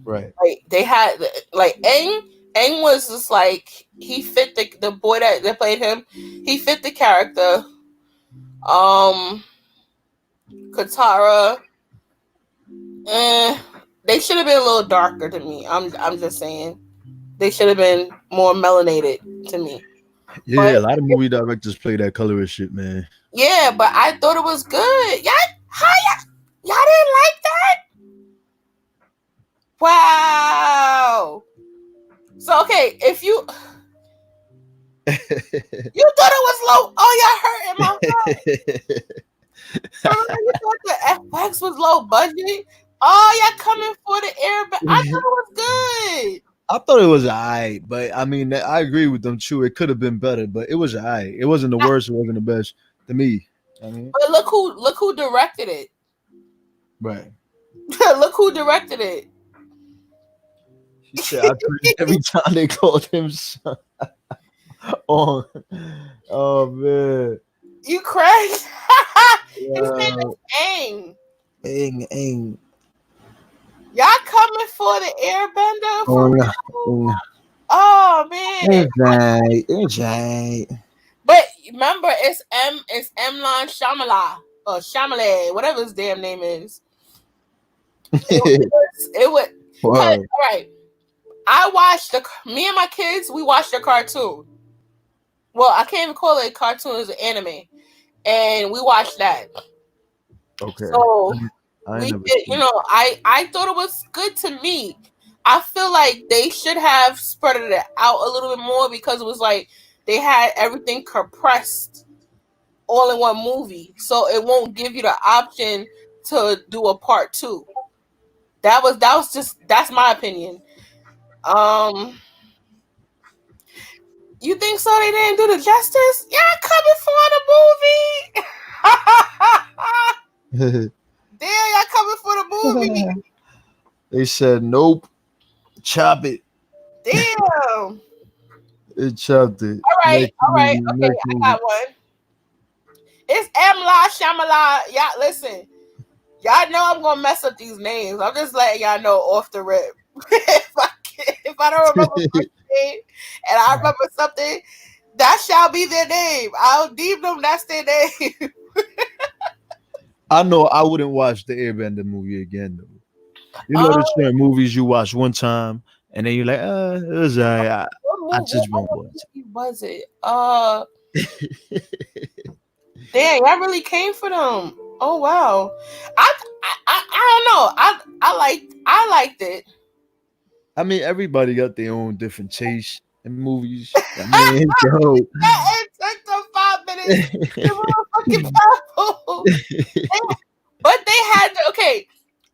Right. Like they had like Aang was just like, he fit the boy that played him. He fit the character. Katara, they should have been a little darker to me. I'm just saying. They should have been more melanated to me. Yeah, but a lot of movie directors play that colorist shit, man. Yeah, but I thought it was good. Y'all didn't like that? Wow. So okay, if you you thought it was low, oh y'all hurting my heart. You thought the FX was low budget? Oh, y'all coming for the Airbender? I thought it was good. I thought it was alright, but I mean, I agree with them too. It could have been better, but it was alright. It wasn't the worst. It wasn't the best to me. I mean, but look who directed it. Right. Look who directed it. She said, I cringed every time they called him son. Oh man. You crazy? His name is Aang. Aang. Y'all coming for the Airbender? Oh man. It's right. But remember, it's M. Line Shyamalan or Shyamalan, whatever his damn name is. It was wow. All right. I watched me and my kids, we watched a cartoon. Well, I can't even call it a cartoon, it's an anime. And we watched that. Okay. So we did, I thought it was good to me. I feel like they should have spread it out a little bit more because it was like they had everything compressed all in one movie. So it won't give you the option to do a part 2. That's my opinion. You think so? They didn't do the justice? Y'all coming for the movie? Damn, y'all coming for the movie? They said nope. Chop it. Damn. It chopped it. All right. Okay, I got one. It's M. La Shyamalan. Y'all listen. Y'all know I'm gonna mess up these names. I'm just letting y'all know off the rip. if I don't remember my name and I remember something, that shall be their name. I'll deem them that's their name. I know I wouldn't watch the Airbender movie again though. You know the certain movies you watch one time and then you're like, it was I just won't watch it. Was it? Damn, y'all really came for them. Oh wow. I don't know. I liked it. I I mean, everybody got their own different taste in movies. I mean, so It took them 5 minutes. They were fucking powerful. But they had to, okay.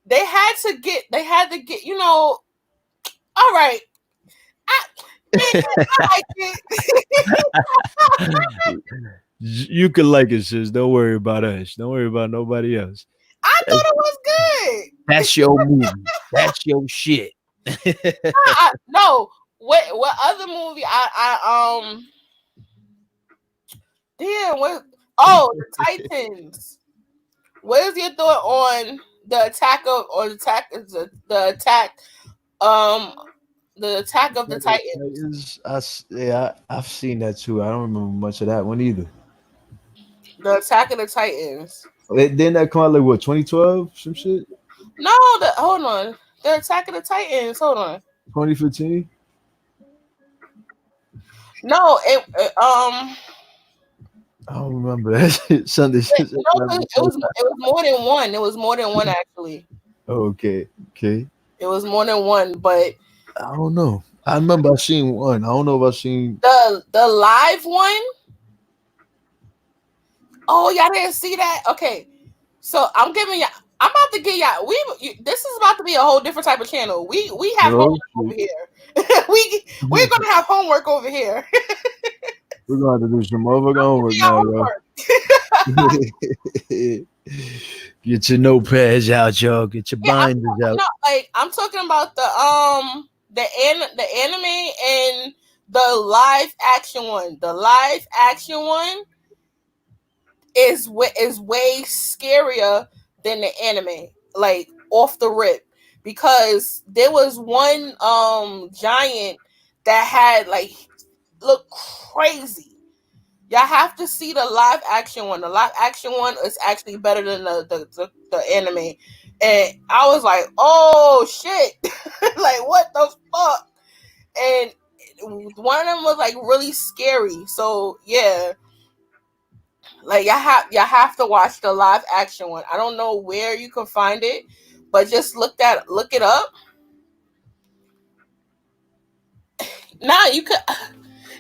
They had to get, you know, all right. Man, I like it. you could like it, sis. Don't worry about us. Don't worry about nobody else. I thought it was good. That's your movie. That's your shit. No, what other movie? Damn, what? Oh, the Titans. What is your thought on the attack of the attack of the Titans? I've seen that too. I don't remember much of that one either. The Attack of the Titans. Didn't that come out like what 2012 some shit? No, hold on. The Attack of the Titans. Hold on. 2015. No, I don't remember that shit. Sunday. it was more than one. It was more than one actually. Okay. It was more than one, but I don't know. I remember I seen one. I don't know if I seen the live one. Oh, y'all didn't see that? Okay, so I'm about to give y'all. This is about to be a whole different type of channel. We have homework over here. We're gonna have homework over here. We're gonna have to do some homework now, yo. Get your notepads out, y'all. Get your binders out. No, like I'm talking about the anime and the live action one. The live action one is way scarier than the anime, like off the rip, because there was one giant that had like looked crazy. Y'all have to see the live action one. The live action one is actually better than the anime. And I was like, oh shit. Like what the fuck? And one of them was like really scary. So yeah. Like y'all have to watch the live action one. I don't know where you can find it, but just look it up. Now you could.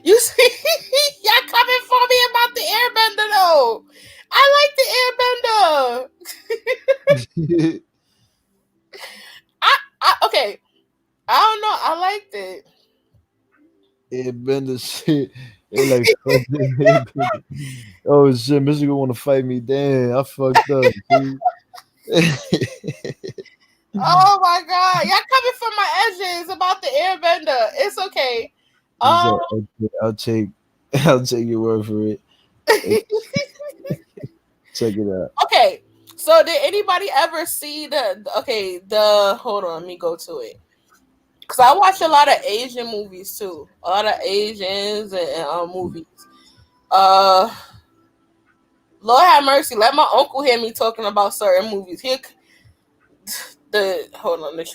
You see, y'all coming for me about the airbender though. I like the airbender. Okay. I don't know. I liked it. Airbender shit. They like oh shit, Mr. want to fight me. Damn, I fucked up. Oh my god, y'all coming from my edges about the airbender. It's okay. I'll take your word for it. Check it out. Okay, so did anybody ever see hold on, let me go to it. Because I watch a lot of Asian movies too. A lot of Asians and movies. Lord have mercy, let my uncle hear me talking about certain movies. The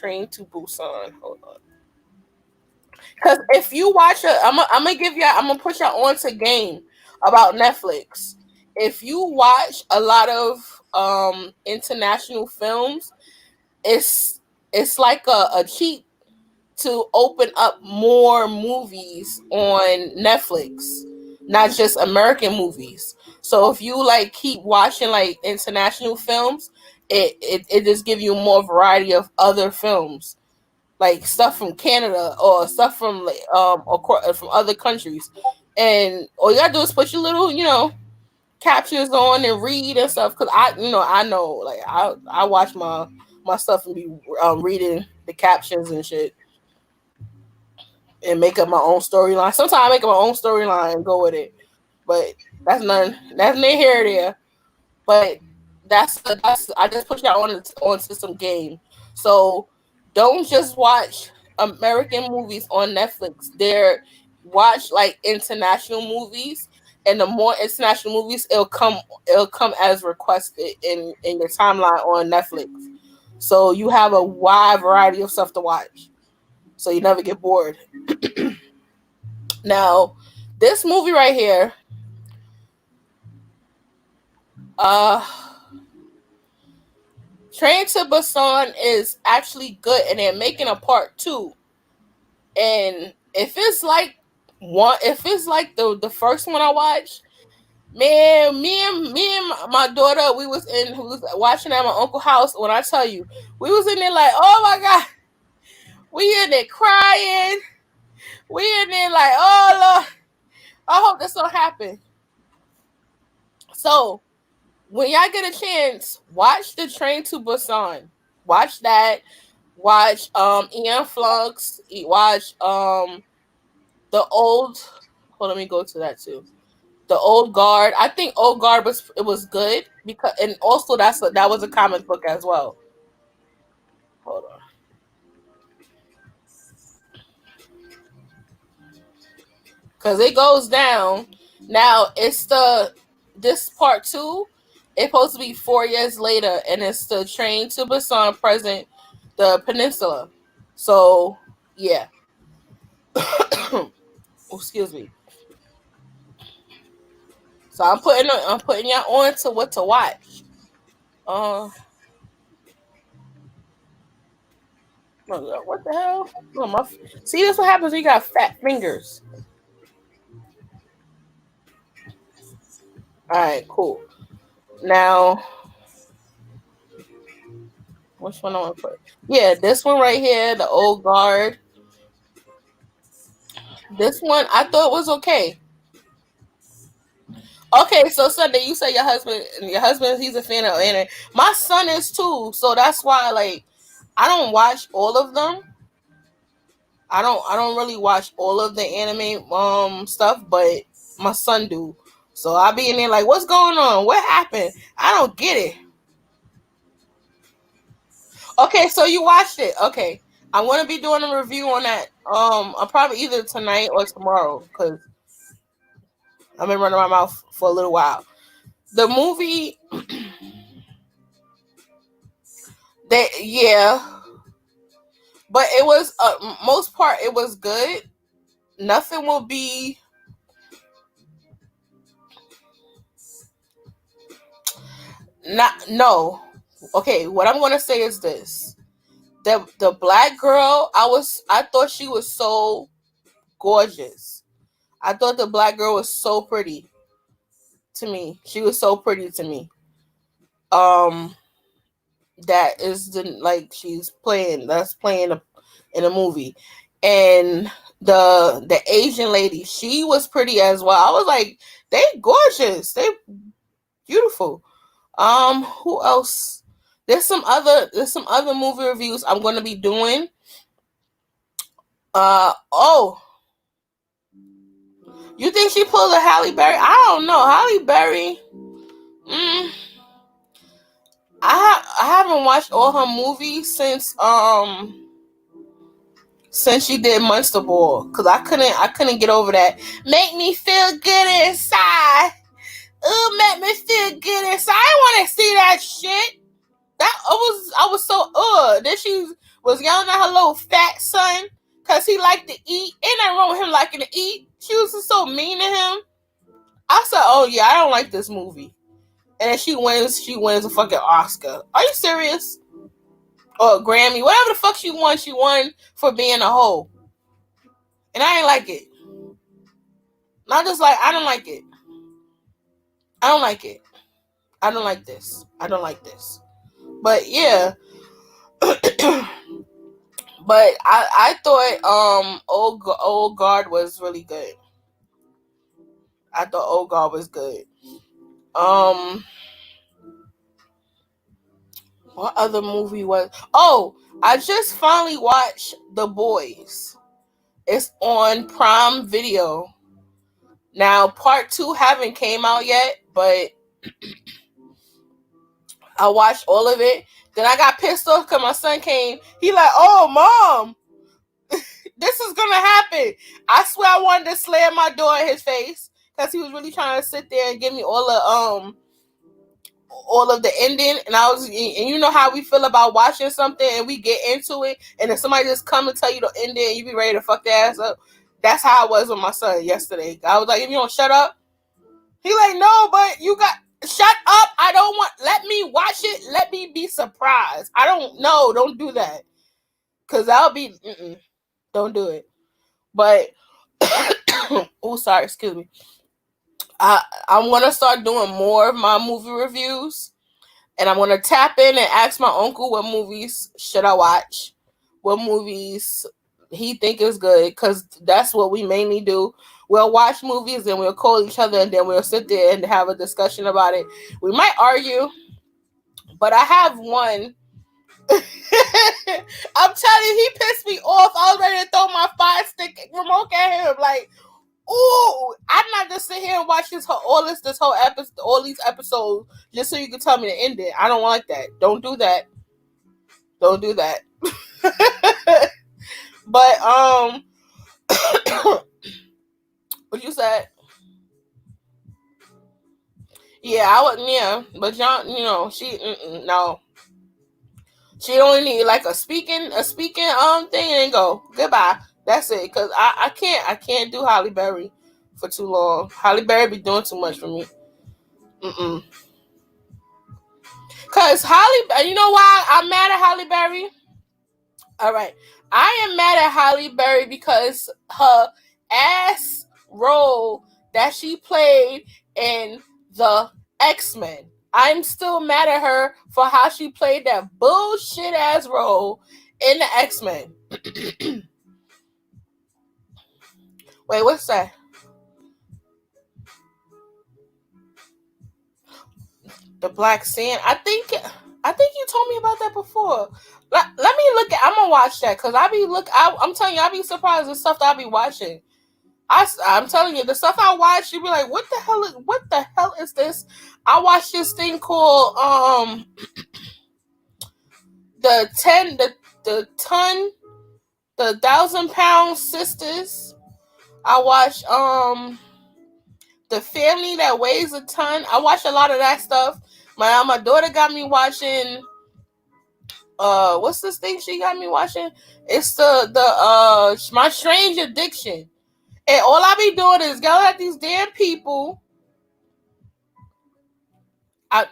Train to Busan. Hold on. Because if you watch I'm gonna push y'all on to game about Netflix. If you watch a lot of international films, it's like a cheat to open up more movies on Netflix, not just American movies. So if you like keep watching like international films, it just gives you more variety of other films, like stuff from Canada or stuff from or from other countries, and all you gotta do is put your little captions on and read and stuff. Because I know like I watch my stuff and be reading the captions and shit and make up my own storyline. Sometimes I make up my own storyline and go with it, but that's neither here or there. But that's I just put y'all onto some game. So don't just watch American movies on Netflix. Watch like international movies, and the more international movies, it'll come as requested in your timeline on Netflix. So you have a wide variety of stuff to watch, so you never get bored. Now, this movie right here, Train to Busan is actually good, and they're making a part 2. And if it's like the first one I watched, man, me and my daughter, we was watching at my uncle's house. When I tell you, we was in there like, oh my God, we in there crying. We in there like, oh Lord, I hope this don't happen. So when y'all get a chance, watch the Train to Busan. Watch that. Watch Ian Flux. Watch the old. Hold on, let me go to that too. The Old Guard. I think Old Guard was good because, and also that was a comic book as well. Hold on. Because it goes down. Now it's this part 2. It's supposed to be 4 years later, and it's the Train to Busan present the peninsula. So yeah. Excuse me. So I'm putting y'all on to what to watch. What the hell? Oh, see, this what happens when you got fat fingers. All right, cool. Now, which one I want to put? Yeah, this one right here, the Old Guard. This one I thought was okay. Okay, so Sunday, you say your husband, he's a fan of anime. My son is too, so that's why like I don't watch all of them. I don't really watch all of the anime stuff, but my son do. So I be in there like, what's going on? What happened? I don't get it. Okay, so you watched it. Okay. I'm gonna be doing a review on that. I'll probably either tonight or tomorrow because I've been running my mouth for a little while. The movie but it was most part it was good. Nothing will be okay, what I'm gonna say is this. The black girl, I thought she was so gorgeous. I thought the black girl was so pretty to me. She was so pretty to me. That is she's playing in a movie. And the Asian lady, she was pretty as well. I was like, they gorgeous. They beautiful. Who else? There's some other movie reviews I'm gonna be doing. You think she pulled a Halle Berry? I don't know. Halle Berry. I haven't watched all her movies since she did Monster Ball because I couldn't get over that. Make me feel good inside. Ooh, make me feel good inside. I want to see that shit. I was so Then she was yelling at her little fat son because he liked to eat. Ain't nothing wrong with him liking to eat. She was just so mean to him. I said, oh yeah, I don't like this movie. And then she wins a fucking Oscar. Are you serious? Or a Grammy, whatever the fuck she won for being a hoe. And I ain't like it. Not just like, I don't like it. I don't like it. I don't like this. I don't like this. But yeah. But I thought Old Guard was really good. I thought Old Guard was good. What other movie was? Oh, I just finally watched The Boys. It's on Prime Video. Now, part 2 haven't came out yet, but I watched all of it. Then I got pissed off because my son came. He like, oh, Mom, this is going to happen. I swear I wanted to slam my door in his face because he was really trying to sit there and give me all of the ending. And you know how we feel about watching something and we get into it. And then somebody just come and tell you the ending and you be ready to fuck their ass up. That's how I was with my son yesterday. I was like, if you don't shut up. He like, no, but you got... Shut up. I don't want... Let me watch it. Let me be surprised. I don't know. Don't do that. Because I'll be... Don't do it. But oh, sorry, excuse me. I'm gonna start doing more of my movie reviews, and I'm gonna tap in and ask my uncle what movies should I watch, what movies he think is good, because that's what we mainly do. We'll watch movies and we'll call each other, and then we'll sit there and have a discussion about it. We might argue, but I have one. I'm telling you, he pissed me off. I was ready to throw my fire stick remote at him. Like, ooh, I'm not just sit here and watch this whole episode, all these episodes, just so you can tell me to end it. I don't like that. Don't do that. Don't do that. But what you said? Yeah, I wouldn't. Yeah, but John, she no. She only need like a speaking thing and go goodbye. That's it. Cause I can't do Halle Berry for too long. Halle Berry be doing too much for me. Cause you know why I'm mad at Halle Berry? All right, I am mad at Halle Berry because her ass role that she played in the X-Men. I'm still mad at her for how she played that bullshit ass role in the X-Men. Wait, what's that? The Black Sand. I think you told me about that before. Let me look at. I'm gonna watch that because I'm telling you, I be surprised at stuff that I be watching. I'm telling you, the stuff I watch, you be like, what the hell is this? I watched this thing called the 1,000-pound sisters. I watched the family that weighs a ton. I watch a lot of that stuff. My daughter got me watching what's this thing she got me watching? It's the My Strange Addiction. And all I be doing is yelling at these damn people. All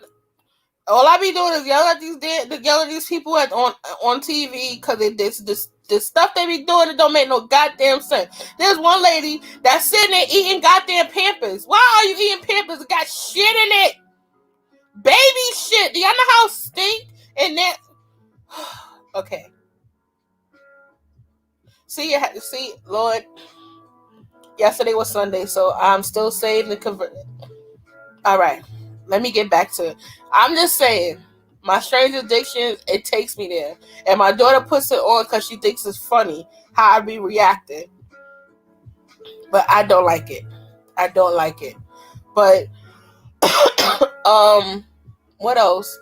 I be doing is yelling at these people on TV because this stuff they be doing, it don't make no goddamn sense. There's one lady that's sitting there eating goddamn Pampers. Why are you eating Pampers? It got shit in it. Baby shit. Do y'all know how stink in that? Okay. See, Lord. Yesterday was Sunday, so I'm still saved and converted. All right, let me get back to it. I'm just saying, My Strange Addiction, it takes me there. And my daughter puts it on because she thinks it's funny how I be reacting. But I don't like it. But, what else?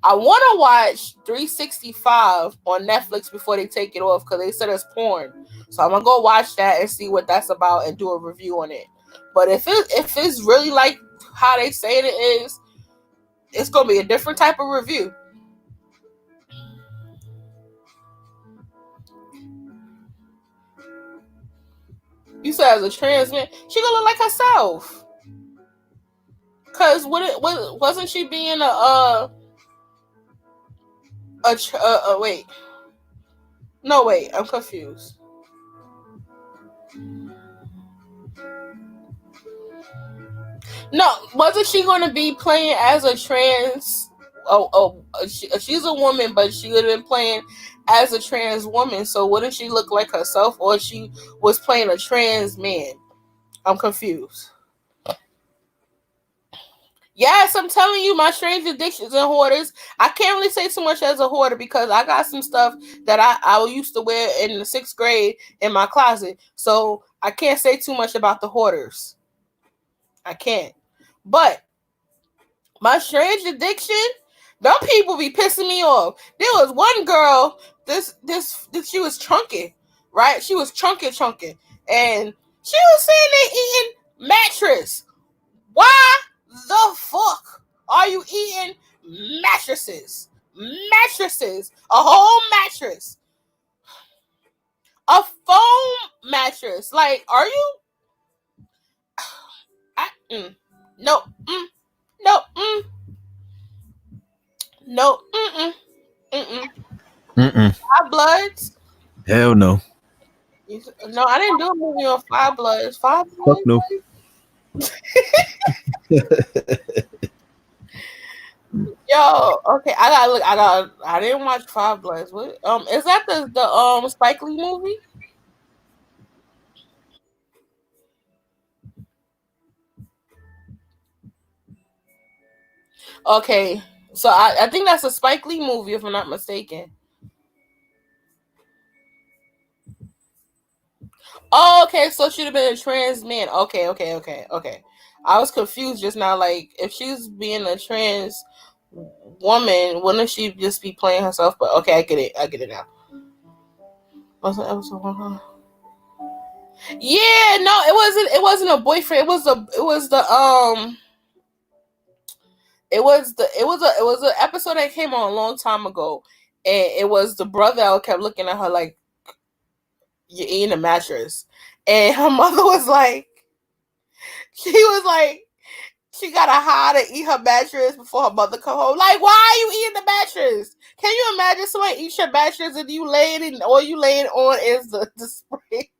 I want to watch 365 on Netflix before they take it off because they said it's porn. So I'm going to go watch that and see what that's about and do a review on it. But if it's really like how they say it is, it's going to be a different type of review. You said as a trans man, she going to look like herself. Because wasn't she being wait. No, wait, I'm confused. No, wasn't she going to be playing as a trans? She's a woman, but she would have been playing as a trans woman. So wouldn't she look like herself, or she was playing a trans man? I'm confused. Yes, I'm telling you, My Strange Addictions and Hoarders. I can't really say too much as a hoarder because I got some stuff that I used to wear in the 6th grade in my closet. So I can't say too much about the hoarders. I can't. But My Strange Addiction, them people be pissing me off. There was one girl, this she was chunky, right? She was chunky, and she was sitting there eating mattress. Why the fuck are you eating mattresses? Mattresses, a whole mattress, a foam mattress. Like, are you? No. No. No. Mm-mm. Hot bloods. Hell no. No, I didn't do a movie on Five Bloods. Five Fuck Bloods? no. Yo, okay, I gotta look. I didn't watch Five Bloods. What? Is that the Spike Lee movie? Okay, so I think that's a Spike Lee movie, if I'm not mistaken. Oh, okay, so she'd have been a trans man. Okay. I was confused just now. Like, if she's being a trans woman, wouldn't she just be playing herself? But okay, I get it now. Was it episode 1? Yeah, no, it wasn't a boyfriend. It was an episode that came on a long time ago, and it was the brother that kept looking at her like, you're eating a mattress, and her mother was like, she gotta hide and eat her mattress before her mother come home. Like, why are you eating the mattress? Can you imagine somebody eat your mattress and you laying in, all you laying on is the springs?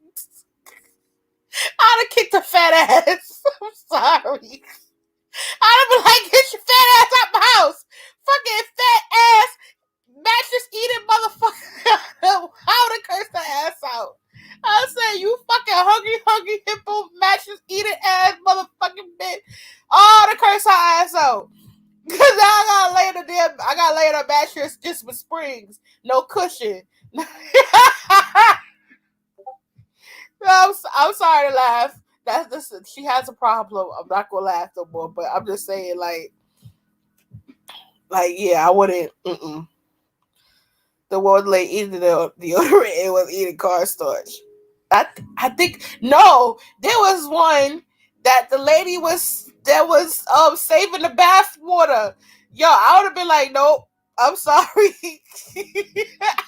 I'd have kicked her fat ass. I'm sorry. I'd have been like, get your fat ass out my house. Fucking fat ass mattress eating motherfucker. I would have cursed her ass out. I say, you fucking hungry hippo mattress eating ass motherfucking bitch. Oh, to curse her ass out. Cause now I gotta lay in a mattress just with springs, no cushion. I'm sorry to laugh. She has a problem. I'm not gonna laugh no more. But I'm just saying, like yeah, I wouldn't. The one lady eating the deodorant and was eating cornstarch. I think no, there was one that the lady was saving the bath water. Yo, I would have been like, nope, I'm sorry.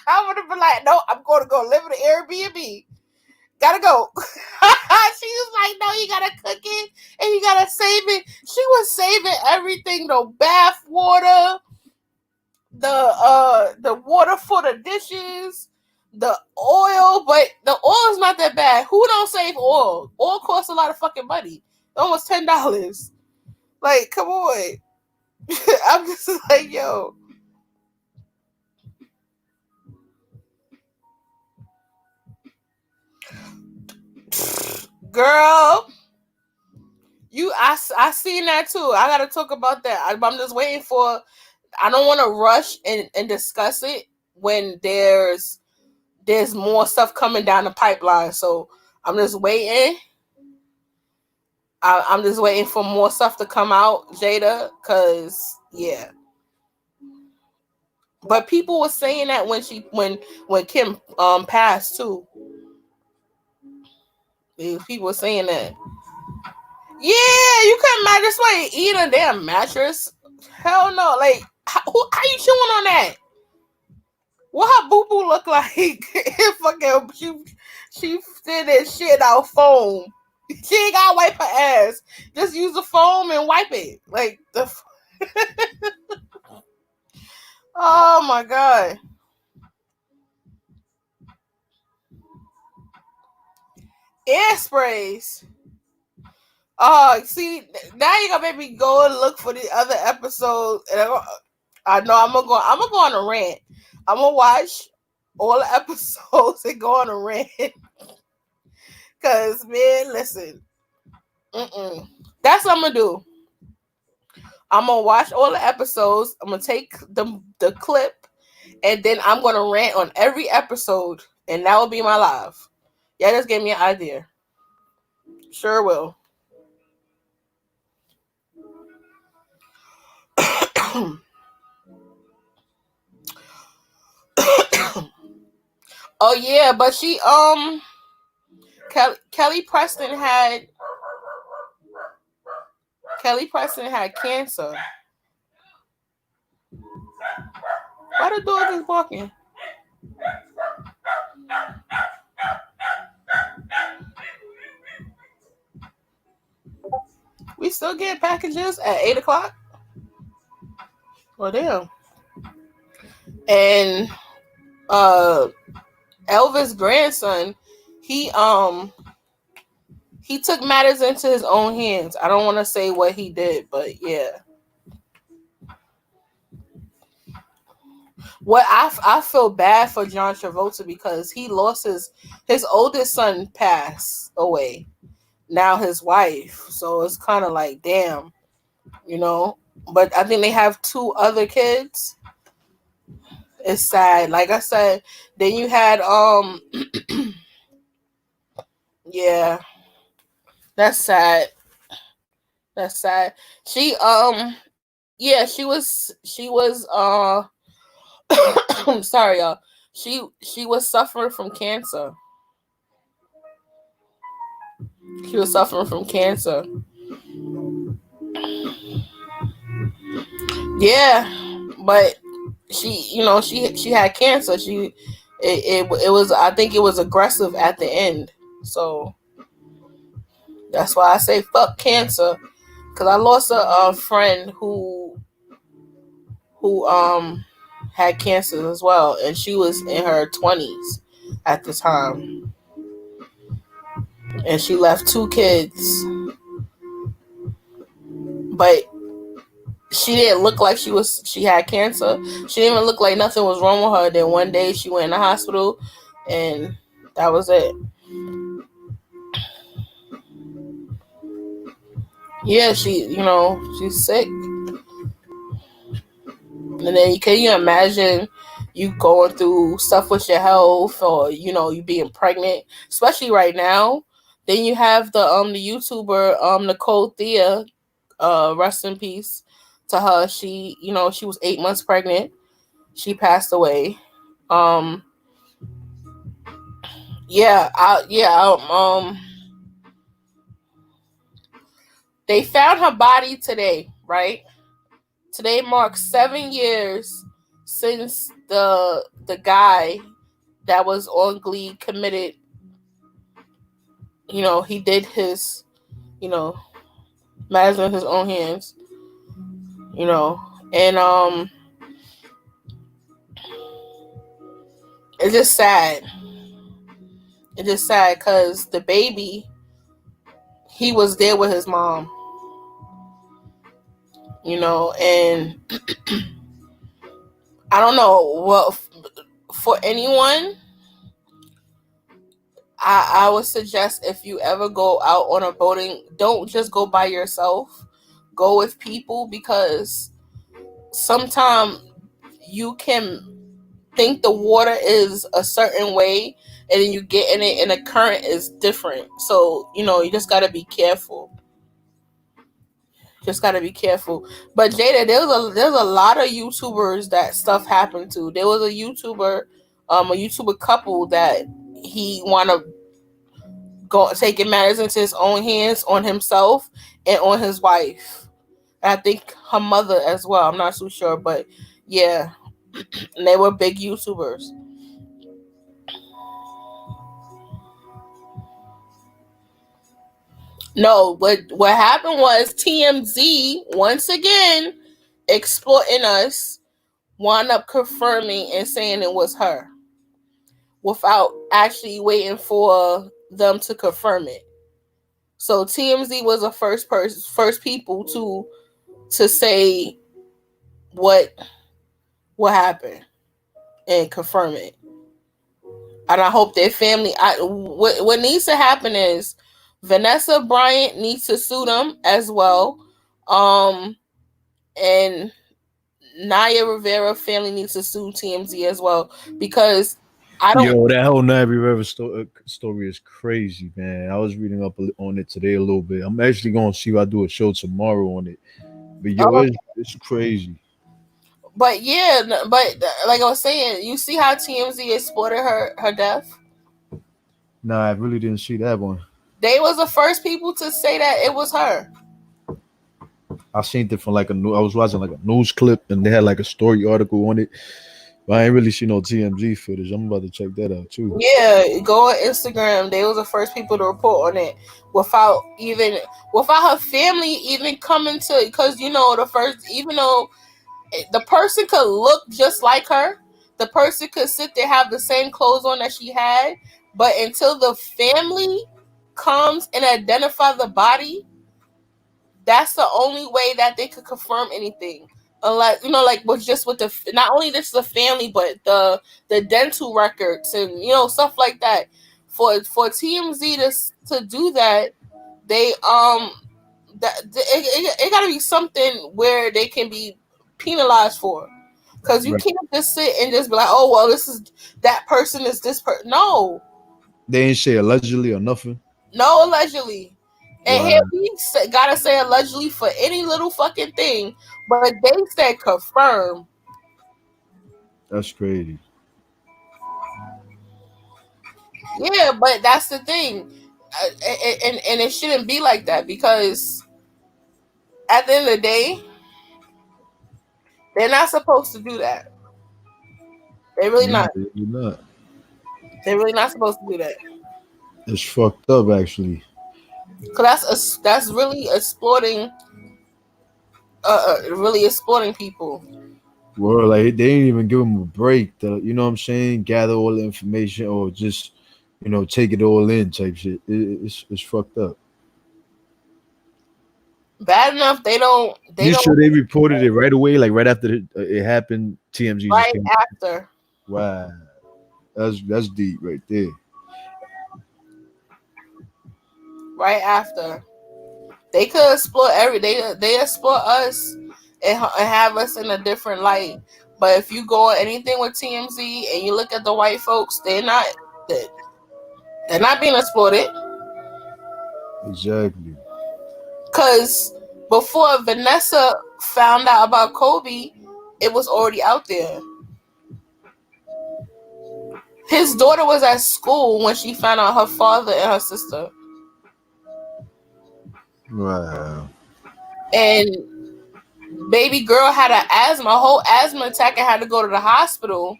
I would have been like, no, I'm going to go live in an Airbnb. Gotta go. She was like, no, you gotta cook it and you gotta save it. She was saving everything, the bath water, the water for the dishes, the oil, but the oil is not that bad. Who don't save oil? Oil costs a lot of fucking money. Almost $10. Like, come on. I'm just like, yo. Girl, I seen that too. I gotta talk about that. I'm just waiting for. I don't want to rush and discuss it when there's more stuff coming down the pipeline. So I'm just waiting. I'm just waiting for more stuff to come out, Jada, because yeah. But people were saying that when Kim passed too. People were saying that. Yeah, you couldn't imagine somebody eating a damn mattress. Hell no. Like, how you chewing on that? What her boo boo look like? Fucking she did that shit out foam. She ain't gotta wipe her ass. Just use the foam and wipe it. Like the. Oh my god. Air sprays. Oh, see, now you gonna make me go and look for the other episode. And I know I'm gonna go on a rant. I'm gonna watch all the episodes and go on a rant. Cause man, listen, that's what I'm gonna do. I'm gonna watch all the episodes. I'm gonna take the clip, and then I'm gonna rant on every episode, and that will be my live. Yeah, just gave me an idea. Sure will. Oh yeah, but she Kelly Preston had cancer. Why the dog is barking? We still get packages at 8:00. Well, damn. And Elvis' grandson, he took matters into his own hands. I don't want to say what he did, but yeah. What I feel bad for John Travolta because he lost his oldest son passed away. Now his wife, so it's kind of like damn, you know. But I think they have 2 other kids. It's sad. Like I said, then you had yeah, that's sad. That's sad. She yeah, she was I'm sorry y'all. She was suffering from cancer. She was suffering from cancer. Yeah, but she had cancer. It was, I think it was aggressive at the end. So that's why I say fuck cancer. Cause I lost a friend who had cancer as well, and she was in her 20s at the time, and she left 2 kids, but she didn't look like she had cancer. She didn't even look like nothing was wrong with her. Then one day she went in the hospital, and that was it. Yeah, she's sick. And then can you imagine you going through stuff with your health, or you being pregnant, especially right now. Then you have the YouTuber Nicole Thea, rest in peace to her. She she was 8 months pregnant. She passed away. They found her body today, right? Today marks 7 years since the guy that was on Glee committed. He did his, matters in his own hands. And it's just sad. It's just sad because the baby, he was there with his mom. And I don't know. Well, for anyone, I would suggest if you ever go out on a boating, don't just go by yourself. Go with people, because sometimes you can think the water is a certain way, and then you get in it and the current is different. So, you just got to be careful. Just gotta be careful. But Jada, there's a lot of YouTubers that stuff happened to. There was a YouTuber couple that he wanna go taking matters into his own hands on himself and on his wife. And I think her mother as well. I'm not too sure, but yeah, and they were big YouTubers. No, what happened was TMZ once again exploiting us, wound up confirming and saying it was her without actually waiting for them to confirm it. So TMZ was the first people to say what happened and confirm it. And I hope their family. What needs to happen is Vanessa Bryant needs to sue them as well, and Naya Rivera family needs to sue TMZ as well, because I don't. Yo, that whole Naya Rivera story is crazy, man. I was reading up on it today a little bit. I'm actually going to see if I do a show tomorrow on it. But yo, it's crazy. But yeah, but like I was saying, you see how TMZ exploited her death? Nah, I really didn't see that one. They was the first people to say that it was her. I seen it from I was watching like a news clip, and they had like a story article on it. But I ain't really see no TMZ footage. I'm about to check that out too. Yeah, go on Instagram. They was the first people to report on it without her family even coming to, because even though the person could look just like her, the person could sit there, have the same clothes on that she had, But until the family comes and identify the body, that's the only way that they could confirm anything. Unless, like with the not only just the family, but the dental records and stuff like that. For TMZ to do that, they it got to be something where they can be penalized for. Because you can't just sit and just be like, oh, well, this is that person is this person. No. They ain't say allegedly or nothing. No, allegedly. And here we gotta say allegedly for any little fucking thing, but they said confirm. That's crazy. Yeah, but that's the thing, and it shouldn't be like that, because at the end of the day, they're not supposed to do that. They're really not. They're really not supposed to do that. It's fucked up, actually. Cause that's really exploiting. Really exploiting people. Well, like they didn't even give them a break to, you know what I'm saying, gather all the information or just, take it all in type shit. It's fucked up. Bad enough they don't. Sure they reported it right away, like right after it happened? TMZ right after. Wow, that's deep right there. Right after. They could explore they explore us and have us in a different light. But if you go on anything with TMZ and you look at the white folks, they're not being exploited. Exactly. Because before Vanessa found out about Kobe, it was already out there. His daughter was at school when she found out her father and her sister. Wow. And baby girl had a whole asthma attack, and had to go to the hospital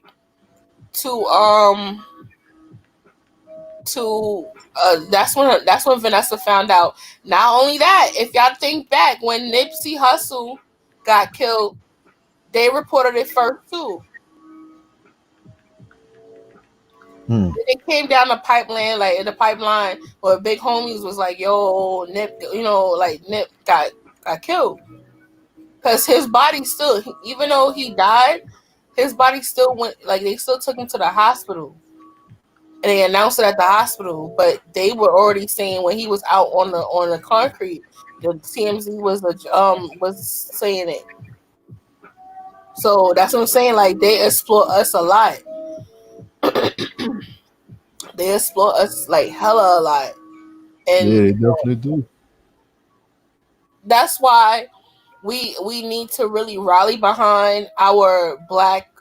that's when Vanessa found out. Not only that, if y'all think back when Nipsey Hussle got killed, they reported it first too. It came down the pipeline, like in the pipeline, where big homies was like, "Yo, Nip, Nip got killed." Because his body still, even though he died, his body still went, like they still took him to the hospital. And they announced it at the hospital, but they were already saying when he was out on the concrete, the TMZ was saying it. So that's what I'm saying. Like they exploit us a lot. They exploit us like hella a lot. And yeah, they definitely do. That's why we need to really rally behind our black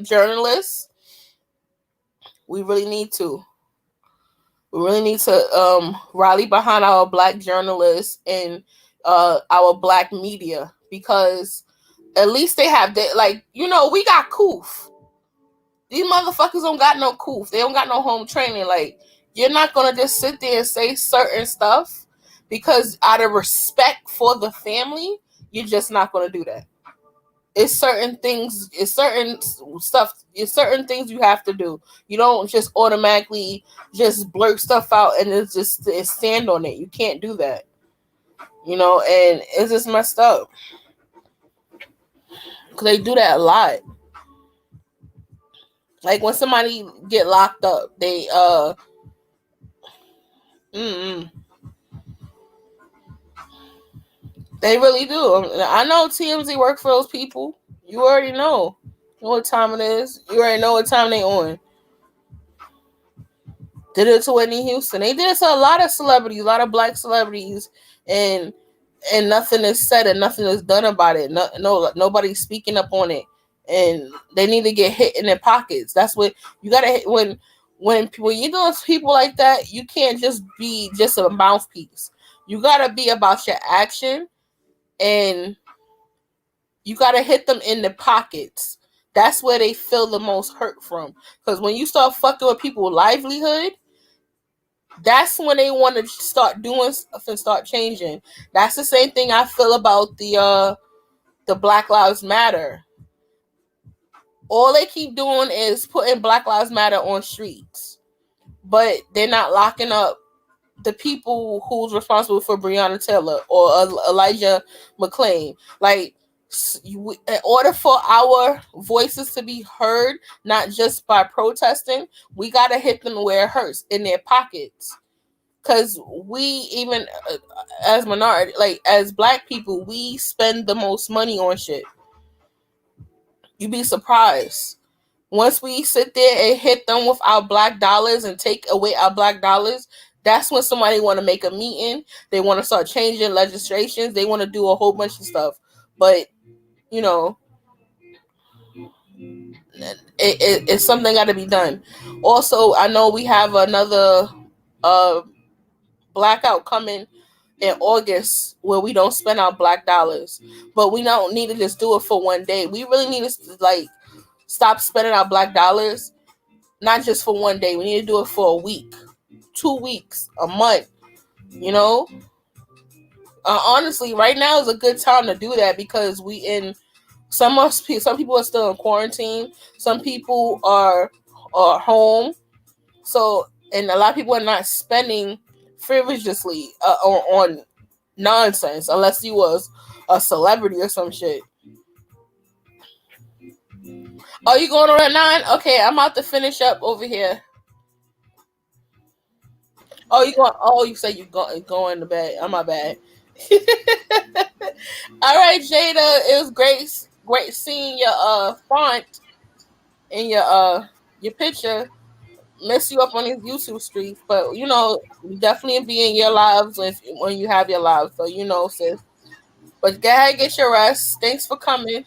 journalists. We really need to. We really need to rally behind our black journalists and our black media, because at least they have that. We got coof. These motherfuckers don't got no coof. They don't got no home training. Like, you're not gonna just sit there and say certain stuff because out of respect for the family, you're just not gonna do that. It's certain things, it's certain stuff, it's certain things you have to do. You don't just automatically just blurt stuff out and it's just stand on it. You can't do that. And it's just messed up. Because they do that a lot. Like when somebody get locked up, they they really do. I know TMZ work for those people. You already know. You know what time it is. You already know what time they on. Did it to Whitney Houston. They did it to a lot of celebrities, a lot of black celebrities, and nothing is said and nothing is done about it. Nobody's speaking up on it, and they need to get hit in their pockets. That's what you gotta hit when you do people like that. You can't just be just a mouthpiece. You gotta be about your action, and you gotta hit them in the pockets. That's where they feel the most hurt from. Because when you start fucking with people's livelihood, that's when they want to start doing stuff and start changing. That's the same thing I feel about the Black Lives Matter. All they keep doing is putting Black Lives Matter on streets, but they're not locking up the people who's responsible for Breonna Taylor or Elijah McClain. Like, in order for our voices to be heard, not just by protesting, we gotta hit them where it hurts, in their pockets. Because we, even as minority, like as Black people, we spend the most money on shit. You'd be surprised. Once we sit there and hit them with our Black dollars and take away our Black dollars, that's when somebody want to make a meeting. They want to start changing legislations. They want to do a whole bunch of stuff. But, you know, it's something got to be done. Also, I know we have another blackout coming in August where we don't spend our Black dollars. But we don't need to just do it for one day. We really need to, like, stop spending our Black dollars, not just for one day. We need to do it for a week, 2 weeks, a month, you know? Honestly, right now is a good time to do that because we in some people are still in quarantine. Some people are home. So, and a lot of people are not spending frivolously on nonsense unless you was a celebrity or some shit. Oh, you going on at 9? Okay, I'm about to finish up over here. Oh, you going? Oh, you say you going to bed. I'm my bad. All right, Jada. It was great seeing your font in your picture. Mess you up on these YouTube streets, but you know, definitely be in your lives when you have your lives. So you know, sis. But go ahead, get your rest. Thanks for coming.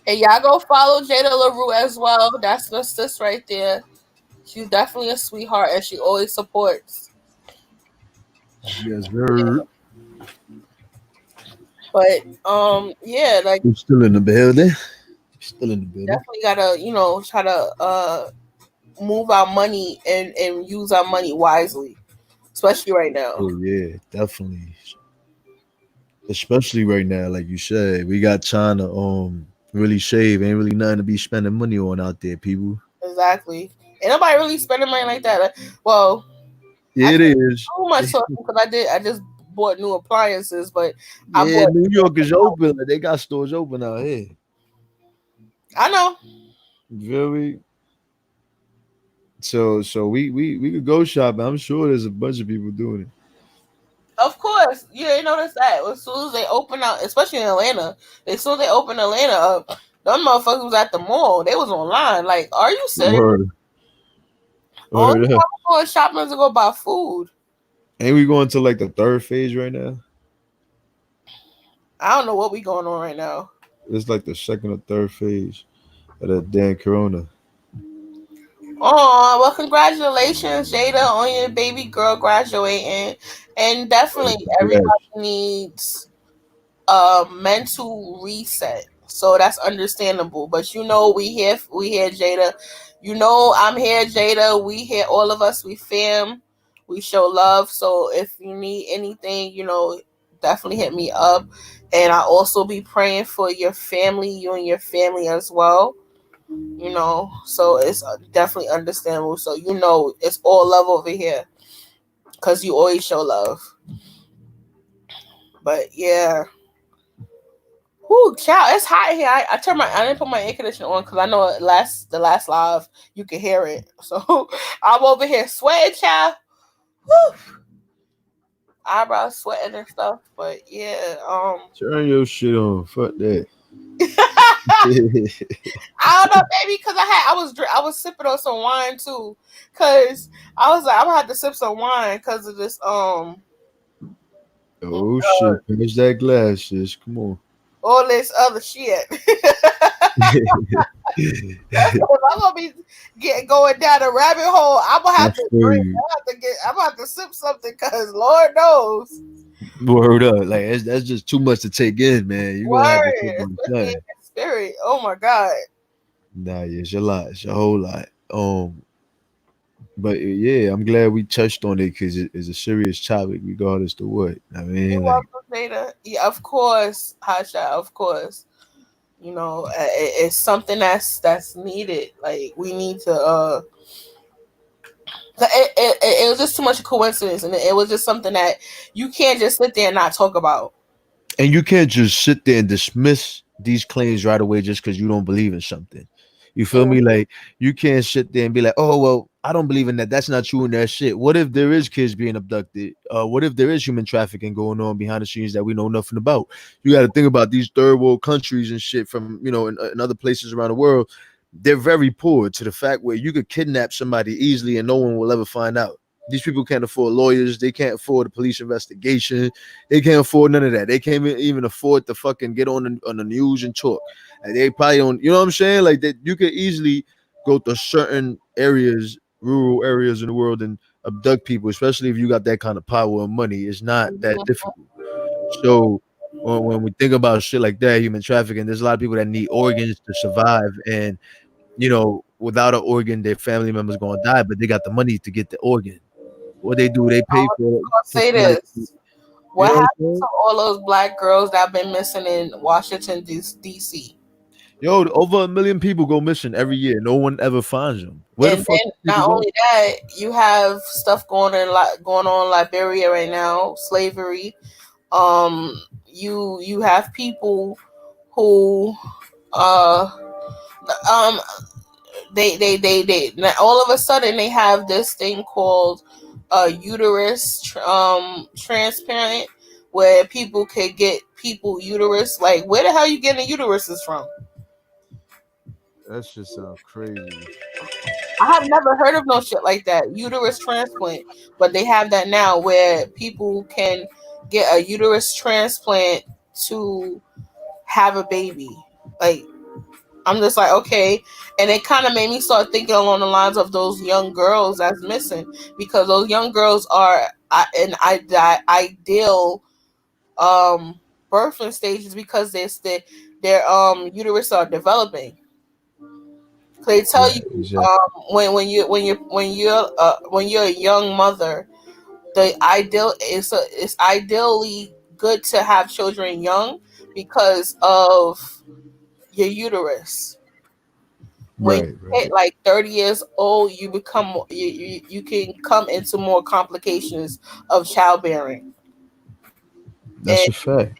And y'all go follow Jada LaRue as well. That's the sis right there. She's definitely a sweetheart, and she always supports. Yes, sir. But yeah, like We're still in the building. Still in the building. Definitely gotta, try to move our money and use our money wisely, especially right now. Oh yeah, definitely. Especially right now, like you said, we got China really save. Ain't really nothing to be spending money on out there, people. Exactly. Ain't nobody really spending money like that. Well, Yeah, it is. too much because I just bought new appliances, but Yeah, New York is open. Like, they got stores open out here. I know. Very. So we could go shopping. I'm sure there's a bunch of people doing it. Of course, you ain't noticed that. As soon as they open up, especially in Atlanta, as soon as they open Atlanta up, them motherfuckers was at the mall. They was online. Like, are you serious? Word. Only time I'm going shopping to go buy food. Ain't we going to like the third phase right now? I don't know what we going on right now. It's like the second or third phase of that damn corona. Oh, well, congratulations, Jada, on your baby girl graduating. And definitely everybody needs a mental reset. So that's understandable. But you know, we here, Jada. You know, I'm here, Jada. We here, all of us, we fam. We show love. So if you need anything, definitely hit me up. And I also be praying for your family, you and your family as well. So it's definitely understandable. So it's all love over here because you always show love. But yeah, whoo, child, it's hot here. I didn't put my air conditioner on because I know the last live you can hear it. So I'm over here sweating, child. Woo. Eyebrows sweating and stuff. But yeah, turn your shit on. Fuck that. I don't know, baby, because I was sipping on some wine too, because I was like, I'm gonna have to sip some wine because of this oh shit, finish that glass, sis. Come on. All this other shit. I'm gonna be going down a rabbit hole. I'm gonna have to drink. I'm gonna have to sip something because Lord knows. Word up, like that's just too much to take in, man. You gonna have to take spirit. Oh my god. Nah, yeah, it's a lot. It's a whole lot. But yeah, I'm glad we touched on it because it's a serious topic, regardless to what. I mean, Yeah, of course, Hasha, of course. It's something that's needed. Like we need to. It was just too much coincidence, and it was just something that you can't just sit there and not talk about. And you can't just sit there and dismiss these claims right away just because you don't believe in something. You feel me? Like you can't sit there and be like, "Oh well, I don't believe in that. That's not true in that shit." What if there is kids being abducted? What if there is human trafficking going on behind the scenes that we know nothing about? You got to think about these third world countries and shit from in other places around the world. They're very poor to the fact where you could kidnap somebody easily and no one will ever find out. These people can't afford lawyers. They can't afford a police investigation. They can't afford none of that. They can't even afford to fucking get on the news and talk. And they probably don't. You know what I'm saying? Like that, you could easily go to certain areas, rural areas in the world, and abduct people, especially if you got that kind of power and money. It's not that difficult. So when we think about shit like that, human trafficking, there's a lot of people that need organs to survive, and without an organ, their family member's gonna die, but they got the money to get the organ. What they do, they pay for it I'll for say somebody. this: You what know what I'm happened saying? to all those black girls that have been missing in Washington D.C.? Yo, over 1 million people go missing every year. No one ever finds them. Where the And fuck then do people not go? only that, you have stuff going on in Liberia right now, slavery. You have people who uh um they all of a sudden they have this thing called uterus transplant, where people could get people uterus. Like, where the hell you getting uteruses from? That shit sounds crazy. I have never heard of no shit like that, uterus transplant. But they have that now where people can get a uterus transplant to have a baby. Like, I'm just like, okay. And it kind of made me start thinking along the lines of those young girls that's missing, because those young girls are in ideal birthing stages, because their uterus are developing. They tell Right, you exactly. when you're a young mother, it's ideally good to have children young because of your uterus. When you Right, hit right. like 30 years old, you can come into more complications of childbearing, That's and a fact.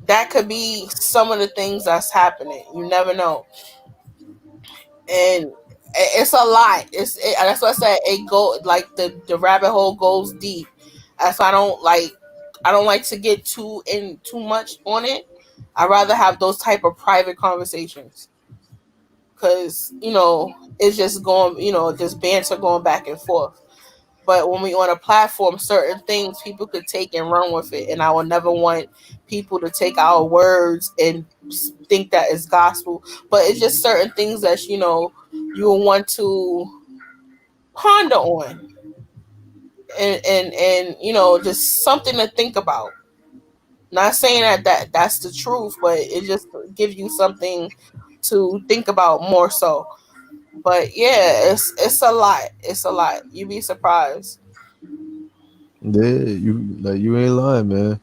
that could be some of the things that's happening. You never know, and it's a lot. That's what I said. It go like the rabbit hole goes deep. That's why I don't like to get too much on it. I rather have those type of private conversations, because it's just going, just banter going back and forth. But when we on a platform, certain things people could take and run with it, and I will never want people to take our words and think that it's gospel. But it's just certain things that you will want to ponder on, and just something to think about. Not saying that's the truth, but it just gives you something to think about more so. But yeah, it's a lot. It's a lot. You'd be surprised. Yeah, you ain't lying, man.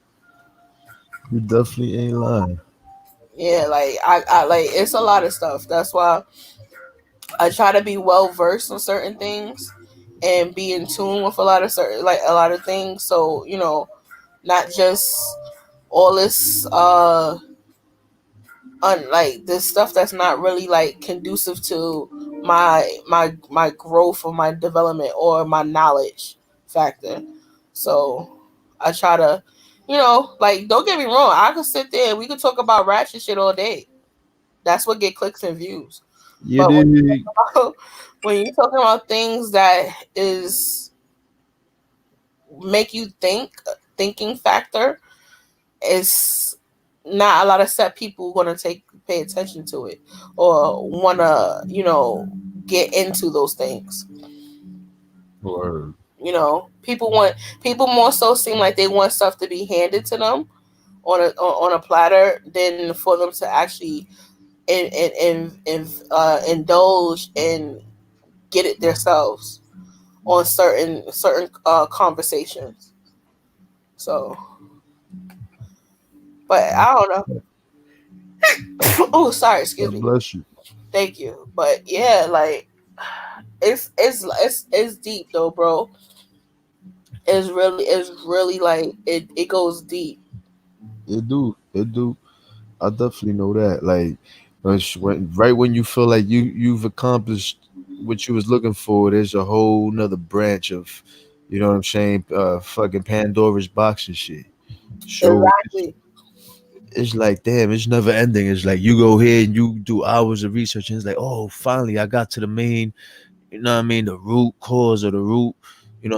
You definitely ain't lying. Yeah, like I like, it's a lot of stuff. That's why I try to be well versed on certain things and be in tune with a lot of things. So not just all this like this stuff that's not really like conducive to my growth or my development or my knowledge factor. So I try to, like, don't get me wrong, I could sit there and we could talk about ratchet shit all day. That's what get clicks and views. You But dig? when you're talking about things that is make you thinking factor, it's not a lot of set people going to pay attention to it or want to get into those things. Word. People more so seem like they want stuff to be handed to them on a platter than for them to actually indulge and get it themselves on certain conversations. So, but I don't know. Oh, sorry, excuse God me. bless you. Thank you. But yeah, like it's deep though, bro. It's really like it goes deep. It do. It do. I definitely know that. Like, right when you feel like you've accomplished what you was looking for, there's a whole nother branch of, you know what I'm saying? Fucking Pandora's box and shit. So Exactly. it's like, damn, it's never ending. It's like you go here and you do hours of research, and it's like, oh, finally, I got to the main, you know what I mean, the root cause or the root,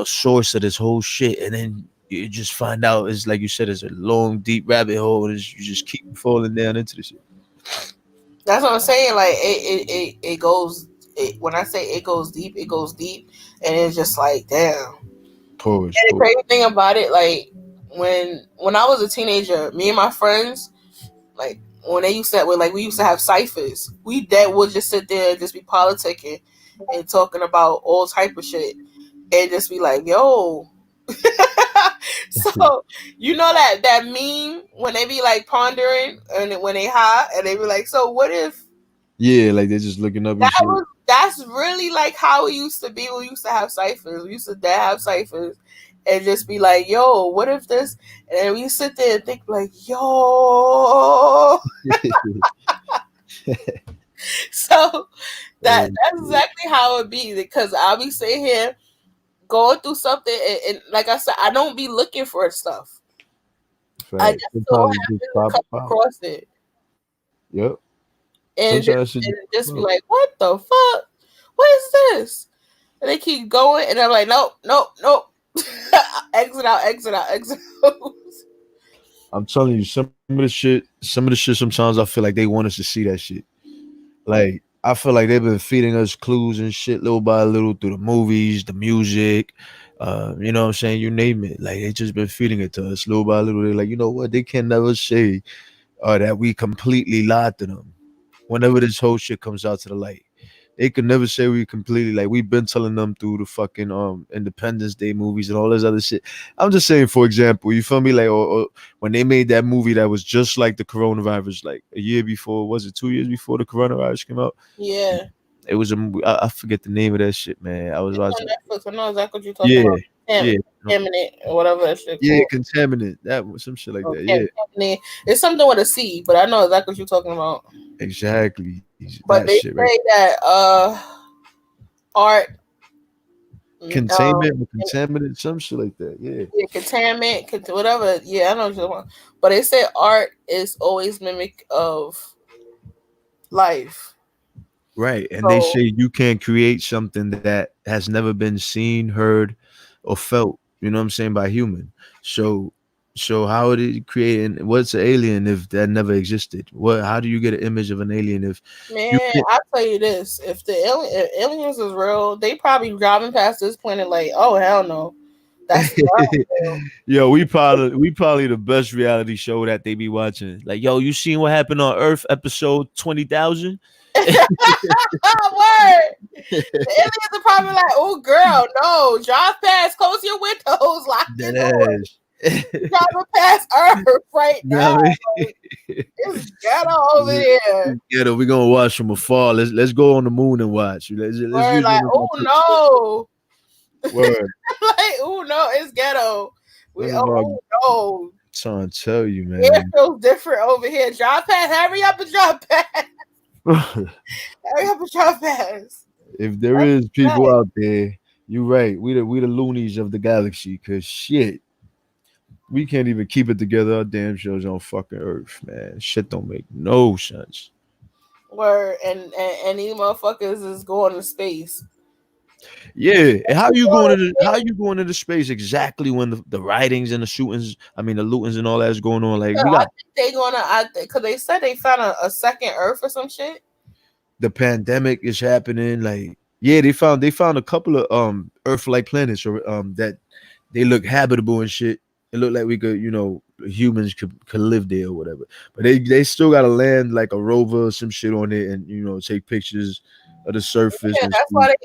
source of this whole shit, and then you just find out it's like you said, it's a long, deep rabbit hole, and you just keep falling down into the shit. That's what I'm saying. Like it goes. When I say it goes deep, and it's just like damn. Pause, And the pause. crazy thing about it, like when I was a teenager, me and my friends, like when they used to like we used to have ciphers. We that would just sit there and just be politicking and talking about all type of shit and just be like, yo. So you know that meme when they be like pondering and when they high and they be like, so what if Yeah, like they're just looking up and shit. that's really like how it used to be. We used to have ciphers. We used to have ciphers and just be like, yo, what if this? And then we sit there and think like, yo. So that's exactly how it be because I'll be sitting here going through something and like I said, I don't be looking for stuff. I Fact. just so Sometimes it happen just to pop come out. across it Yep. and Sometimes it just pop be out. like, what the fuck? What is this? And they keep going, and I'm like, nope, nope, nope. Exit out, exit out, exit out. I'm telling you, some of the shit. Sometimes I feel like they want us to see that shit. Like I feel like they've been feeding us clues and shit little by little through the movies, the music, you know what I'm saying? You name it. Like they just been feeding it to us little by little. They're like, you know what? They can never say that we completely lied to them. Whenever this whole shit comes out to the light, they could never say we completely like we've been telling them through the fucking Independence Day movies and all this other shit. I'm just saying, for example, you feel me? Like, or when they made that movie that was just like the coronavirus, like a year before, was it 2 years before the coronavirus came out? Yeah. It was a movie. I forget the name of that shit, man. I was It's watching. on Netflix. I know exactly what you're talking Yeah, about. yeah, Contaminant or whatever that shit yeah. called. Contaminant. That was some shit like Or that. Yeah, contaminant. It's something with a C, but I know exactly what you're talking about. exactly. That But they shit right. say that art Containment or contaminant, some shit like that. Yeah. yeah, contaminant, whatever. Yeah, I know what you're talking about. But they say art is always mimic of life. Right. And they So say you can create something that has never been seen, heard, or felt, you know what I'm saying, by human. So how would it create and what's an alien if that never existed? How do you get an image of an alien if you man, can't I'll tell you this: if if aliens is real, they probably driving past this planet like, oh hell no, that's not real. Yo, we probably the best reality show that they be watching. Like, yo, you seen what happened on Earth episode 20,000? Word. The aliens are probably like, oh girl, no, drive past, close your windows, lock your That doors. ass. Driving past Earth right You know now. what I mean? Like, it's ghetto over here. Yeah, we gonna watch from afar. Let's go on the moon and watch. Let's Word, use like, one of our tips. oh Word. no. Like, oh no, it's ghetto. One We of our oh no. trying to tell you, Air man. feels different over here. Drive past, hurry up and drive past. Hurry up and drive past. If there is people out there, you're right. We the loonies of the galaxy. Cause shit, we can't even keep it together. Our damn shows on fucking Earth, man. Shit don't make no sense. Word, and these motherfuckers is going to space. Yeah, and how you going into space exactly when the writings and the shootings, I mean the lootings and all that's going on? Like we I got think they gonna, because they said they found a second Earth or some shit. the pandemic is happening. Like yeah, they found a couple of Earth-like planets or that they look habitable and shit. It looked like we could, humans could live there or whatever. But they still gotta land like a rover or some shit on it and take pictures of the surface Yeah, and see.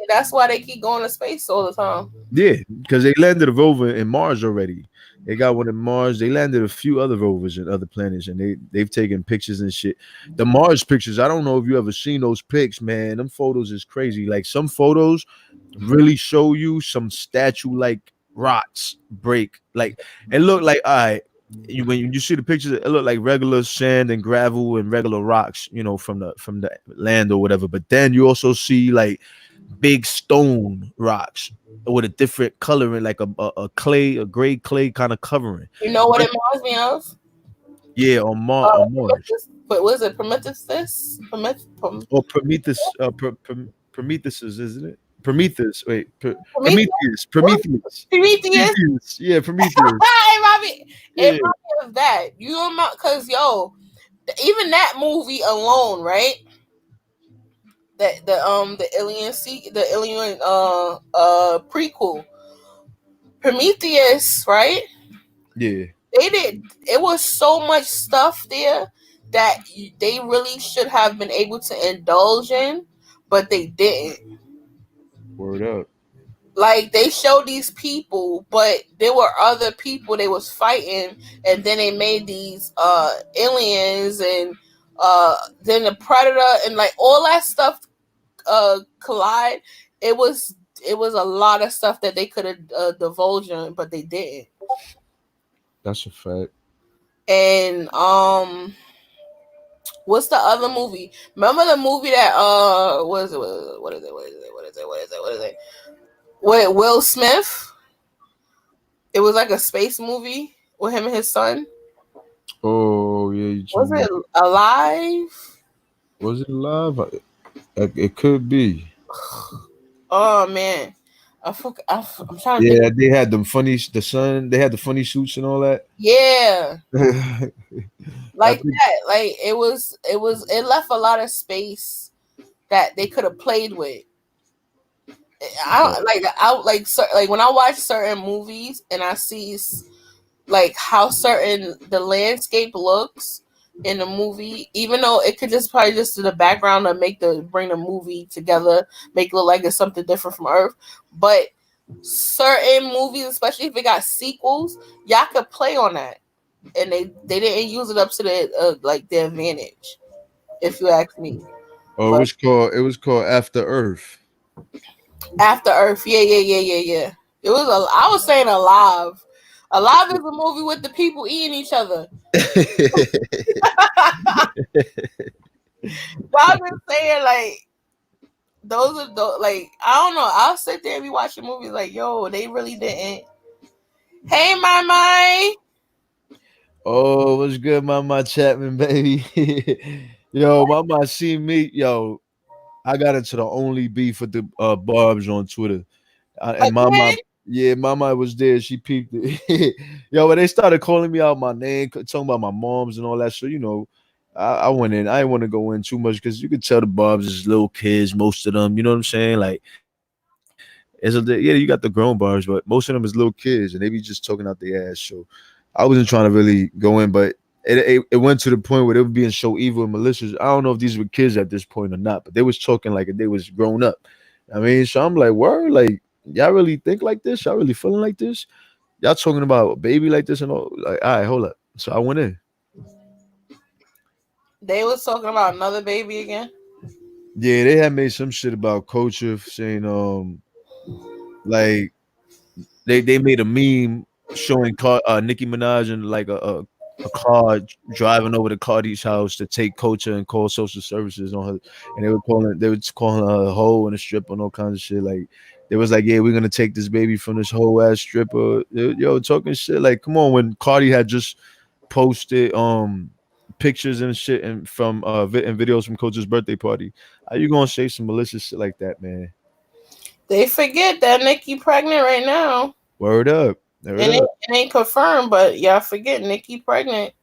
that's why they keep going to space all the time. Yeah, because they landed a rover in Mars already. They got one in Mars. They landed a few other rovers in other planets, and they've taken pictures and shit. The Mars pictures, I don't know if you ever seen those pics, man. Them photos is crazy. Like some photos really show you some statue like rocks break. Like it looked like all right. When you see the pictures, it looked like regular sand and gravel and regular rocks, you know, from the land or whatever. But then you also see like big stone rocks with a different coloring, like a gray clay kind of covering. You know what it reminds me of? Yeah, on Mars. But was it Prometheus? Or Prometheus, Prometheus, isn't it? Prometheus. Wait, Prometheus. Yeah, Prometheus. It reminds me of that. You know, because even that movie alone, right? The alien prequel, Prometheus, right? Yeah. It was so much stuff there that they really should have been able to indulge in, but they didn't. Word up. Like they showed these people, but there were other people they was fighting, and then they made these aliens, and then the Predator, and like all that stuff collide. It was a lot of stuff that they could have divulged in, but they didn't. That's a fact. And what's the other movie? Remember the movie that what is it? With Will Smith? It was like a space movie with him and his son. Oh yeah. Was it Alive? Was it Alive? It could be. Oh man. I'm trying to think. think. They had them funny. They had the funny suits and all that. Yeah, like that. Like it left a lot of space that they could have played with. Like when I watch certain movies and I see like how the landscape looks in the movie, even though it could just probably just do the background to bring the movie together, make it look like it's something different from Earth. But certain movies, especially if it got sequels, y'all could play on that, and they didn't use it up to their advantage, if you ask me. Oh, it was called After Earth. After Earth, yeah. It was I was saying Alive. Alive is a movie with the people eating each other. But I was just saying, like, those are like, I don't know. I'll sit there and be watching movies like, yo, they really didn't. Hey, my. Oh, what's good, Mama Chapman, baby? Yo, Mama see me. Yo, I got into the only beef with the Barbs on Twitter. And Mama was there. She peeped it. Yo, when they started calling me out my name, talking about my moms and all that. So, you know, I went in. I didn't want to go in too much because you could tell the Barbs is little kids, most of them. You know what I'm saying? Like, you got the grown Barbs, but most of them is little kids, and they be just talking out their ass. So I wasn't trying to really go in, but it went to the point where they were being so evil and malicious. I don't know if these were kids at this point or not, but they was talking like they was grown up. I mean, so I'm like, word, like, y'all really think like this? Y'all really feeling like this? Y'all talking about a baby like this and all? Like, all right, hold up. So I went in. They was talking about another baby again? Yeah, they had made some shit about culture, saying like they made a meme showing Nicki Minaj in like a car driving over to Cardi's house to take culture and call social services on her, and they were calling her a hoe and a stripper and all kinds of shit. Like they was like, yeah, we're gonna take this baby from this whole ass stripper. Yo, talking shit. Like, come on, when Cardi had just posted pictures and shit and from and videos from Coach's birthday party, how you gonna say some malicious shit like that, man? They forget that Nicki pregnant right now. Word up. It ain't confirmed, but y'all forget Nicki pregnant.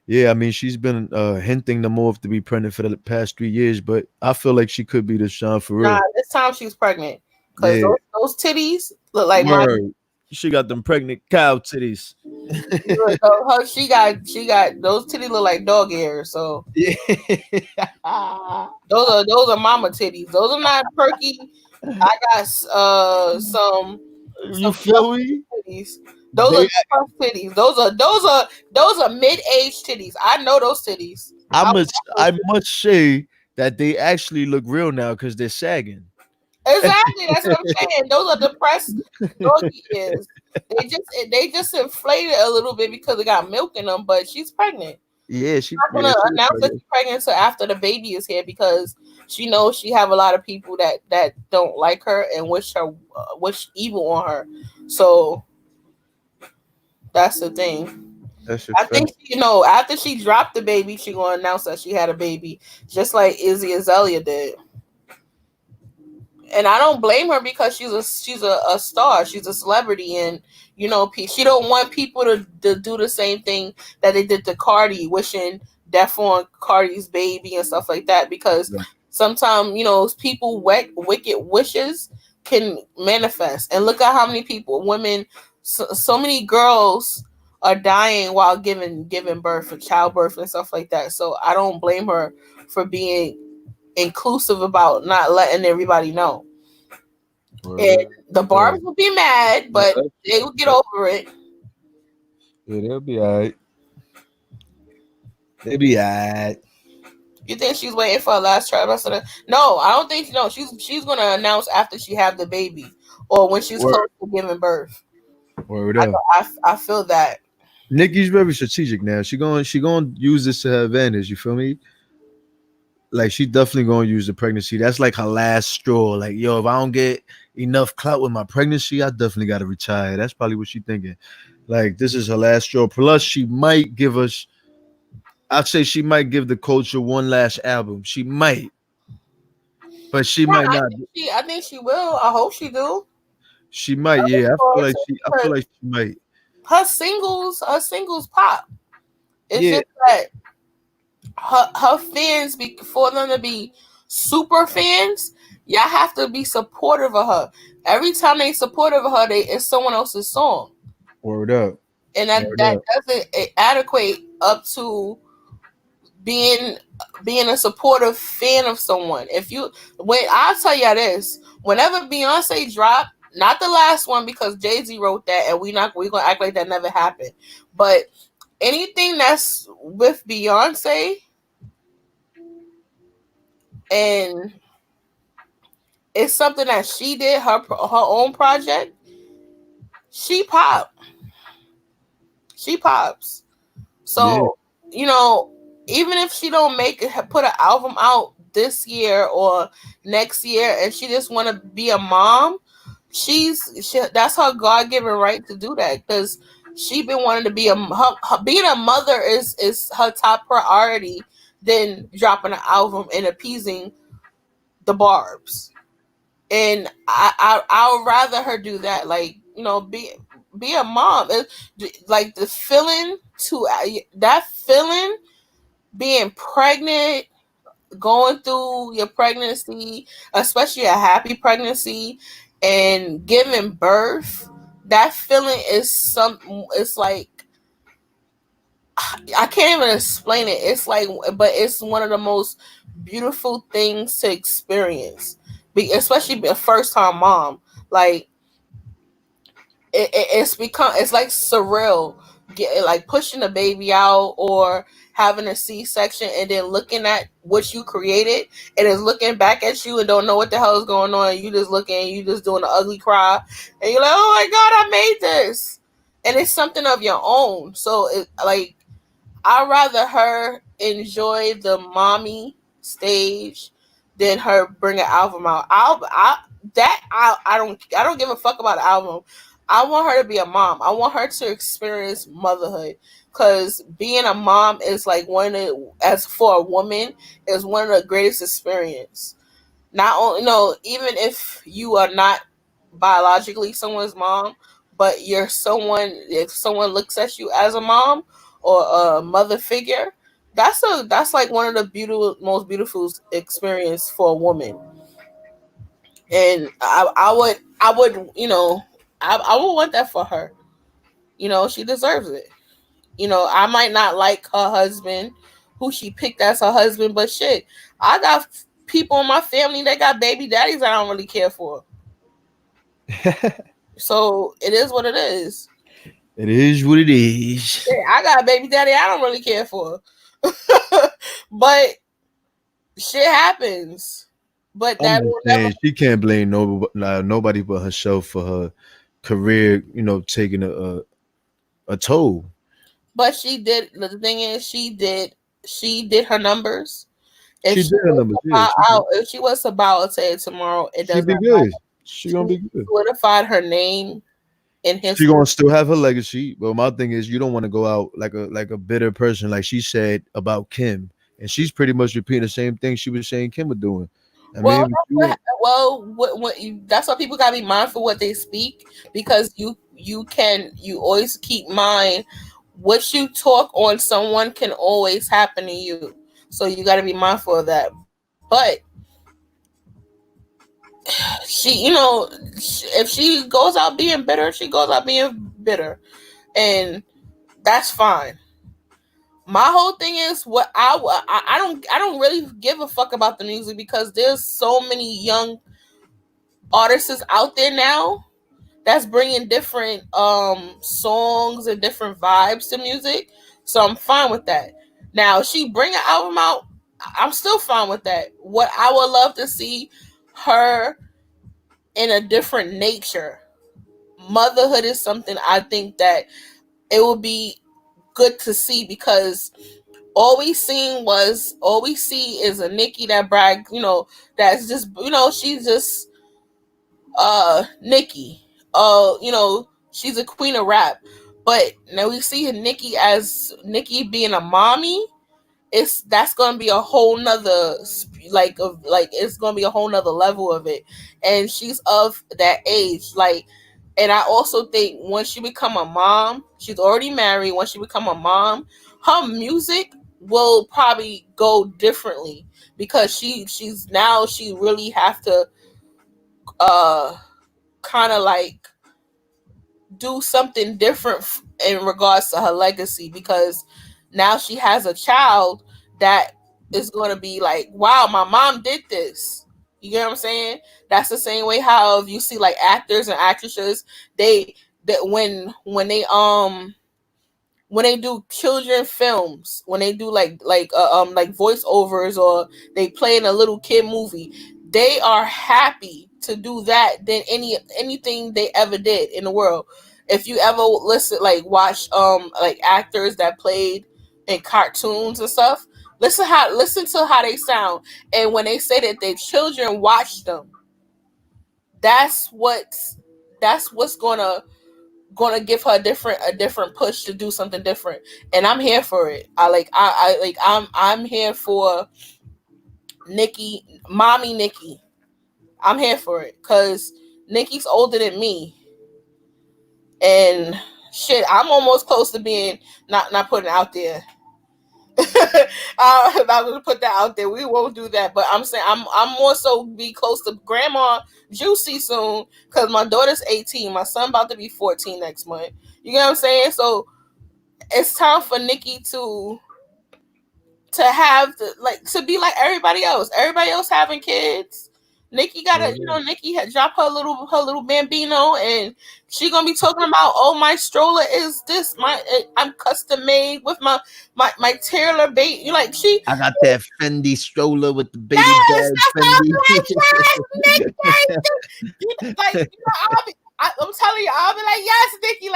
Yeah, I mean, she's been hinting to move to be pregnant for the past 3 years, but I feel like she could be the Sean for real. Nah, this time she's pregnant because those titties look like mine. She got them pregnant cow titties. She got those titties look like dog hair. So yeah, those are mama titties. Those are not perky. I got some. You feel me? Titties. Those are depressed titties. Those are mid-aged titties. I know those titties. I must say that they actually look real now because they're sagging. Exactly. That's what I'm saying. Those are depressed doggy ears. They just inflated a little bit because they got milk in them, but she's pregnant. Yeah, Not gonna announce that she's pregnant until after the baby is here because she knows she have a lot of people that don't like her and wish evil on her. So that's the thing. I think after she dropped the baby, she gonna announce that she had a baby, just like Izzy Azalea did. And I don't blame her because she's a star, she's a celebrity, and she don't want people to do the same thing that they did to Cardi, wishing death on Cardi's baby and stuff like that. Because sometimes people wicked wishes can manifest, and look at how many women, so many girls are dying while giving birth, or childbirth and stuff like that. So I don't blame her for being inclusive about not letting everybody know. And the Barbs will be mad, but they will get over it. Yeah, they'll be all right. They'll be all right. You think she's waiting for a last trimester? No, I don't think. No, she's gonna announce after she have the baby or when she's close to giving birth. I feel that. Nikki's very strategic now. She gonna use this to her advantage. You feel me? Like, she definitely gonna use the pregnancy. That's like her last straw. Like, yo, if I don't get enough clout with my pregnancy, I definitely gotta retire. That's probably what she's thinking. Like, this is her last straw. Plus, she might give us. I'd say she might give the culture one last album. She might, but she might not. I think she will. I hope she do. She might. Yeah, I feel like she might. Her singles pop. It's just that her fans, for them to be super fans, y'all have to be supportive of her. Every time they supportive of her, it's someone else's song. Word up. And that doesn't adequate up to being a supportive fan of someone. I'll tell you this, whenever Beyonce dropped, not the last one because Jay-Z wrote that, and we're gonna act like that never happened. But anything that's with Beyonce and it's something that she did, her own project, she pops. So even if she don't put an album out this year or next year, and she just want to be a mom, that's her God-given right to do that, because she been wanting to be being a mother is her top priority than dropping an album and appeasing the Barbs. And I would rather her do that, like, be a mom. Like the feeling being pregnant, going through your pregnancy, especially a happy pregnancy, and giving birth, that feeling is it's like, I can't even explain it. It's like, but it's one of the most beautiful things to experience, especially a first time mom. Like, it's like surreal, like pushing a baby out or having a C-section and then looking at what you created and it's looking back at you and don't know what the hell is going on. You just looking, you just doing an ugly cry, and you're like, oh my God, I made this, and it's something of your own. So like, I'd rather her enjoy the mommy stage than her bring an album out. I don't give a fuck about the album. I want her to be a mom. I want her to experience motherhood, because being a mom is like as for a woman, is one of the greatest experience. Not only, even if you are not biologically someone's mom, but if someone looks at you as a mom or a mother figure, that's like one of the most beautiful experience for a woman. And I would I would want that for her. She deserves it. I might not like her husband, who she picked as her husband, but shit, I got people in my family that got baby daddies I don't really care for. So it is what it is. It is what it is. Yeah, I got a baby daddy I don't really care for. But shit happens. But I'm that just will never. saying she can't blame nobody but herself for her career, taking a toll. But she did. The thing is, she did her numbers. If She she did her was numbers, to yeah. bow out, if she was to bow out say tomorrow, it She does be not matter. good. She gonna be good. Solidified her name in She history. gonna still have her legacy. But my thing is, you don't want to go out like a bitter person, like she said about Kim, and she's pretty much repeating the same thing she was saying Kim was doing. I Well, mean, you that's why people gotta be mindful what they speak, because you always keep mind what you talk on someone can always happen to you. So you got to be mindful of that. But she, if she goes out being bitter, she goes out being bitter, and that's fine. My whole thing is what I don't really give a fuck about the music, because there's so many young artists out there now that's bringing different songs and different vibes to music. So I'm fine with that. Now, she bring an album out, I'm still fine with that. What I would love to see her in a different nature. Motherhood is something I think that it would be good to see, because all we see is a Nicki that brag, that's just, she's just Nicki. She's a queen of rap. But now we see Nicki as Nicki being a mommy. That's gonna be a whole nother it's gonna be a whole nother level of it. And she's of that age. And I also think once she become a mom, she's already married, once she become a mom, her music will probably go differently, because she really have to kind of do something different in regards to her legacy, because now she has a child that is going to be like, wow, my mom did this. You get what I'm saying? That's the same way how you see actors and actresses, when they do children films, when they do like voiceovers, or they play in a little kid movie, they are happy to do that than anything they ever did in the world. If you ever watch actors that played in cartoons and stuff, listen to how they sound, and when they say that their children watch them, that's what's gonna give her a different push to do something different. And I'm here for it. I'm here for mommy Nicki. I'm here for it, because Nicki's older than me, and shit, I'm almost close to being not putting it out there. I'm not gonna put that out there. We won't do that. But I'm saying I'm more so be close to Grandma Juicy soon, because my daughter's 18. My son about to be 14 next month. You get what I'm saying? So it's time for Nicki to have to be like everybody else. Everybody else having kids. Nicki gotta, Nicki had dropped her little bambino, and she gonna be talking about, oh, my stroller is this, I'm custom made with my Taylor bait. I got that Fendi stroller with the baby yes, dad Fendi. I'm telling you, I'll be like, yes, Nicki.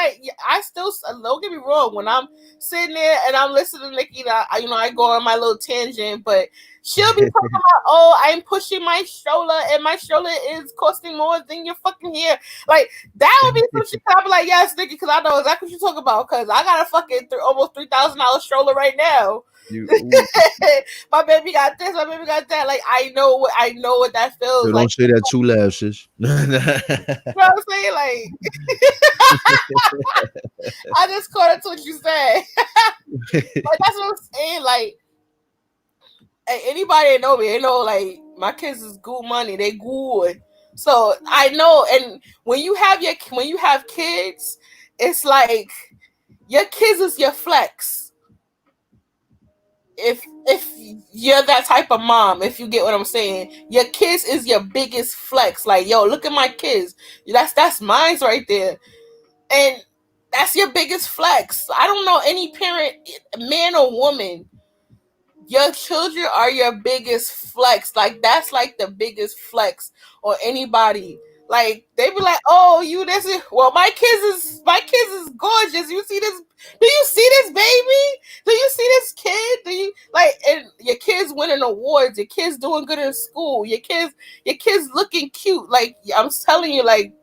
I still, don't get me wrong, when I'm sitting there and I'm listening to Nicki, I go on my little tangent, but she'll be talking about, oh, I'm pushing my stroller, and my stroller is costing more than your fucking hair. That would be some shit. I'll be like, yes, Nicki, because I know exactly what you're talking about, because I got a fucking almost $3,000 stroller right now. My baby got this, my baby got that. I know what that feels like. Don't say that too loud, sis. You know what I'm saying? I just caught up to what you said. That's what I'm saying. Anybody that know me, they know my kids is good money. They good. So I know, and when you have kids, it's like your kids is your flex. If you're that type of mom, if you get what I'm saying, your kids is your biggest flex. Yo, look at my kids. That's mine right there. And That's your biggest flex. I don't know any parent, man or woman. Your children are your biggest flex. Like that's like the biggest flex or anybody. Like they be like, "Oh, you this is well, my kids is gorgeous. You see this? Do you see this baby? Do you see this kid? Do you like? And your kids winning awards. Your kids doing good in school. Your kids looking cute. Like I'm telling you, like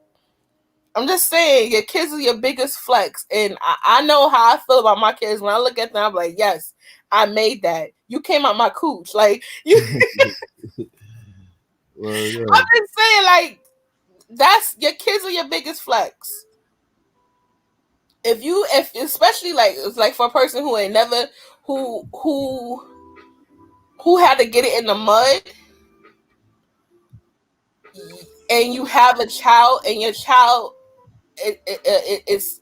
I'm just saying, your kids are your biggest flex, and I know how I feel about my kids. When I look at them, I'm like, yes, I made that. You came out my cooch, like you. Well, yeah. I'm just saying, like that's your kids are your biggest flex. If especially like it's like for a person who ain't never who had to get it in the mud, and you have a child, and your child it's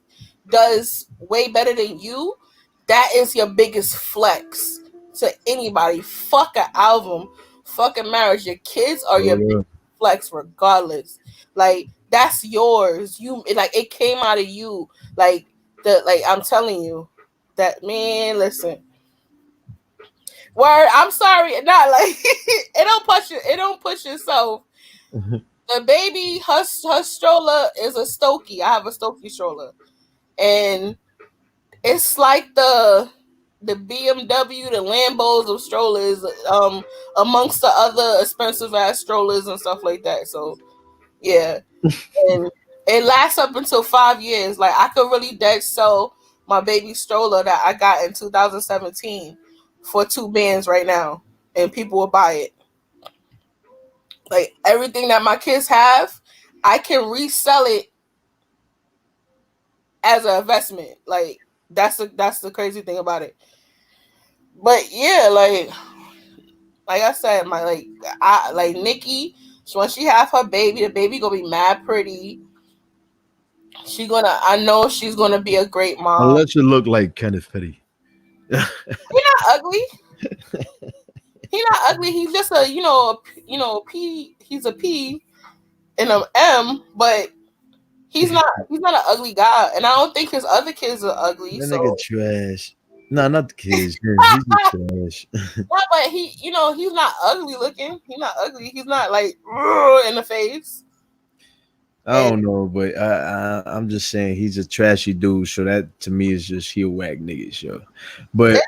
does way better than you, that is your biggest flex to anybody. Fuck an album, fuck a marriage. Your kids are your biggest flex regardless. Like that's yours. You like it came out of you. Like I'm telling you that man. Listen, word. I'm sorry, not like it don't push yourself. The baby, her stroller is a Stokey. I have a Stokey stroller, and it's like the BMW, the Lambos of strollers, amongst the other expensive ass strollers and stuff like that. So, yeah, and it lasts up until 5 years. Like I could really dead sell my baby stroller that I got in 2017 for $2 right now, and people will buy it. Like everything that my kids have, I can resell it as an investment. Like that's the crazy thing about it. But yeah, like I said, like Nikki, so when she have her baby, the baby gonna be mad pretty. I know she's gonna be a great mom. Unless you look like Kenneth Petty. He's not ugly. He's not ugly. He's just a P. He's a P and an M, but he's not an ugly guy, and I don't think his other kids are ugly. That so. nigga trash. No, not the kids. He's trash. No, but he's not ugly looking. He's not ugly. He's not like in the face. I don't know, but I'm just saying he's a trashy dude. So that to me is just he a whack nigga, yo. But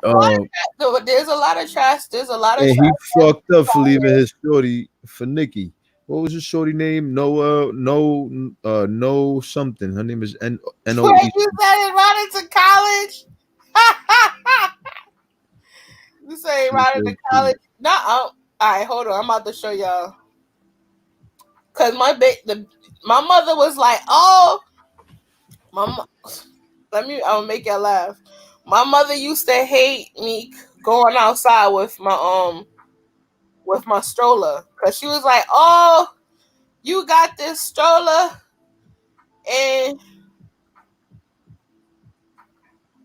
there's a lot of trash. There's a lot of. And he fucked up for leaving his shorty for Nikki. What was his shorty name? No something. Her name is N-O-E. Wait, you said it right into college? You say right into college? No, all right, hold on. I'm about to show y'all. Cause my mother was like, "Oh, I'll make y'all laugh." My mother used to hate me going outside with my stroller, cause she was like, "Oh, you got this stroller, and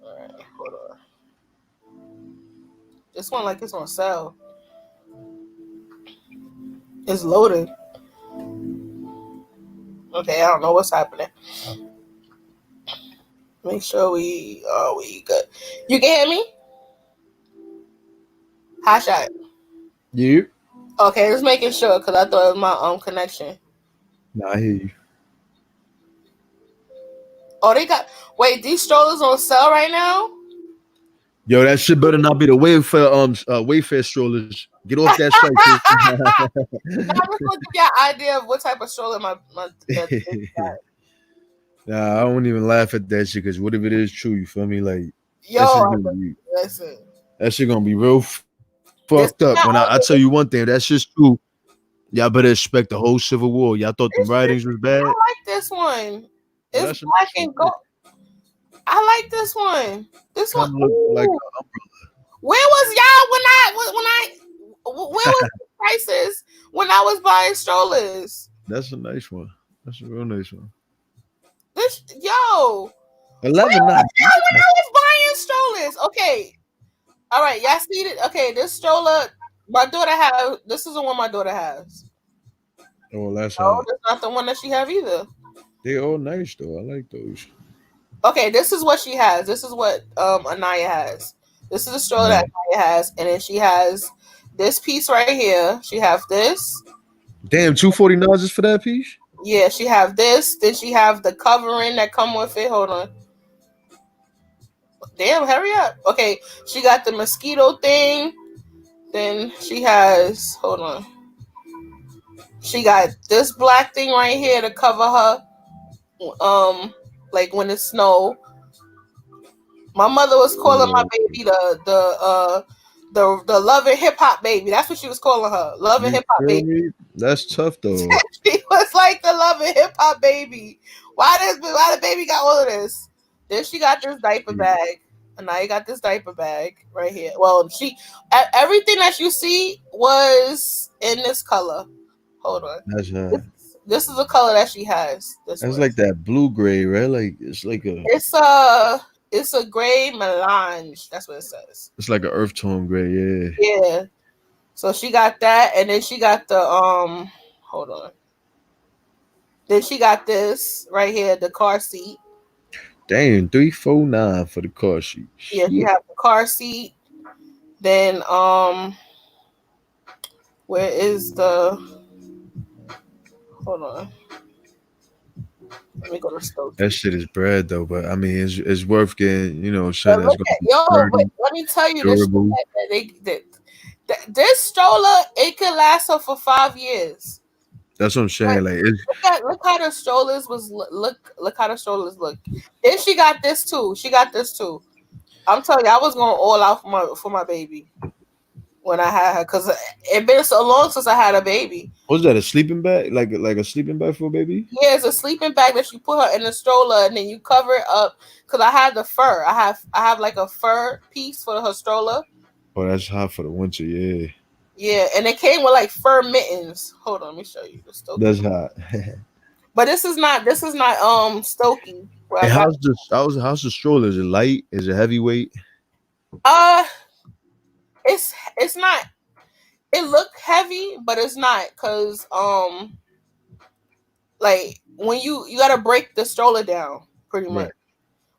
all right, hold on. This one like it's on sale. It's loaded." Okay, I don't know what's happening. Make sure we good. You can hear me? Hot shot. Yeah. Okay, just making sure because I thought it was my connection. Nah, I hear you. Oh, these strollers on sale right now? Yo, that shit better not be the Wayfair strollers. Get off that site. I'm just gonna give you an idea of what type of stroller my Nah, I don't even laugh at that shit because what if it is true? You feel me? Like, listen, that shit gonna be real fucked up. When I tell you one thing, that's just true. Y'all better expect the whole Civil War. Y'all thought the writings was bad. I like this one. It's black and gold. I like this one. This one look like an umbrella. Where was y'all where was the prices when I was buying strollers? That's a nice one. That's a real nice one. 11 when I was buying strollers. Okay. All right, y'all see it? Okay, this stroller my daughter has. This is the one my daughter has. Oh, that's that's not the one that she have either. They all nice though. I like those. Okay, this is what she has. This is what Anaya has. This is the stroller that Anaya has, and then she has this piece right here. She have this. Damn, $249 just for that piece? Yeah, she have this. Then she have the covering that come with it. Hold on. Damn, hurry up. Okay, she got the mosquito thing. Then she has. Hold on. She got this black thing right here to cover her. Like when it snow. My mother was calling my baby the love and hip hop baby. That's what she was calling her. Love and You hip hop feel baby. me? That's tough though. She was like the love and hip hop baby. Why the baby got all of this? Then she got this diaper bag. And now you got this diaper bag right here. Well, everything that you see was in this color. Hold on. That's her. This is the color that she has. That's like that blue gray, right? Like it's like a. It's a gray melange. That's what it says. It's like an earth tone gray, yeah. Yeah. So she got that, and then she got the Hold on. Then she got this right here, the car seat. Damn, $349 for the car seat. Yeah, she have the car seat. Then where is the? Hold on. Let me go to Stoke. That shit is bread though, but I mean, it's worth getting. You know, But let me tell you this. This stroller, it could last her for 5 years. That's what I'm saying. Like, look how the strollers look how the strollers look. Then she got this too. I'm telling you, I was going all out for my baby when I had her, because it been so long since I had a baby. Was that a sleeping bag? Like a sleeping bag for a baby? Yeah, it's a sleeping bag that you put her in the stroller and then you cover it up. Because I had the fur. I have like a fur piece for her stroller. Oh, that's hot for the winter, yeah. Yeah, and it came with like fur mittens. Hold on, let me show you the Stokey. That's hot. But this is not Stokey. And how's the stroller? Is it light? Is it heavyweight? It's not. It look heavy, but it's not, because like when you gotta break the stroller down pretty much. Right.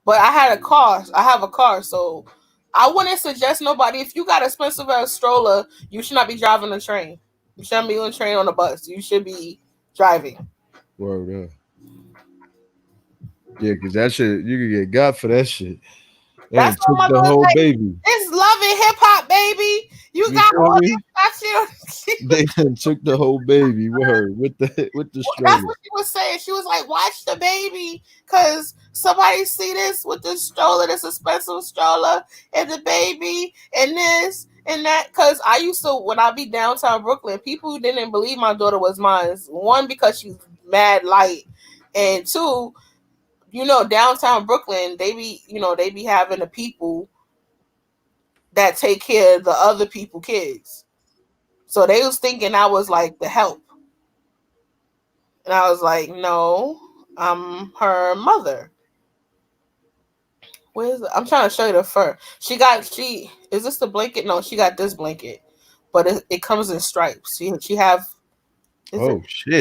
But I have a car, so I wouldn't suggest nobody, if you got expensive ass stroller, you should not be driving a train. You shouldn't be on a train on a bus. You should be driving. Word up. Yeah, because that shit, you could get got for that shit. That's took the whole baby. It's love and hip hop, baby. You got all this shit. They took the whole baby. Word with the stroller. That's what she was saying. She was like, "Watch the baby, cause somebody see this with this stroller, this expensive stroller, and the baby, and this and that." Cause I used to, when I be downtown Brooklyn, people didn't believe my daughter was mine. One, because she's mad light, and two, you know, downtown Brooklyn, they be having the people that take care of the other people kids. So they was thinking I was like the help. And I was like, no, I'm her mother. I'm trying to show you the fur. Is this the blanket? No, she got this blanket. But it comes in stripes. Shit,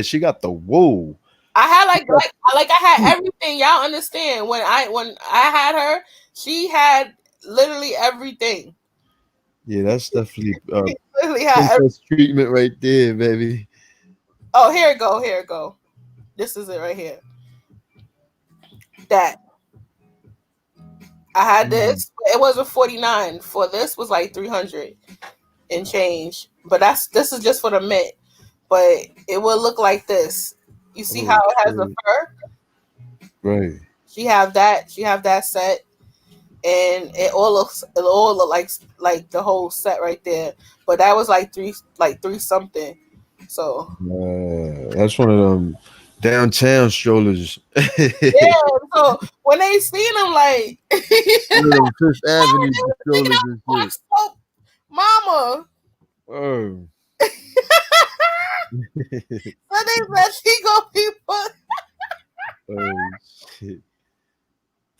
she got the wool. I had I had everything. Y'all understand? When I had her, she had literally everything. Yeah, that's definitely treatment right there, baby. Oh, here it go. This is it right here. That I had this. It wasn't $49. For this was like $300 and change. But this is just for the mint. But it will look like this. You see how it has the fur? Right. She have that set, and it all look like the whole set right there. But that was like three something. So that's one of them downtown strollers. Yeah. So when they seen them, like Fifth Avenue strollers and shit. Mama. Oh. So they said she gonna be put. Oh shit.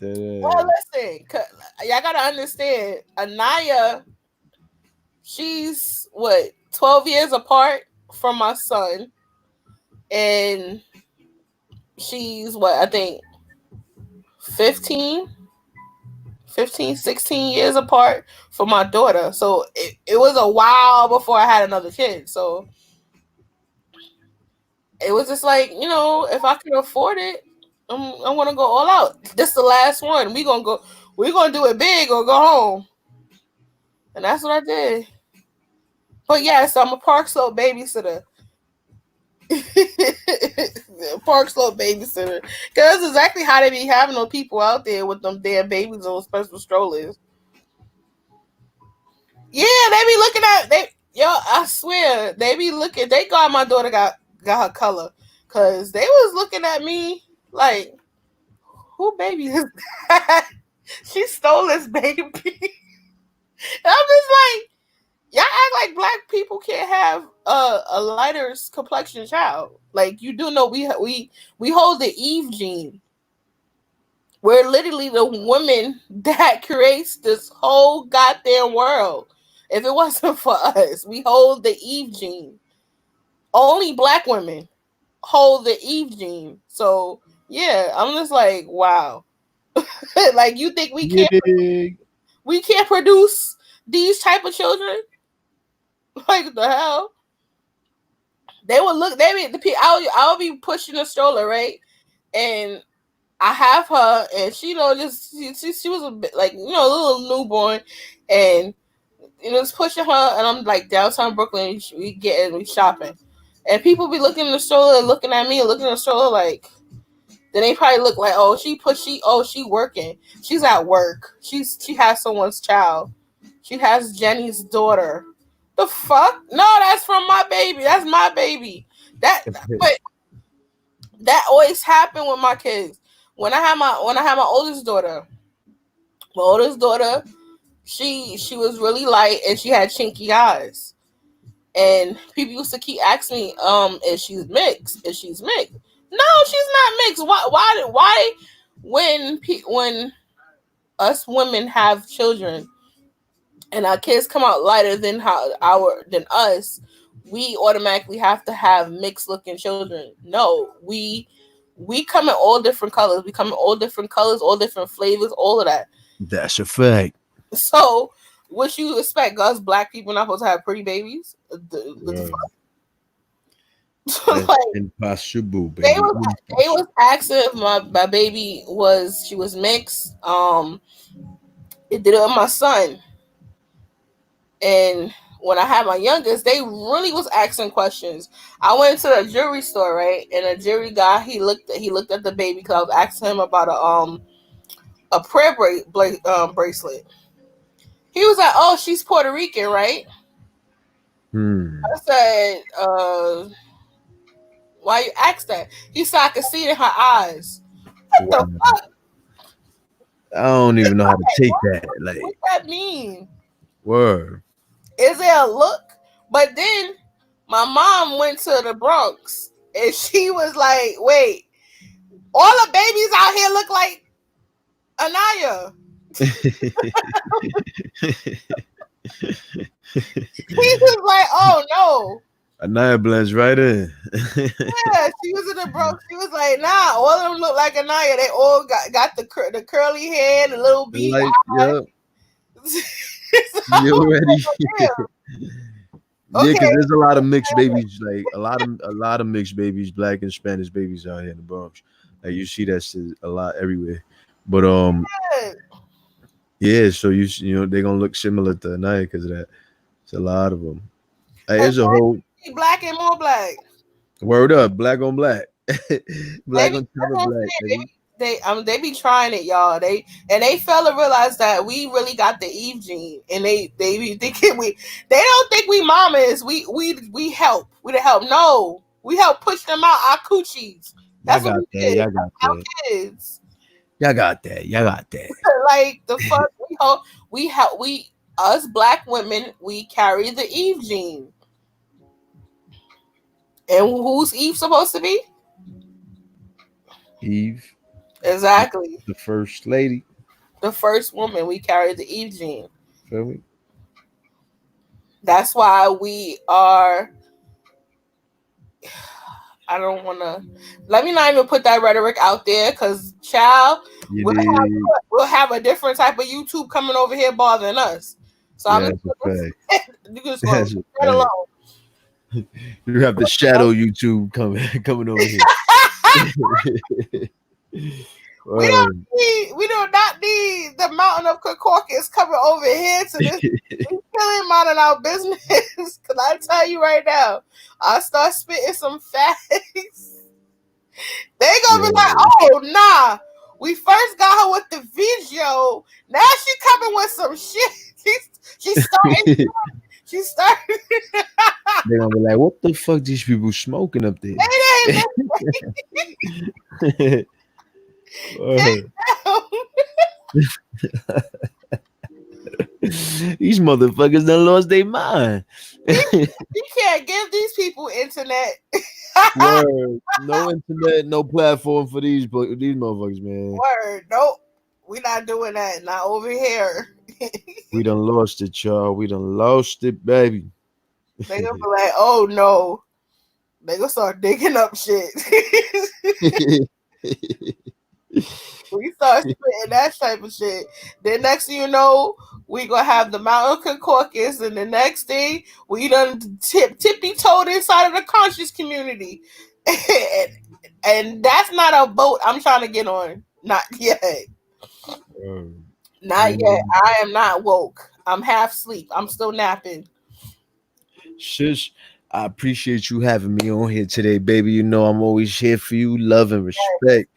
Well, listen, y'all gotta understand. Anaya, she's 12 years apart from my son, and she's I think 15, 16 years apart from my daughter. So it was a while before I had another kid. So it was just like, if I can afford it, I'm gonna go all out. This is the last one. We're gonna do it big or go home. And that's what I did. But yes, I'm a Park Slope babysitter. Park Slope babysitter. Because that's exactly how they be having those people out there with them damn babies on special strollers. Yeah, they be looking at I swear, they be looking. They got my daughter got her color. Cause they was looking at me like, who baby is that? She stole this baby. And I'm just like, y'all act like black people can't have a lighter complexion child. Like, you do know we hold the Eve gene. We're literally the woman that creates this whole goddamn world. If it wasn't for us, we hold the Eve gene. Only black women hold the Eve gene. So yeah, I'm just like, wow. Like, you think we can't produce these type of children? Like, the hell? They would look. I'll be pushing a stroller, right, and I have her, and she she was a bit like, a little newborn, and just pushing her, and I'm like downtown Brooklyn. We shopping, and people be looking in the stroller, looking at me, and looking in the stroller like. Then they probably look like, she working. She's at work. She has someone's child. She has Jenny's daughter. The fuck? No, that's from my baby. That's my baby. But that always happened with my kids. When I had my oldest daughter, she was really light and she had chinky eyes. And people used to keep asking me, if she's mixed. If she's mixed. No, she's not mixed. Why when us women have children and our kids come out lighter than us, we automatically have to have mixed looking children? No, we come in all different colors. We come in all different colors, all different flavors, all of that. That's a fact. So what you expect? Us black people not supposed to have pretty babies? Like, impossible, baby. They was asking if my baby was mixed. It did it with my son, and when I had my youngest, they really was asking questions. I went to a jewelry store, right, and a jewelry guy he looked at the baby because I was asking him about a prayer bracelet. He was like, "Oh, she's Puerto Rican, right?" I said, why you ask that? He said I could see it in her eyes. What the fuck? I don't even know how to take that. Like, what that mean? Word. Is there a look? But then my mom went to the Bronx and she was like, wait, all the babies out here look like Anaya. He was like, oh no. Anaya blends right in. Yeah, she was in the Bronx. She was like, nah, all of them look like Anaya. They all got the curly hair, the little bead eyes. Yep. You ready? Yeah, because there's a lot of mixed babies, like a lot of mixed babies, black and Spanish babies out here in the Bronx. Like, you see that a lot everywhere. But yeah, so you know they're gonna look similar to Anaya because of that. It's a lot of them. There's a whole black and more black. Word up, black on black, black on top of black. They be trying it, y'all. They fail to realize that we really got the Eve gene, and they be thinking they don't think we mamas. We help. We the help. No, we help push them out our coochies. That's what we did. Y'all got that. Our kids. Y'all got that. Like the fuck, we help. Us black women, we carry the Eve gene. And who's Eve supposed to be? Eve. Exactly. The first lady. The first woman. We carry the Eve gene. Feel me? That's why we are. I don't want to. Let me not even put that rhetoric out there because child, You we'll have a different type of YouTube coming over here bothering us. So yeah, that's a fact. you just gonna That's leave a that fact. alone. You have the shadow YouTube coming over here. We do not need the mountain of concordance coming over here to this killing minding our business. Cause I tell you right now, I start spitting some facts. They gonna be like, oh nah. We first got her with the video. Now she coming with some shit. She's starting. She started. They're gonna be like, what the fuck these people smoking up there? These motherfuckers done lost their mind. You can't give these people internet. Word. No internet, no platform for these motherfuckers, man. Word. Nope. We not doing that. Not over here. We done lost it, y'all. We done lost it, baby. They gonna be like, oh no. They gonna start digging up shit. We start spitting that type of shit. Then next thing you know, we gonna have the mountain concordance, and the next thing we done tippy-toed inside of the conscious community. and that's not a boat I'm trying to get on. Not yet. Not yet. I am not woke. I'm half asleep. I'm still napping. Sis, I appreciate you having me on here today, baby. You know I'm always here for you, love and respect.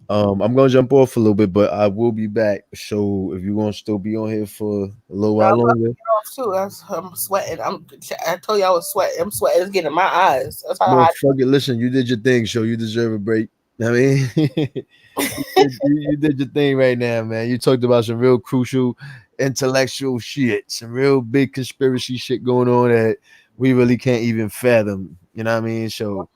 I'm gonna jump off a little bit, but I will be back. So if you gonna still be on here for a little while longer, too. I'm sweating. I told you I was sweating. I'm sweating. It's getting in my eyes. That's how fuck it. Listen, you did your thing, so you deserve a break. I mean, you did your thing right now, man. You talked about some real crucial intellectual shit, some real big conspiracy shit going on that we really can't even fathom. You know what I mean? So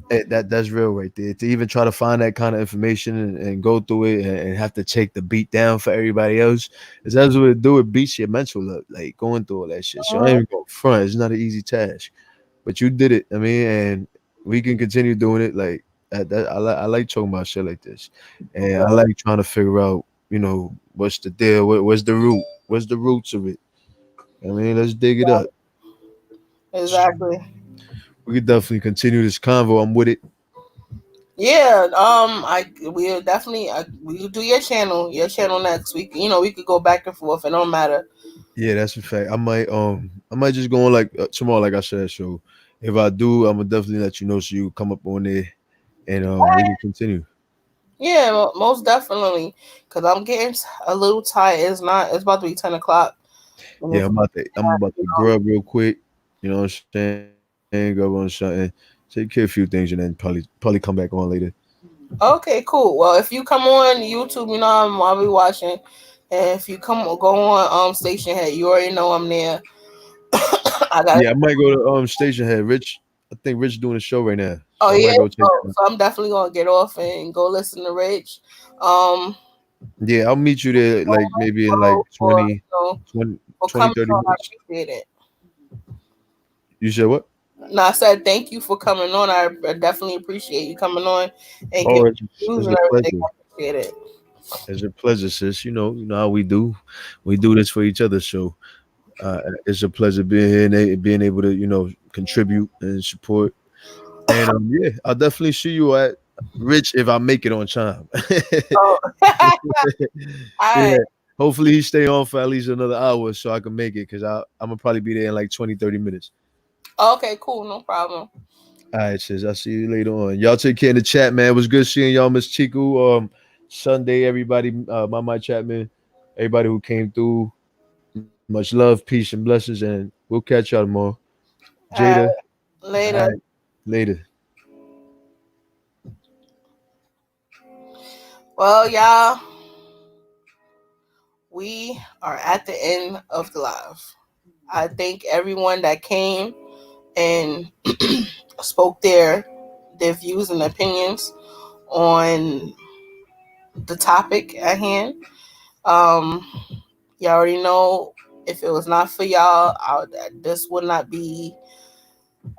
that's real right there. To even try to find that kind of information and go through it and have to take the beat down for everybody else, is that's what it do. It beats your mental up, like going through all that shit. So I ain't even go front. It's not an easy task, but you did it. I mean, and we can continue doing it. Like I like talking about shit like this, and I like trying to figure out, you know, what's the deal, what's the root, what's the roots of it. I mean, let's dig it up. Exactly. We could definitely continue this convo. I'm with it. Yeah, we'll definitely we'll do your channel next week. You know, we could go back and forth. It don't matter. Yeah, that's a fact. I might just go on like tomorrow, like I said. So if I do, I'm gonna definitely let you know so you come up on there and we can continue. Yeah, most definitely. Cause I'm getting a little tired. It's about to be 10 o'clock. Yeah, I'm about to grub real quick. You know what I'm saying? Grub on something. Take care of a few things and then probably come back on later. Okay, cool. Well, if you come on YouTube, you know I'll be watching. And if you go on Station Head, you already know I'm there. I might go to Station Head. I think Rich doing a show right now. So so I'm definitely gonna get off and go listen to Rich. Yeah, I'll meet you there like maybe in like 20, 30 minutes. I appreciate it. You said what? No, I said thank you for coming on. I definitely appreciate you coming on and it's a pleasure. I appreciate it. It's a pleasure, sis. You know how we do. We do this for each other. So it's a pleasure being here and being able to, you know, contribute and support. And yeah, I'll definitely see you at Rich if I make it on time. Yeah. Hopefully he stay on for at least another hour so I can make it, because I'm gonna probably be there in like 20-30 minutes. Okay, cool, no problem. All right, sis. I'll see you later on. Y'all take care in the chat, man. It was good seeing y'all, Miss Chiku. Sunday, everybody, my Chapman, everybody who came through. Much love, peace, and blessings, and we'll catch y'all tomorrow. Jada. Later. Later. Well, y'all, we are at the end of the live. I thank everyone that came and spoke their views and opinions on the topic at hand. You already know, if it was not for y'all, this would not be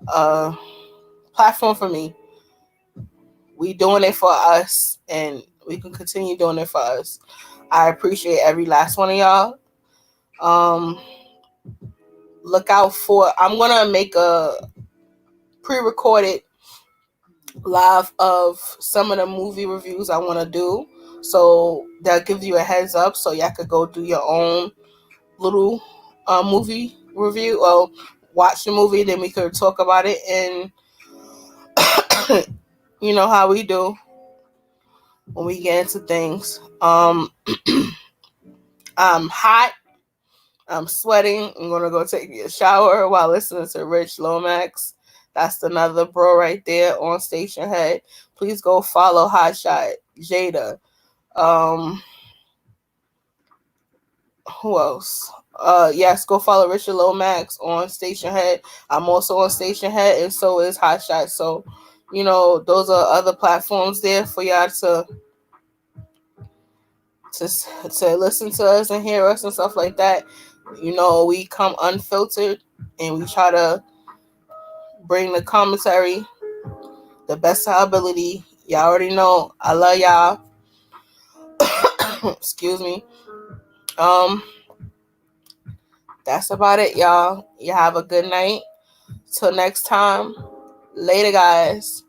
a platform for me. We doing it for us, and we can continue doing it for us. I appreciate every last one of y'all. Look out for, I'm gonna make a pre-recorded live of some of the movie reviews I want to do, so that gives you a heads up, so y'all could go do your own little movie review, or watch the movie, then we could talk about it, and you know how we do when we get into things. I'm hot, I'm sweating, I'm gonna go take me a shower while listening to Rich Lomax. That's another bro right there on Station Head. Please go follow Hotshot Jada. Who else? Yes, go follow Richard Lomax on Station Head. I'm also on Station Head, and so is Hotshot. So, you know, those are other platforms there for y'all to listen to us and hear us and stuff like that. You know, we come unfiltered and we try to bring the commentary the best of our ability. Y'all already know I love y'all. Excuse me. That's about it, y'all. You have a good night. Till next time. Later, guys.